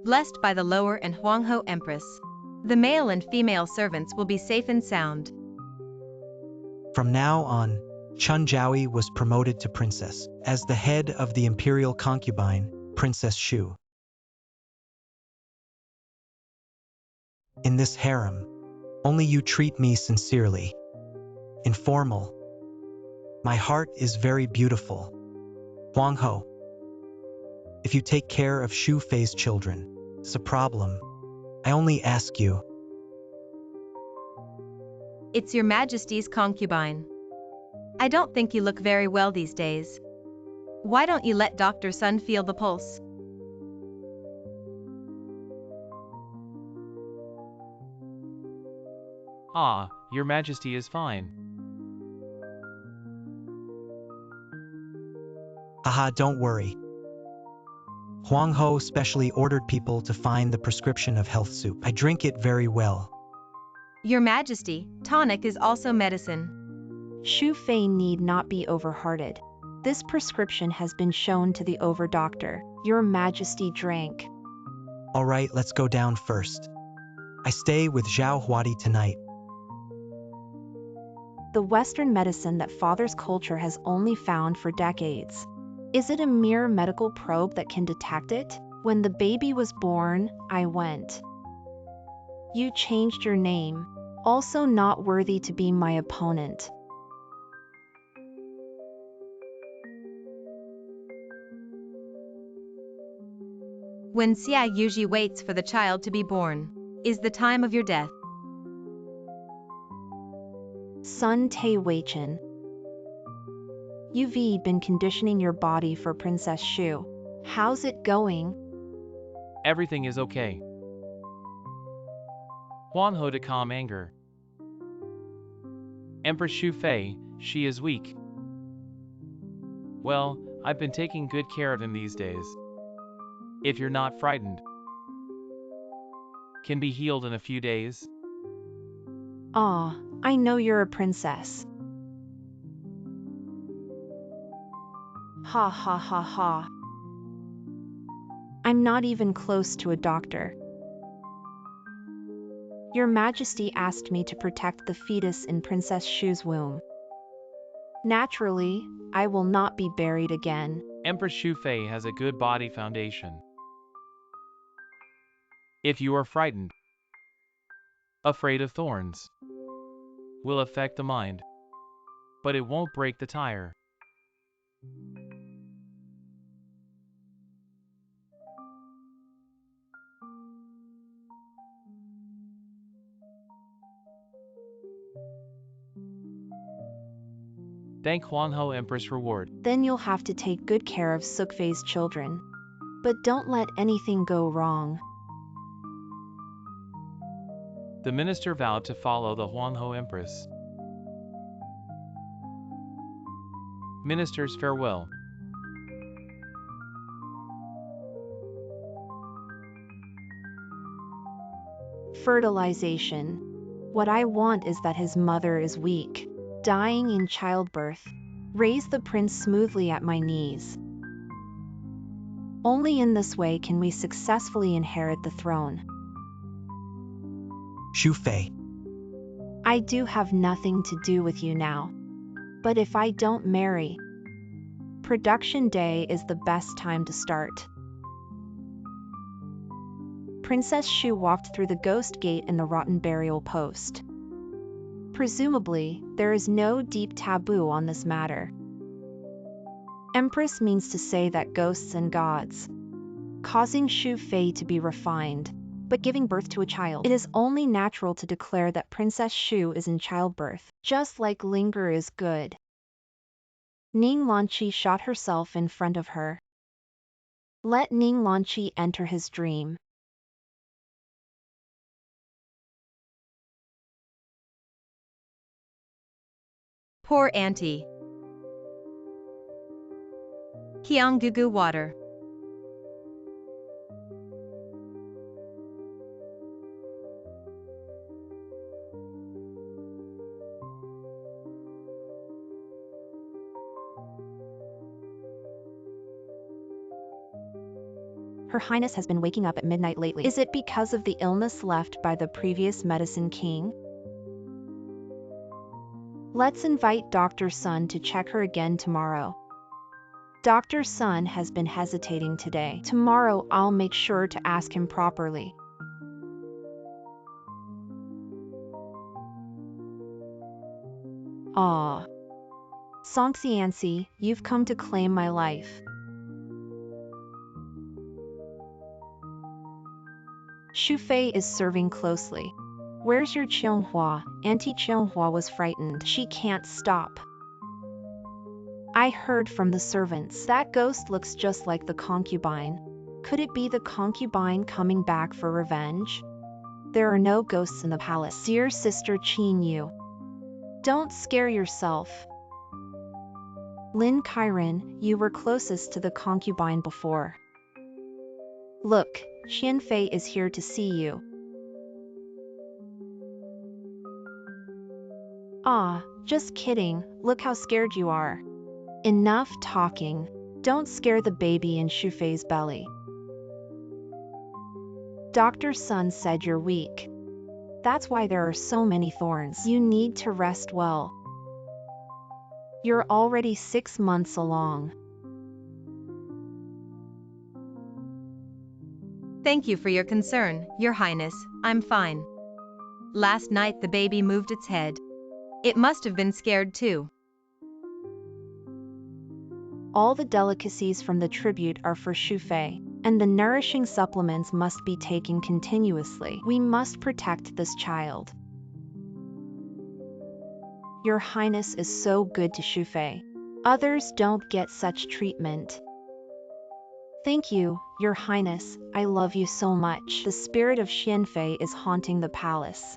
Blessed by the lower and Huangho Empress. The male and female servants will be safe and sound. From now on, Chunjiaoyi was promoted to princess, as the head of the imperial concubine, Princess Shu. In this harem, only you treat me sincerely. Informal. My heart is very beautiful. Huangho. If you take care of Shu Fei's children, it's a problem. I only ask you. It's Your Majesty's concubine. I don't think you look very well these days. Why don't you let Dr. Sun feel the pulse? Ah, Your Majesty is fine. Haha, don't worry. Huangho specially ordered people to find the prescription of health soup. I drink it very well. Your Majesty, tonic is also medicine. Shu Fei need not be overhearted. This prescription has been shown to the over-doctor. Your Majesty drank. Alright, let's go down first. I stay with Zhao Huadi tonight. The Western medicine that father's culture has only found for decades. Is it a mere medical probe that can detect it? When the baby was born, I went. You changed your name. Also not worthy to be my opponent. When Xia Yuji waits for the child to be born, is the time of your death. Sun Tae Weichen. You've been conditioning your body for Princess Shu. How's it going? Everything is okay. Huangho to calm anger. Empress Shu Fei, she is weak. Well, I've been taking good care of him these days. If you're not frightened, can be healed in a few days. Ah, I know you're a princess. Ha ha ha ha. I'm not even close to a doctor. Your Majesty asked me to protect the fetus in Princess Shu's womb. Naturally, I will not be buried again. Empress Shu Fei has a good body foundation. If you are frightened, afraid of thorns, will affect the mind, but it won't break the tire. Thank Huangho Empress reward. Then you'll have to take good care of Sukfei's children. But don't let anything go wrong. The minister vowed to follow the Huangho Empress. Ministers farewell. Fertilization. What I want is that his mother is weak, dying in childbirth. Raise the prince smoothly at my knees. Only in this way can we successfully inherit the throne. Shu Fei. I do have nothing to do with you now. But if I don't marry, production day is the best time to start. Princess Shu walked through the ghost gate in the rotten burial post. Presumably, there is no deep taboo on this matter. Empress means to say that ghosts and gods, causing Shu Fei to be refined, but giving birth to a child. It is only natural to declare that Princess Shu is in childbirth, just like Linger is good. Ning Lanqi shot herself in front of her. Let Ning Lanqi enter his dream. Poor auntie. Hyanggugu water. Her Highness has been waking up at midnight lately. Is it because of the illness left by the previous Medicine King? Let's invite Dr. Sun to check her again tomorrow. Dr. Sun has been hesitating today. Tomorrow I'll make sure to ask him properly. Ah. Songxianxi, you've come to claim my life. Xu Fei is serving closely. Where's your Qionghua? Auntie Qionghua was frightened. She can't stop. I heard from the servants. That ghost looks just like the concubine. Could it be the concubine coming back for revenge? There are no ghosts in the palace. Dear sister Qin Yu. Don't scare yourself. Lin Kairen, you were closest to the concubine before. Look, Xian Fei is here to see you. Ah, just kidding, look how scared you are. Enough talking. Don't scare the baby in Xu Fei's belly. Dr. Sun said you're weak. That's why there are so many thorns. You need to rest well. You're already 6 months along. Thank you for your concern, Your Highness, I'm fine. Last night the baby moved its head. It must have been scared too. All the delicacies from the tribute are for Xu Fei, and the nourishing supplements must be taken continuously. We must protect this child. Your Highness is so good to Xu Fei. Others don't get such treatment. Thank you, Your Highness, I love you so much. The spirit of Xian Fei is haunting the palace.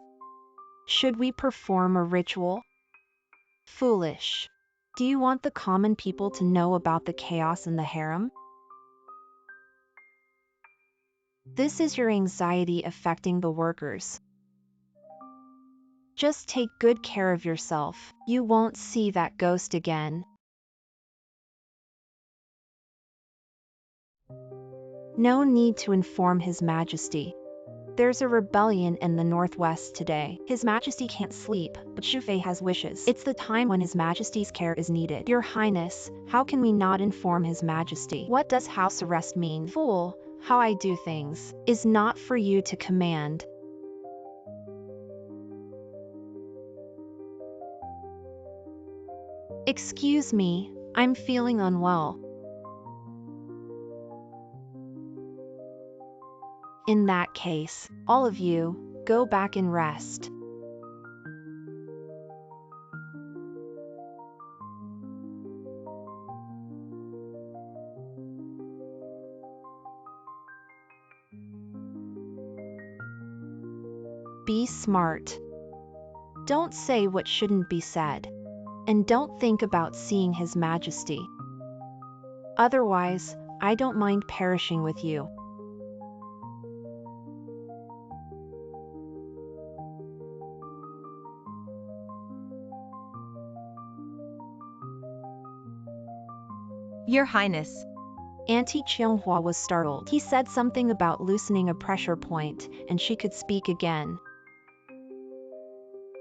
Should we perform a ritual? Foolish. Do you want the common people to know about the chaos in the harem? This is your anxiety affecting the workers. Just take good care of yourself. You won't see that ghost again. No need to inform His Majesty. There's a rebellion in the northwest today. His Majesty can't sleep, but Xu Fei has wishes. It's the time when His Majesty's care is needed. Your Highness, how can we not inform His Majesty? What does house arrest mean? Fool, how I do things is not for you to command. Excuse me, I'm feeling unwell. In that case, all of you, go back and rest. Be smart. Don't say what shouldn't be said. And don't think about seeing His Majesty. Otherwise, I don't mind perishing with you. Your Highness. Auntie Qionghua was startled. He said something about loosening a pressure point, and she could speak again.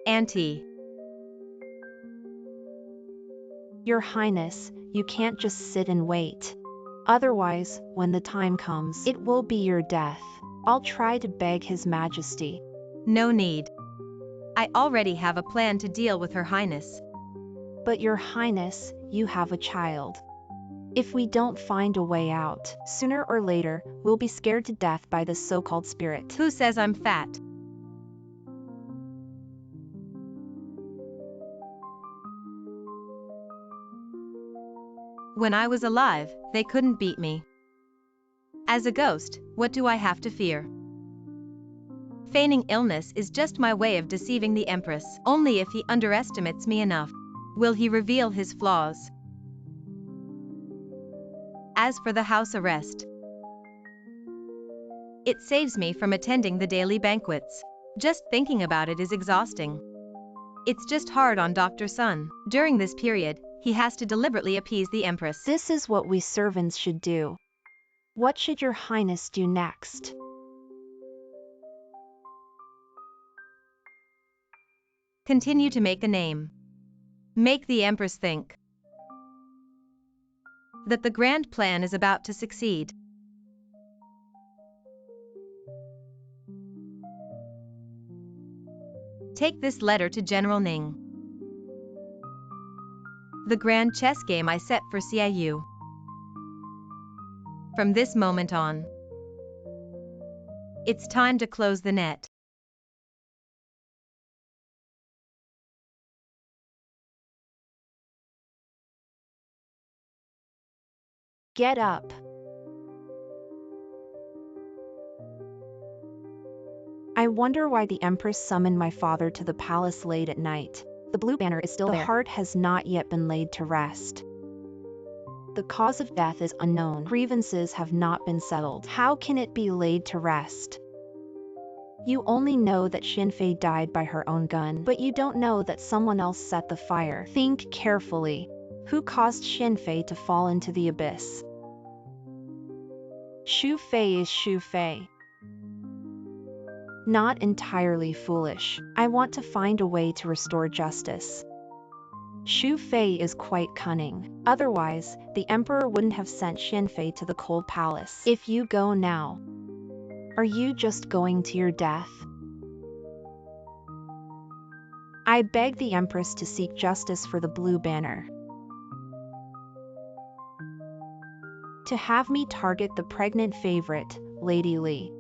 Auntie. Your Highness, you can't just sit and wait. Otherwise, when the time comes, it will be your death. I'll try to beg His Majesty. No need. I already have a plan to deal with Her Highness. But Your Highness, you have a child. If we don't find a way out, sooner or later, we'll be scared to death by this so-called spirit. Who says I'm fat? When I was alive, they couldn't beat me. As a ghost, what do I have to fear? Feigning illness is just my way of deceiving the Empress, only if he underestimates me enough. Will he reveal his flaws? As for the house arrest, it saves me from attending the daily banquets. Just thinking about it is exhausting. It's just hard on Dr. Sun. During this period, he has to deliberately appease the Empress. This is what we servants should do. What should your highness do next? Continue to make a name. Make the Empress think that the grand plan is about to succeed. Take this letter to General Ning. The grand chess game I set for CIU. From this moment on, it's time to close the net. Get up. I wonder why the Empress summoned my father to the palace late at night. The blue banner is still there. The heart has not yet been laid to rest. The cause of death is unknown. Grievances have not been settled. How can it be laid to rest? You only know that Xinfei died by her own gun, but you don't know that someone else set the fire. Think carefully. Who caused Xinfei to fall into the abyss? Xu Fei is Xu Fei. Not entirely foolish. I want to find a way to restore justice. Xu Fei is quite cunning. Otherwise, the emperor wouldn't have sent Xinfei to the cold palace. If you go now, are you just going to your death? I beg the Empress to seek justice for the blue banner. To have me target the pregnant favorite, Lady Li.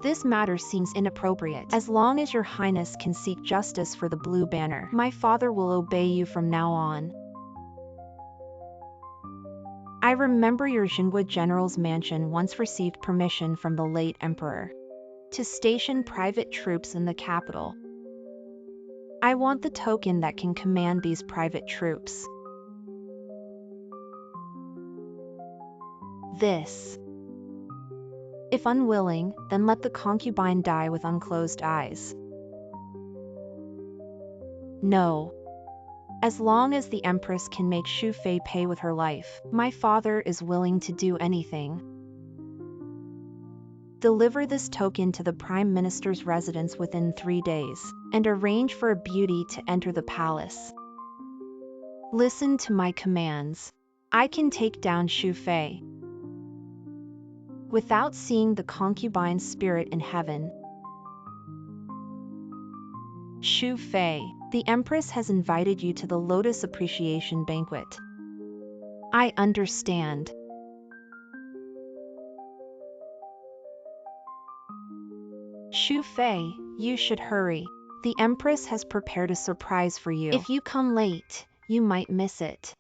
This matter seems inappropriate. As long as your highness can seek justice for the blue banner, my father will obey you from now on. I remember your Jinwu general's mansion once received permission from the late emperor to station private troops in the capital. I want the token that can command these private troops. This. If unwilling, then let the concubine die with unclosed eyes. No. As long as the Empress can make Xu Fei pay with her life, my father is willing to do anything. Deliver this token to the Prime Minister's residence within 3 days, and arrange for a beauty to enter the palace. Listen to my commands. I can take down Xu Fei without seeing the concubine's spirit in heaven. Xu Fei, the Empress has invited you to the Lotus Appreciation Banquet. I understand. Xu Fei, you should hurry. The Empress has prepared a surprise for you. If you come late, you might miss it.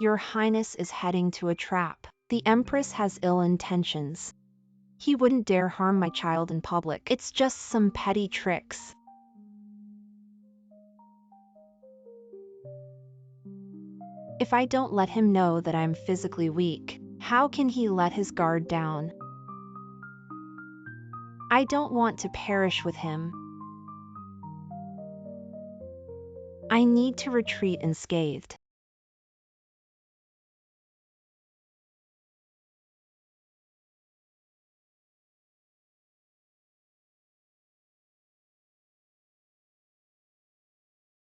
Your Highness is heading to a trap. The Empress has ill intentions. He wouldn't dare harm my child in public. It's just some petty tricks. If I don't let him know that I'm physically weak, how can he let his guard down? I don't want to perish with him. I need to retreat unscathed.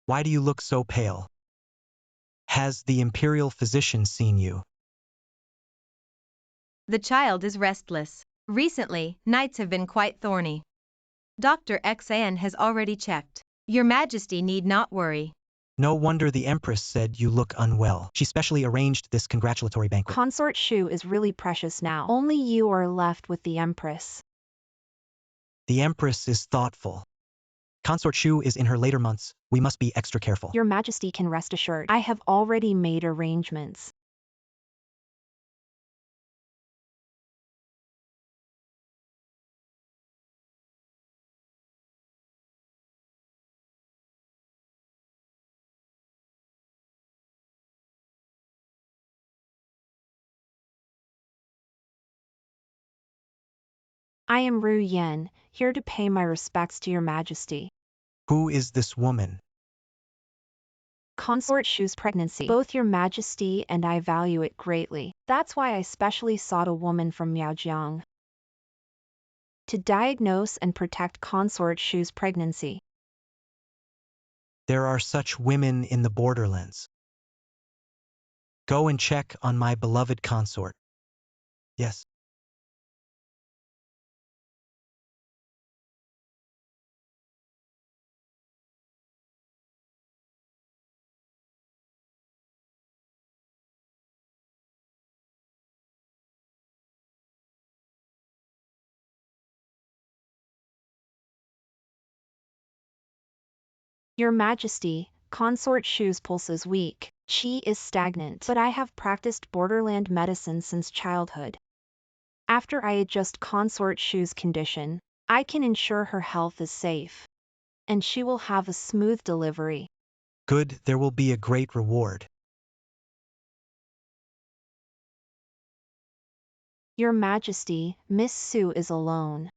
Why do you look so pale? Has the imperial physician seen you? The child is restless. Recently, nights have been quite thorny. Dr. Xan has already checked. Your Majesty need not worry. No wonder the Empress said you look unwell. She specially arranged this congratulatory banquet. Consort Xu is really precious now. Only you are left with the Empress. The Empress is thoughtful. Consort Xu is in her later months. We must be extra careful. Your Majesty can rest assured. I have already made arrangements. I am Ru Yen, here to pay my respects to your majesty. Who is this woman? Consort Shu's pregnancy. Both your majesty and I value it greatly. That's why I specially sought a woman from Miaojiang to diagnose and protect Consort Shu's pregnancy. There are such women in the borderlands. Go and check on my beloved consort. Yes. Your Majesty, Consort Shu's pulse is weak, qi is stagnant, but I have practiced borderland medicine since childhood. After I adjust Consort Shu's condition, I can ensure her health is safe, and she will have a smooth delivery. Good, there will be a great reward. Your Majesty, Miss Su is alone,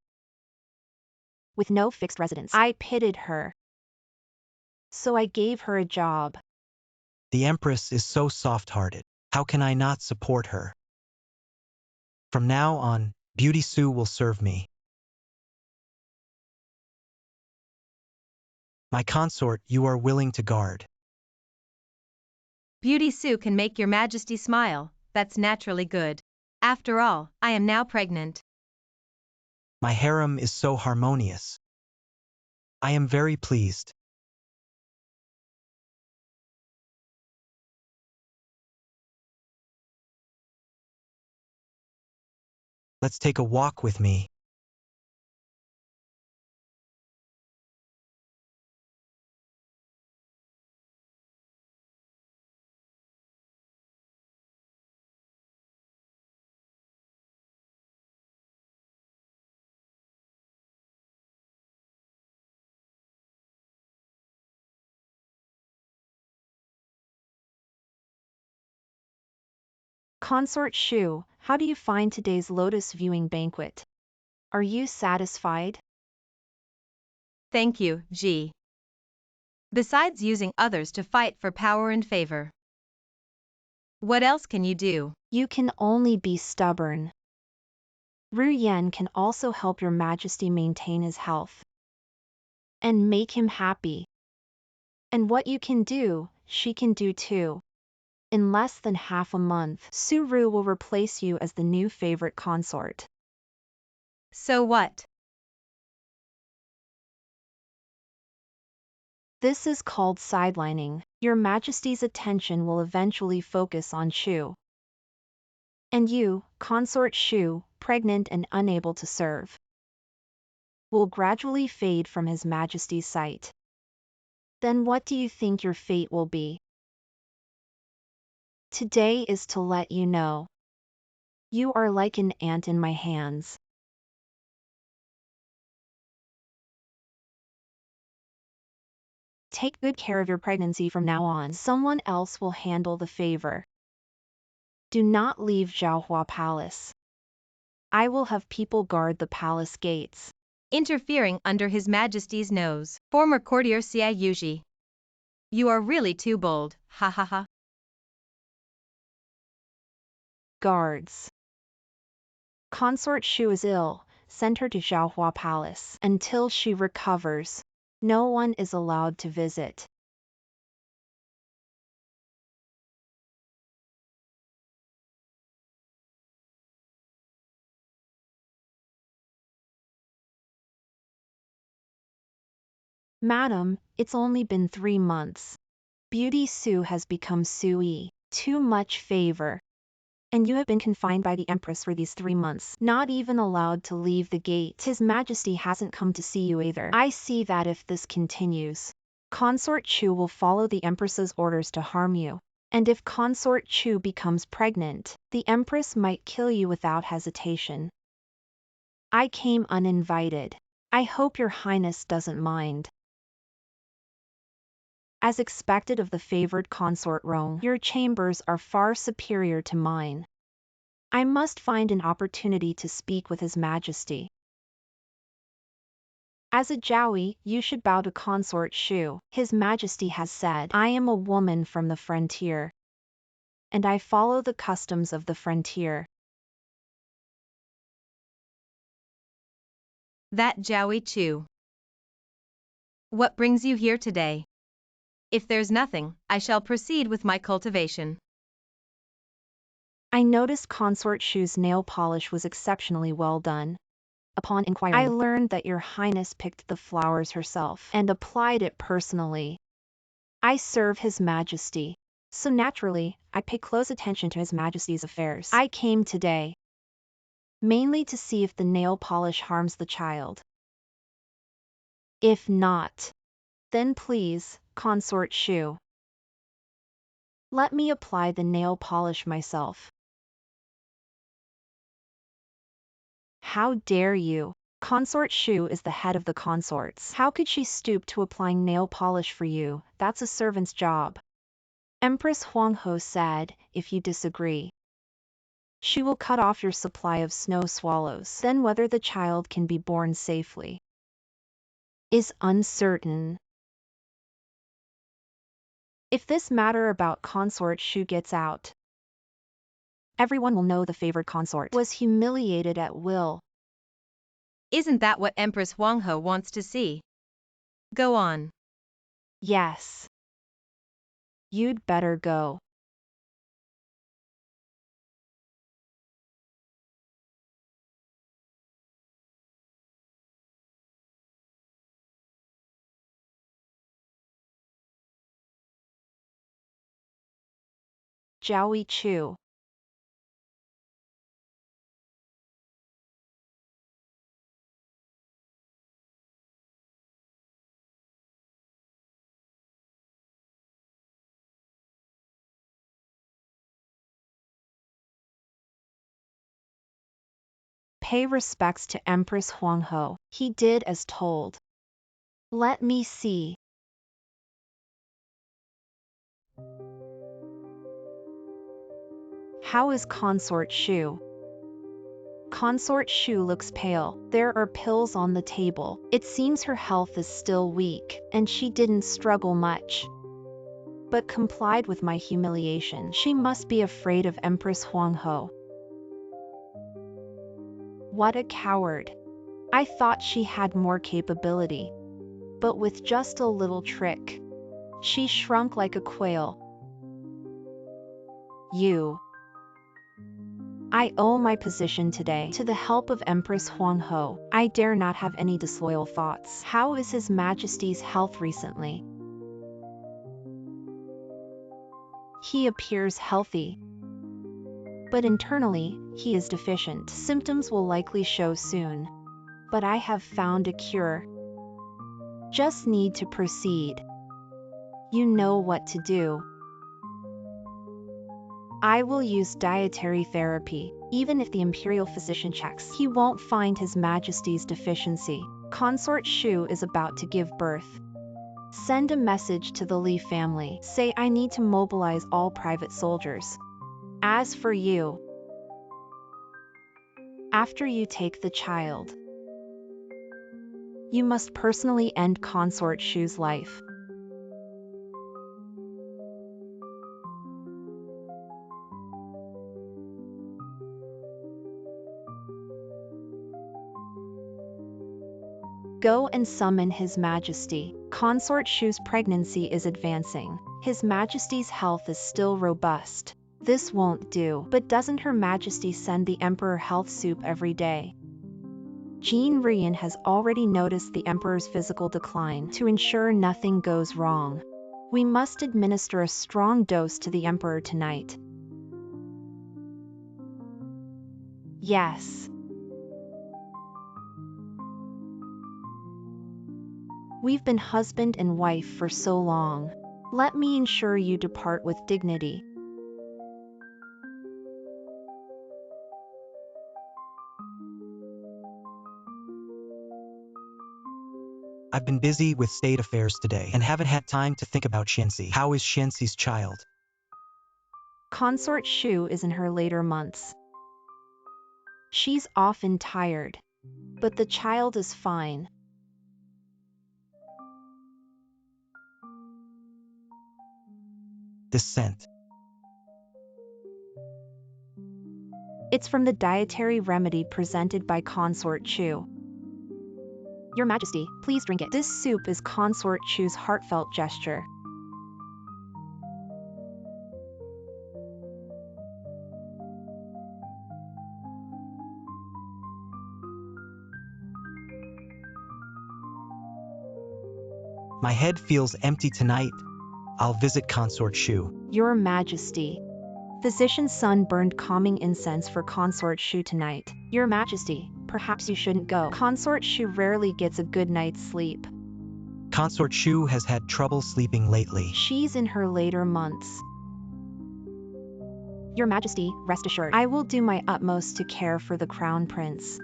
with no fixed residence. I pitied her, so I gave her a job. The Empress is so soft-hearted. How can I not support her? From now on, Beauty Su will serve me. My consort, you are willing to guard. Beauty Su can make your majesty smile, that's naturally good. After all, I am now pregnant. My harem is so harmonious. I am very pleased. Let's take a walk with me. Consort Shu, how do you find today's lotus viewing banquet? Are you satisfied? Thank you, Ji. Besides using others to fight for power and favor, what else can you do? You can only be stubborn. Ru Yen can also help your majesty maintain his health and make him happy. And what you can do, she can do too. In less than half a month, Su Ru will replace you as the new favorite consort. So what? This is called sidelining. Your majesty's attention will eventually focus on Shu. And you, consort Shu, pregnant and unable to serve, will gradually fade from his majesty's sight. Then what do you think your fate will be? Today is to let you know. You are like an ant in my hands. Take good care of your pregnancy from now on. Someone else will handle the favor. Do not leave Zhaohua Palace. I will have people guard the palace gates. Interfering under His Majesty's nose. Former courtier Xia Yuji. You are really too bold, ha ha ha. Guards. Consort Shu is ill, send her to Zhaohua Palace. Until she recovers, no one is allowed to visit. Madam, it's only been 3 months. Beauty Su has become Sui, too much favor. And you have been confined by the Empress for these 3 months, not even allowed to leave the gate. His Majesty hasn't come to see you either. I see that if this continues, Consort Chu will follow the Empress's orders to harm you. And if Consort Chu becomes pregnant, the Empress might kill you without hesitation. I came uninvited. I hope your Highness doesn't mind. As expected of the favored consort Rong, your chambers are far superior to mine. I must find an opportunity to speak with His Majesty. As a Jowie, you should bow to Consort Shu. His Majesty has said, I am a woman from the frontier, and I follow the customs of the frontier. That Jowie Chu. What brings you here today? If there's nothing, I shall proceed with my cultivation. I noticed Consort Shu's nail polish was exceptionally well done. Upon inquiring, I learned that your highness picked the flowers herself and applied it personally. I serve his majesty, so naturally, I pay close attention to his majesty's affairs. I came today mainly to see if the nail polish harms the child. If not, then please, Consort Shu, let me apply the nail polish myself. How dare you? Consort Shu is the head of the consorts. How could she stoop to applying nail polish for you? That's a servant's job. Empress Huanghe said, if you disagree, she will cut off your supply of snow swallows. Then whether the child can be born safely is uncertain. If this matter about Consort Shu gets out, everyone will know the favored consort was humiliated at will. Isn't that what Empress Huanghe wants to see? Go on. Yes. You'd better go. Jowie Chu. Pay respects to Empress Huanghe. He did as told. Let me see. How is Consort Shu? Consort Shu looks pale. There are pills on the table. It seems her health is still weak, and she didn't struggle much, but complied with my humiliation. She must be afraid of Empress Huanghe. What a coward. I thought she had more capability, but with just a little trick, she shrunk like a quail. I owe my position today to the help of Empress Huanghe. I dare not have any disloyal thoughts. How is His Majesty's health recently? He appears healthy, but internally, he is deficient. Symptoms will likely show soon, but I have found a cure. Just need to proceed. You know what to do. I will use dietary therapy. Even if the imperial physician checks, he won't find His Majesty's deficiency. Consort Shu is about to give birth. Send a message to the Li family. Say I need to mobilize all private soldiers. As for you, after you take the child, you must personally end Consort Shu's life. Go and summon His Majesty. Consort Shu's pregnancy is advancing. His Majesty's health is still robust. This won't do. But doesn't Her Majesty send the Emperor health soup every day? Jean Rian has already noticed the Emperor's physical decline. To ensure nothing goes wrong, we must administer a strong dose to the Emperor tonight. Yes. We've been husband and wife for so long. Let me ensure you depart with dignity. I've been busy with state affairs today and haven't had time to think about Xianxi. How is Xianxi's child? Consort Shu is in her later months. She's often tired, but the child is fine. this scent? It's from the dietary remedy presented by Consort Chu. Your Majesty, please drink it. This soup is Consort Chu's heartfelt gesture. My head feels empty tonight. I'll visit Consort Chu. Your Majesty. Physician's son burned calming incense for Consort Chu tonight. Your Majesty, perhaps you shouldn't go. Consort Chu rarely gets a good night's sleep. Consort Chu has had trouble sleeping lately. She's in her later months. Your Majesty, rest assured, I will do my utmost to care for the Crown Prince.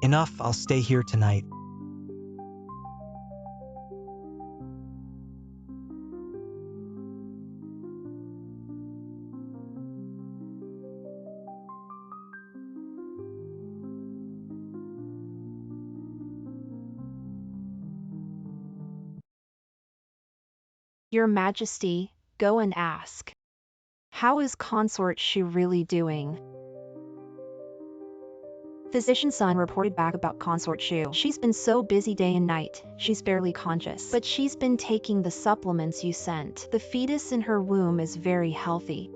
Enough, I'll stay here tonight. Your Majesty, go and ask. How is Consort Chu really doing? Physician's son reported back about Consort Chu. She's been so busy day and night, she's barely conscious. But she's been taking the supplements you sent. The fetus in her womb is very healthy.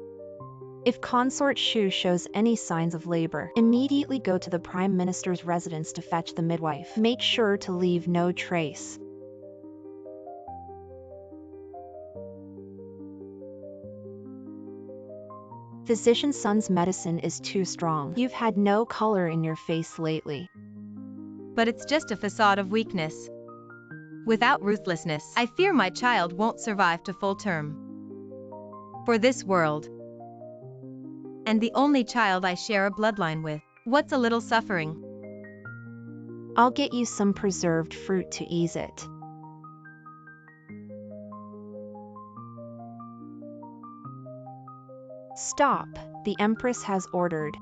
If Consort Chu shows any signs of labor, immediately go to the Prime Minister's residence to fetch the midwife. Make sure to leave no trace. Physician's son's medicine is too strong. You've had no color in your face lately. But it's just a facade of weakness. Without ruthlessness, I fear my child won't survive to full term. For this world. And the only child I share a bloodline with. What's a little suffering? I'll get you some preserved fruit to ease it. Stop, the Empress has ordered.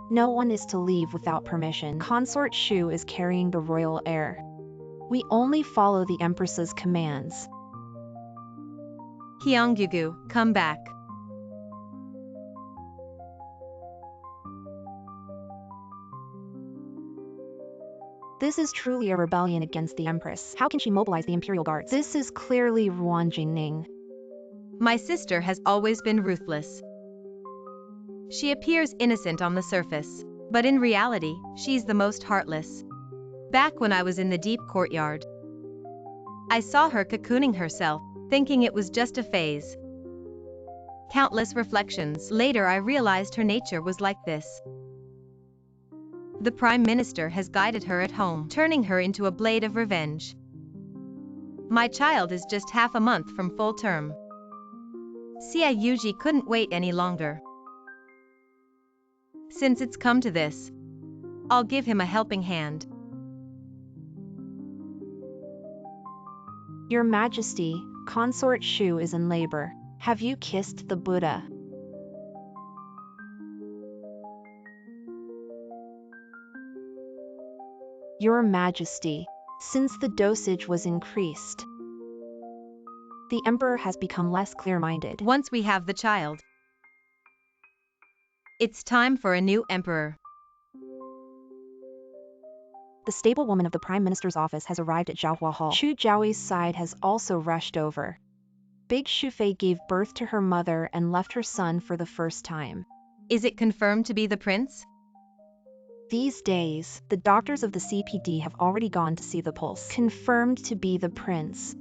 No one is to leave without permission. Consort Chu is carrying the royal heir. We only follow the Empress's commands. Hyanggugu, come back. This is truly a rebellion against the Empress. How can she mobilize the Imperial Guards? This is clearly Ruan Jingning. My sister has always been ruthless. She appears innocent on the surface, but in reality, she's the most heartless. Back when I was in the deep courtyard, I saw her cocooning herself, thinking it was just a phase. Countless reflections later I realized her nature was like this. The Prime Minister has guided her at home, turning her into a blade of revenge. My child is just half a month from full term. Xia Yuji couldn't wait any longer. Since it's come to this, I'll give him a helping hand. Your Majesty, Consort Chu is in labor. Have you kissed the Buddha? Your Majesty, since the dosage was increased, the Emperor has become less clear-minded. Once we have the child, it's time for a new emperor. The stable woman of the Prime Minister's office has arrived at Zhaohua Hall. Chu Zhaoi's side has also rushed over. Big Shufei gave birth to her mother and left her son for the first time. Is it confirmed to be the prince? These days, the doctors of the CPD have already gone to see the pulse. Confirmed to be the prince.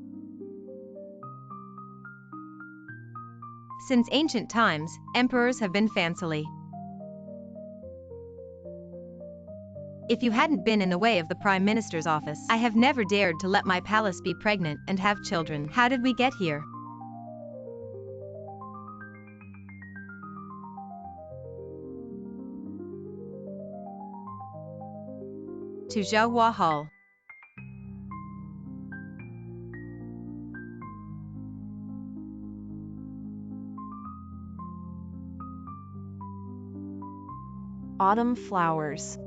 Since ancient times, emperors have been fancily. If you hadn't been in the way of the Prime Minister's office, I have never dared to let my palace be pregnant and have children. How did we get here? To Zhaohua Hall. Autumn flowers.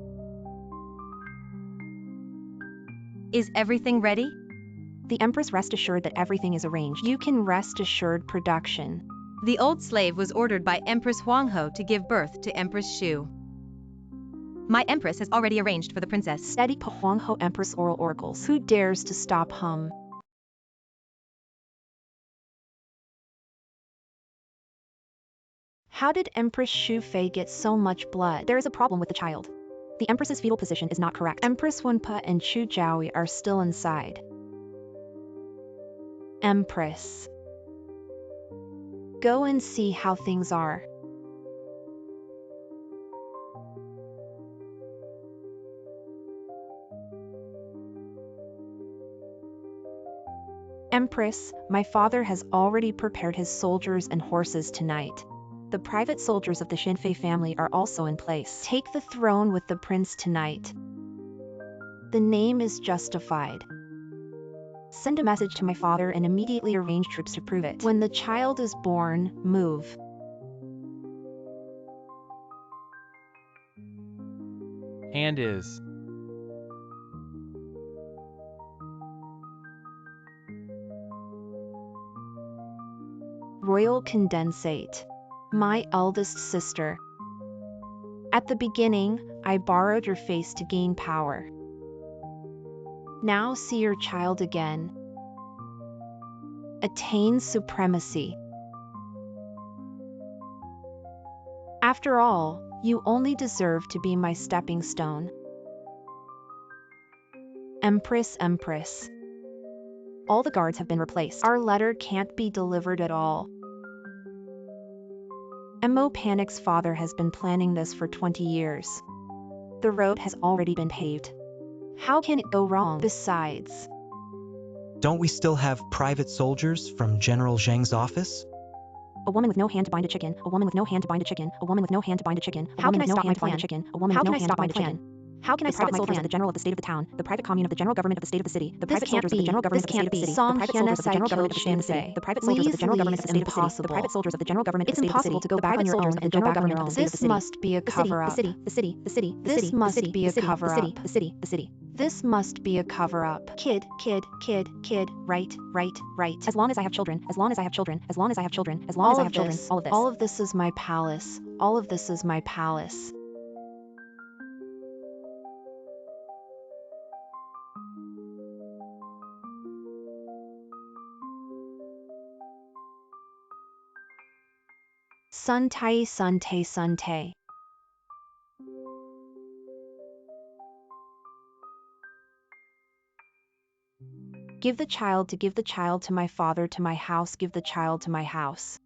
Is everything ready? The Empress rest assured that everything is arranged. You can rest assured production. The old slave was ordered by Empress Huangho to give birth to Empress Shu. My Empress has already arranged for the princess. Steady Huangho Empress oral oracles. Who dares to stop hum? How did Empress Shu Fei get so much blood? There is a problem with the child. The Empress's fetal position is not correct. Empress Wenpa and Chu Jiaoyi are still inside. Empress. Go and see how things are. Empress, my father has already prepared his soldiers and horses tonight. The private soldiers of the Xinfei family are also in place. Take the throne with the prince tonight. The name is justified. Send a message to my father and immediately arrange troops to prove it. When the child is born, move. And is. Royal condensate. My eldest sister. At the beginning, I borrowed your face to gain power. Now see your child again. Attain supremacy. After all, you only deserve to be my stepping stone. Empress, Empress. All the guards have been replaced. Our letter can't be delivered at all. Mo Panic's father has been planning this for 20 years. The road has already been paved. How can it go wrong? Besides, Don't we still have private soldiers from General Zheng's office? a woman with no hand to bind a chicken, a woman with no hand to bind a chicken, a woman with no hand to bind a chicken. How can I stop my plan? A woman with no hand to bind a chicken. How can I stop my plan? The general of the state of the town, the private commune of the general government of the state of the city, the private soldiers of the general government of the state of the city, the private soldiers of the general government of the state of the city, the private soldiers of the general government of the state of the city, the private soldiers of the general government of the state of the city, the private soldiers of the general government of the state of the city. This must be a cover-up. The city. This must be a cover-up. The city. This must be a cover-up. Kid, right. As long as I have children, as long as I have children, as long as I have children, as long as I have children, all of this. All of this is my palace. All of this is my palace. Sun Tae. Give the child to my father, to my house, give the child to my house.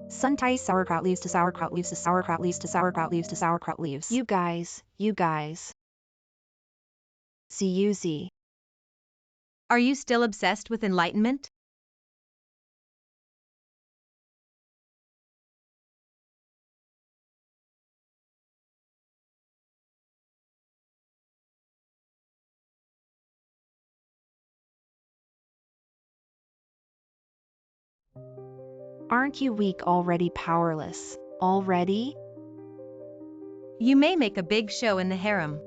Sun Tae sauerkraut leaves to sauerkraut leaves to sauerkraut leaves to sauerkraut leaves to sauerkraut leaves. You guys. Z. Are you still obsessed with enlightenment? Aren't you weak already, powerless? Already? You may make a big show in the harem.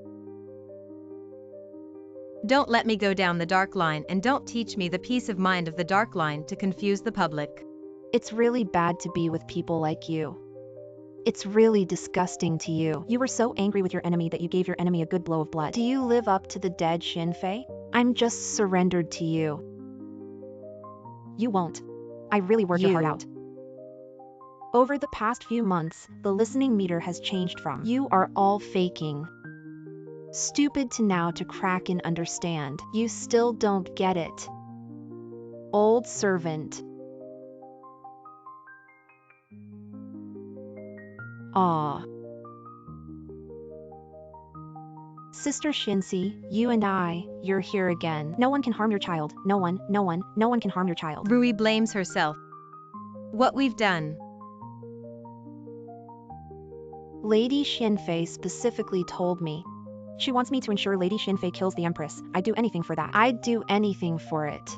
Don't let me go down the dark line and don't teach me the peace of mind of the dark line to confuse the public. It's really bad to be with people like you. It's really disgusting to you. You were so angry with your enemy that you gave your enemy a good blow of blood. Do you live up to the dead Xinfei? I'm just surrendered to you. You won't. I really worked your heart out. Over the past few months, the listening meter has changed from "you are all faking" stupid to now to crack and understand. You still don't get it. Old servant. Ah. Sister Shinsi, you and you're here again. No one can harm your child. No one can harm your child. Rui blames herself. What we've done. Lady Xinfei specifically told me, She wants me to ensure Lady Xinfei kills the Empress. I'd do anything for that. I'd do anything for it.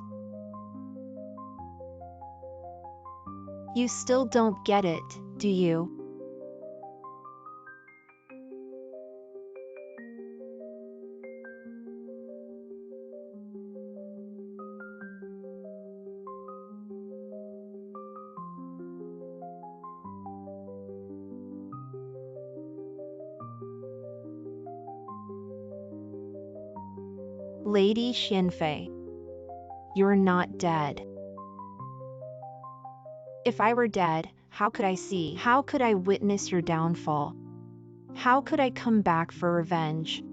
You still don't get it, do you? Lady Xinfei, you're not dead. If I were dead, how could I see? How could I witness your downfall? How could I come back for revenge?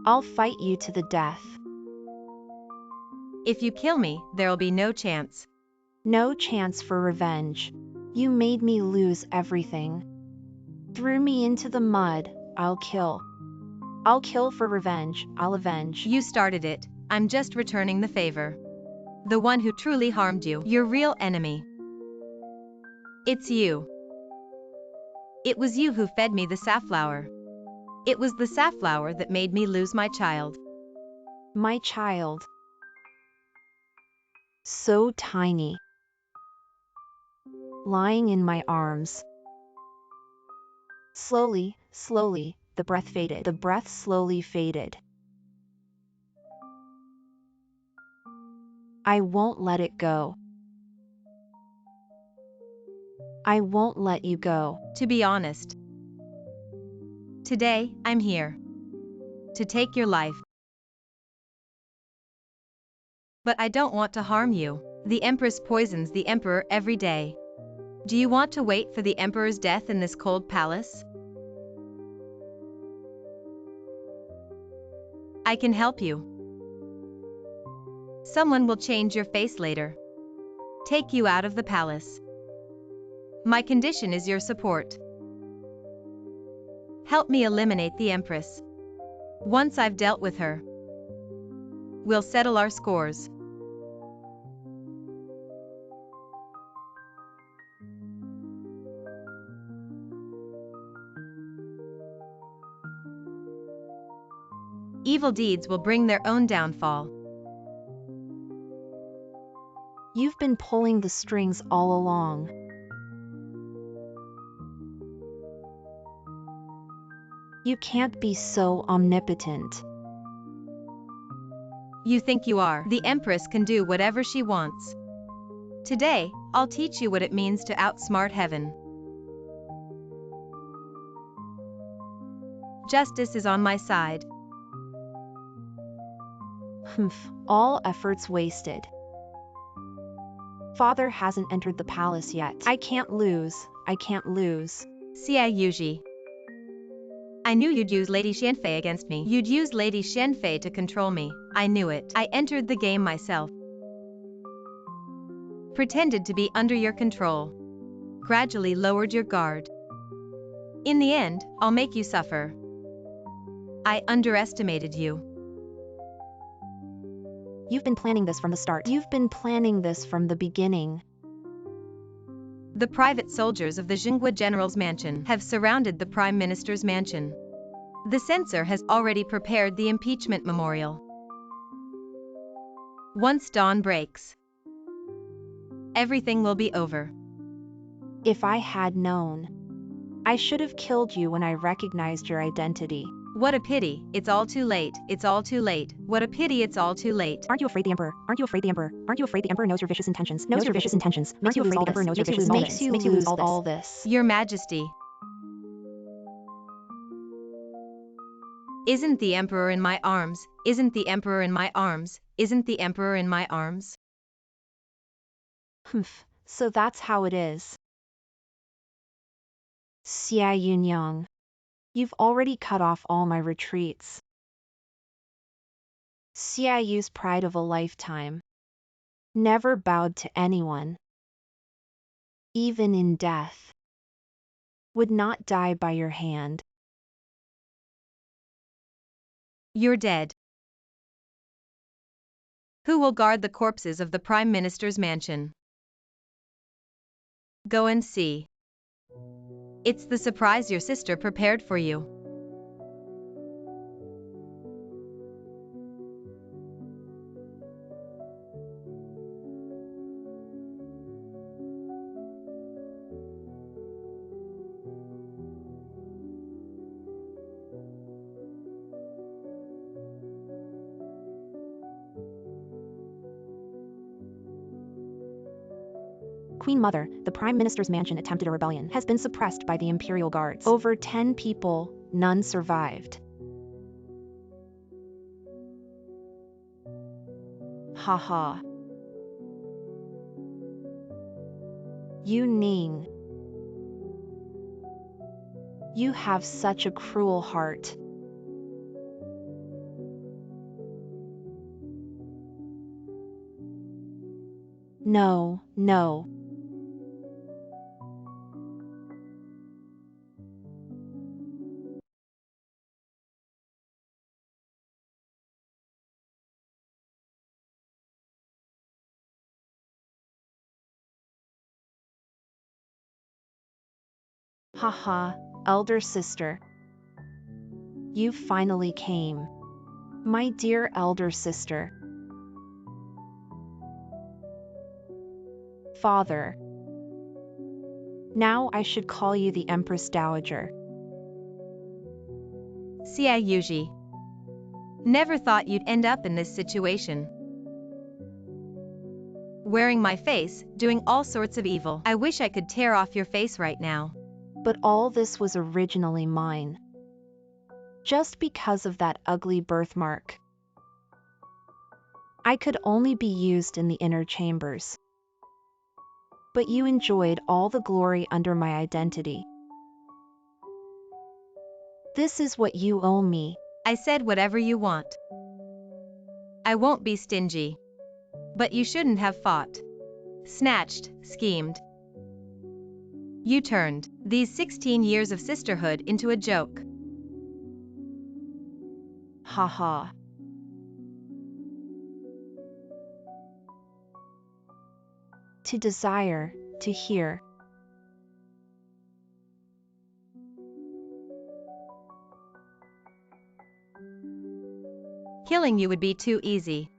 I'll fight you to the death. If you kill me, there'll be no chance. No chance for revenge. You made me lose everything. Threw me into the mud. I'll kill. I'll kill for revenge. I'll avenge. You started it. I'm just returning the favor. The one who truly harmed you, your real enemy. It's you. It was you who fed me the safflower. It was the safflower that made me lose my child. My child. So tiny. Lying in my arms. Slowly, slowly, the breath faded. The breath slowly faded. I won't let it go. I won't let you go. To be honest, today, I'm here to take your life. But I don't want to harm you. The Empress poisons the Emperor every day. Do you want to wait for the Emperor's death in this cold palace? I can help you. Someone will change your face later. Take you out of the palace. My condition is your support. Help me eliminate the Empress. Once I've dealt with her, we'll settle our scores. Evil deeds will bring their own downfall. You've been pulling the strings all along. You can't be so omnipotent. You think you are. The Empress can do whatever she wants. Today, I'll teach you what it means to outsmart heaven. Justice is on my side. All efforts wasted. Father hasn't entered the palace yet. I can't lose. I can't lose. Xia Yuji. I knew you'd use Lady Xianfei against me. You'd use Lady Xianfei to control me. I knew it. I entered the game myself. Pretended to be under your control. Gradually lowered your guard. In the end, I'll make you suffer. I underestimated you. You've been planning this from the start. You've been planning this from the beginning. The private soldiers of the Jingwa General's mansion have surrounded the Prime Minister's mansion. The censor has already prepared the impeachment memorial. Once dawn breaks, everything will be over. If I had known, I should have killed you when I recognized your identity. What a pity, it's all too late, it's all too late. What a pity, it's all too late. Aren't you afraid the Emperor? Aren't you afraid the Emperor? Aren't you afraid the Emperor knows your vicious intentions? Knows your vicious intentions. Makes you lose all this. Makes you lose all this. Your Majesty. Isn't the Emperor in my arms? Isn't the Emperor in my arms? Isn't the Emperor in my arms? So that's how it is. Xia Yunyang. You've already cut off all my retreats. Xia Yu's pride of a lifetime. Never bowed to anyone. Even in death. Would not die by your hand. You're dead. Who will guard the corpses of the Prime Minister's mansion? Go and see. It's the surprise your sister prepared for you. Queen Mother, the Prime Minister's mansion attempted a rebellion, has been suppressed by the Imperial Guards. Over 10 people, none survived. Haha. You Ning. You have such a cruel heart. No, no. Haha, elder sister. You finally came. My dear elder sister. Father. Now I should call you the Empress Dowager. Xia Yuji. Never thought you'd end up in this situation. Wearing my face, doing all sorts of evil. I wish I could tear off your face right now. But all this was originally mine. Just because of that ugly birthmark. I could only be used in the inner chambers. But you enjoyed all the glory under my identity. This is what you owe me. I said whatever you want. I won't be stingy. But you shouldn't have fought. Snatched, schemed. You turned these 16 years of sisterhood into a joke. Haha. To desire, to hear. Killing you would be too easy.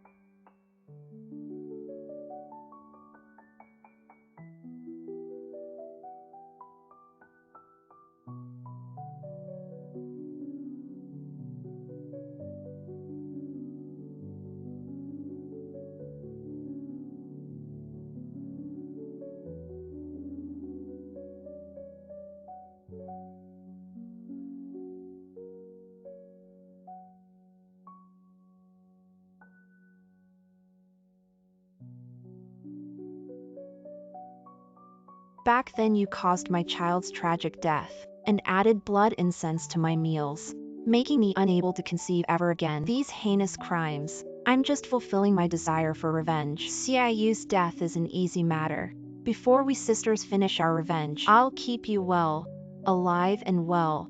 Back then you caused my child's tragic death, and added blood incense to my meals, making me unable to conceive ever again these heinous crimes. I'm just fulfilling my desire for revenge. Xiaoyu's death is an easy matter. Before we sisters finish our revenge, I'll keep you well, alive and well.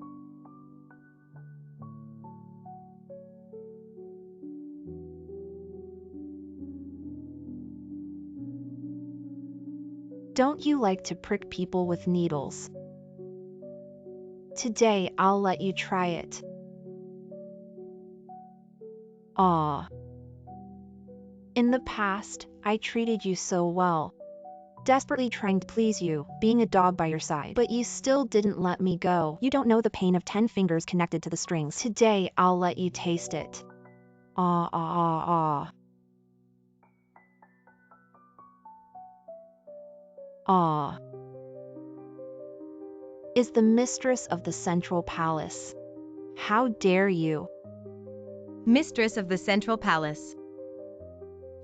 Don't you like to prick people with needles? Today I'll let you try it. Ah. In the past, I treated you so well. Desperately trying to please you, being a dog by your side. But you still didn't let me go. You don't know the pain of 10 fingers connected to the strings. Today I'll let you taste it. Ah ah ah ah. Ah. Is the mistress of the Central Palace. How dare you? Mistress of the Central Palace.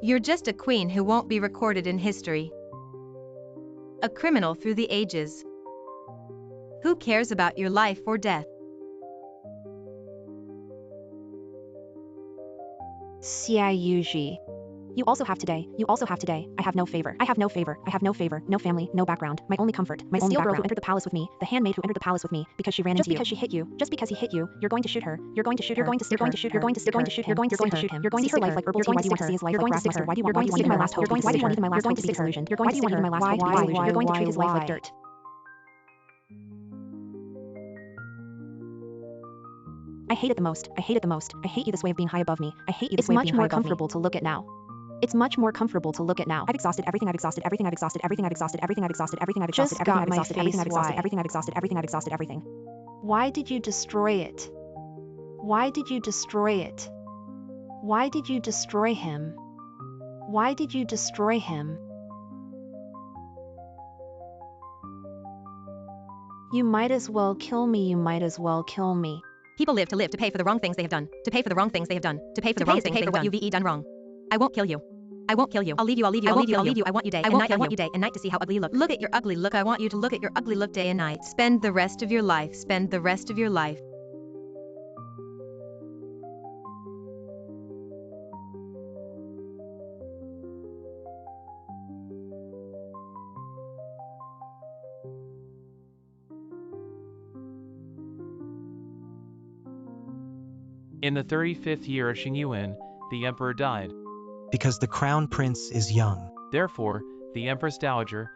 You're just a queen who won't be recorded in history. A criminal through the ages. Who cares about your life or death? Xia Yuji. You also have today. I have no favor. No family, no background. My only comfort, my only girl who entered the palace with me, the handmaid who entered the palace with me because she ran into you. Just because he hit you, you're going to shoot her. You're going to shoot him. You're going to see her life like herbal tea. Why do you want to see his life like grass mustard? Why do you want to see my last hope? Why do you want my last hope to be disillusioned? You're going to see her. You're going to treat his life like dirt. I hate it the most. I hate you this way of being high above me. I hate you this way of being high above me. It's much more comfortable to look at now. It's much more comfortable to look at now. I've exhausted everything. Just got my face. Why? Why did you destroy it? Why did you destroy it? Why did you destroy him? Why did you destroy him? You might as well kill me, you might as well kill me. People live to pay for the wrong things they have done, to pay for the wrong things they have done, to pay for the wrong things they have done. You've done wrong. I won't kill you. I won't kill you. I'll leave you, I'll leave you, I'll leave you, I'll leave you. I want you day and night. I want you day and night to see how ugly you look. Look at your ugly look. I want you to look at your ugly look day and night. Spend the rest of your life. Spend the rest of your life. In the 35th year of Xingyuan, the emperor died. Because the crown prince is young. Therefore, the Empress Dowager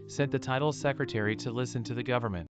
sent the title secretary to listen to the government.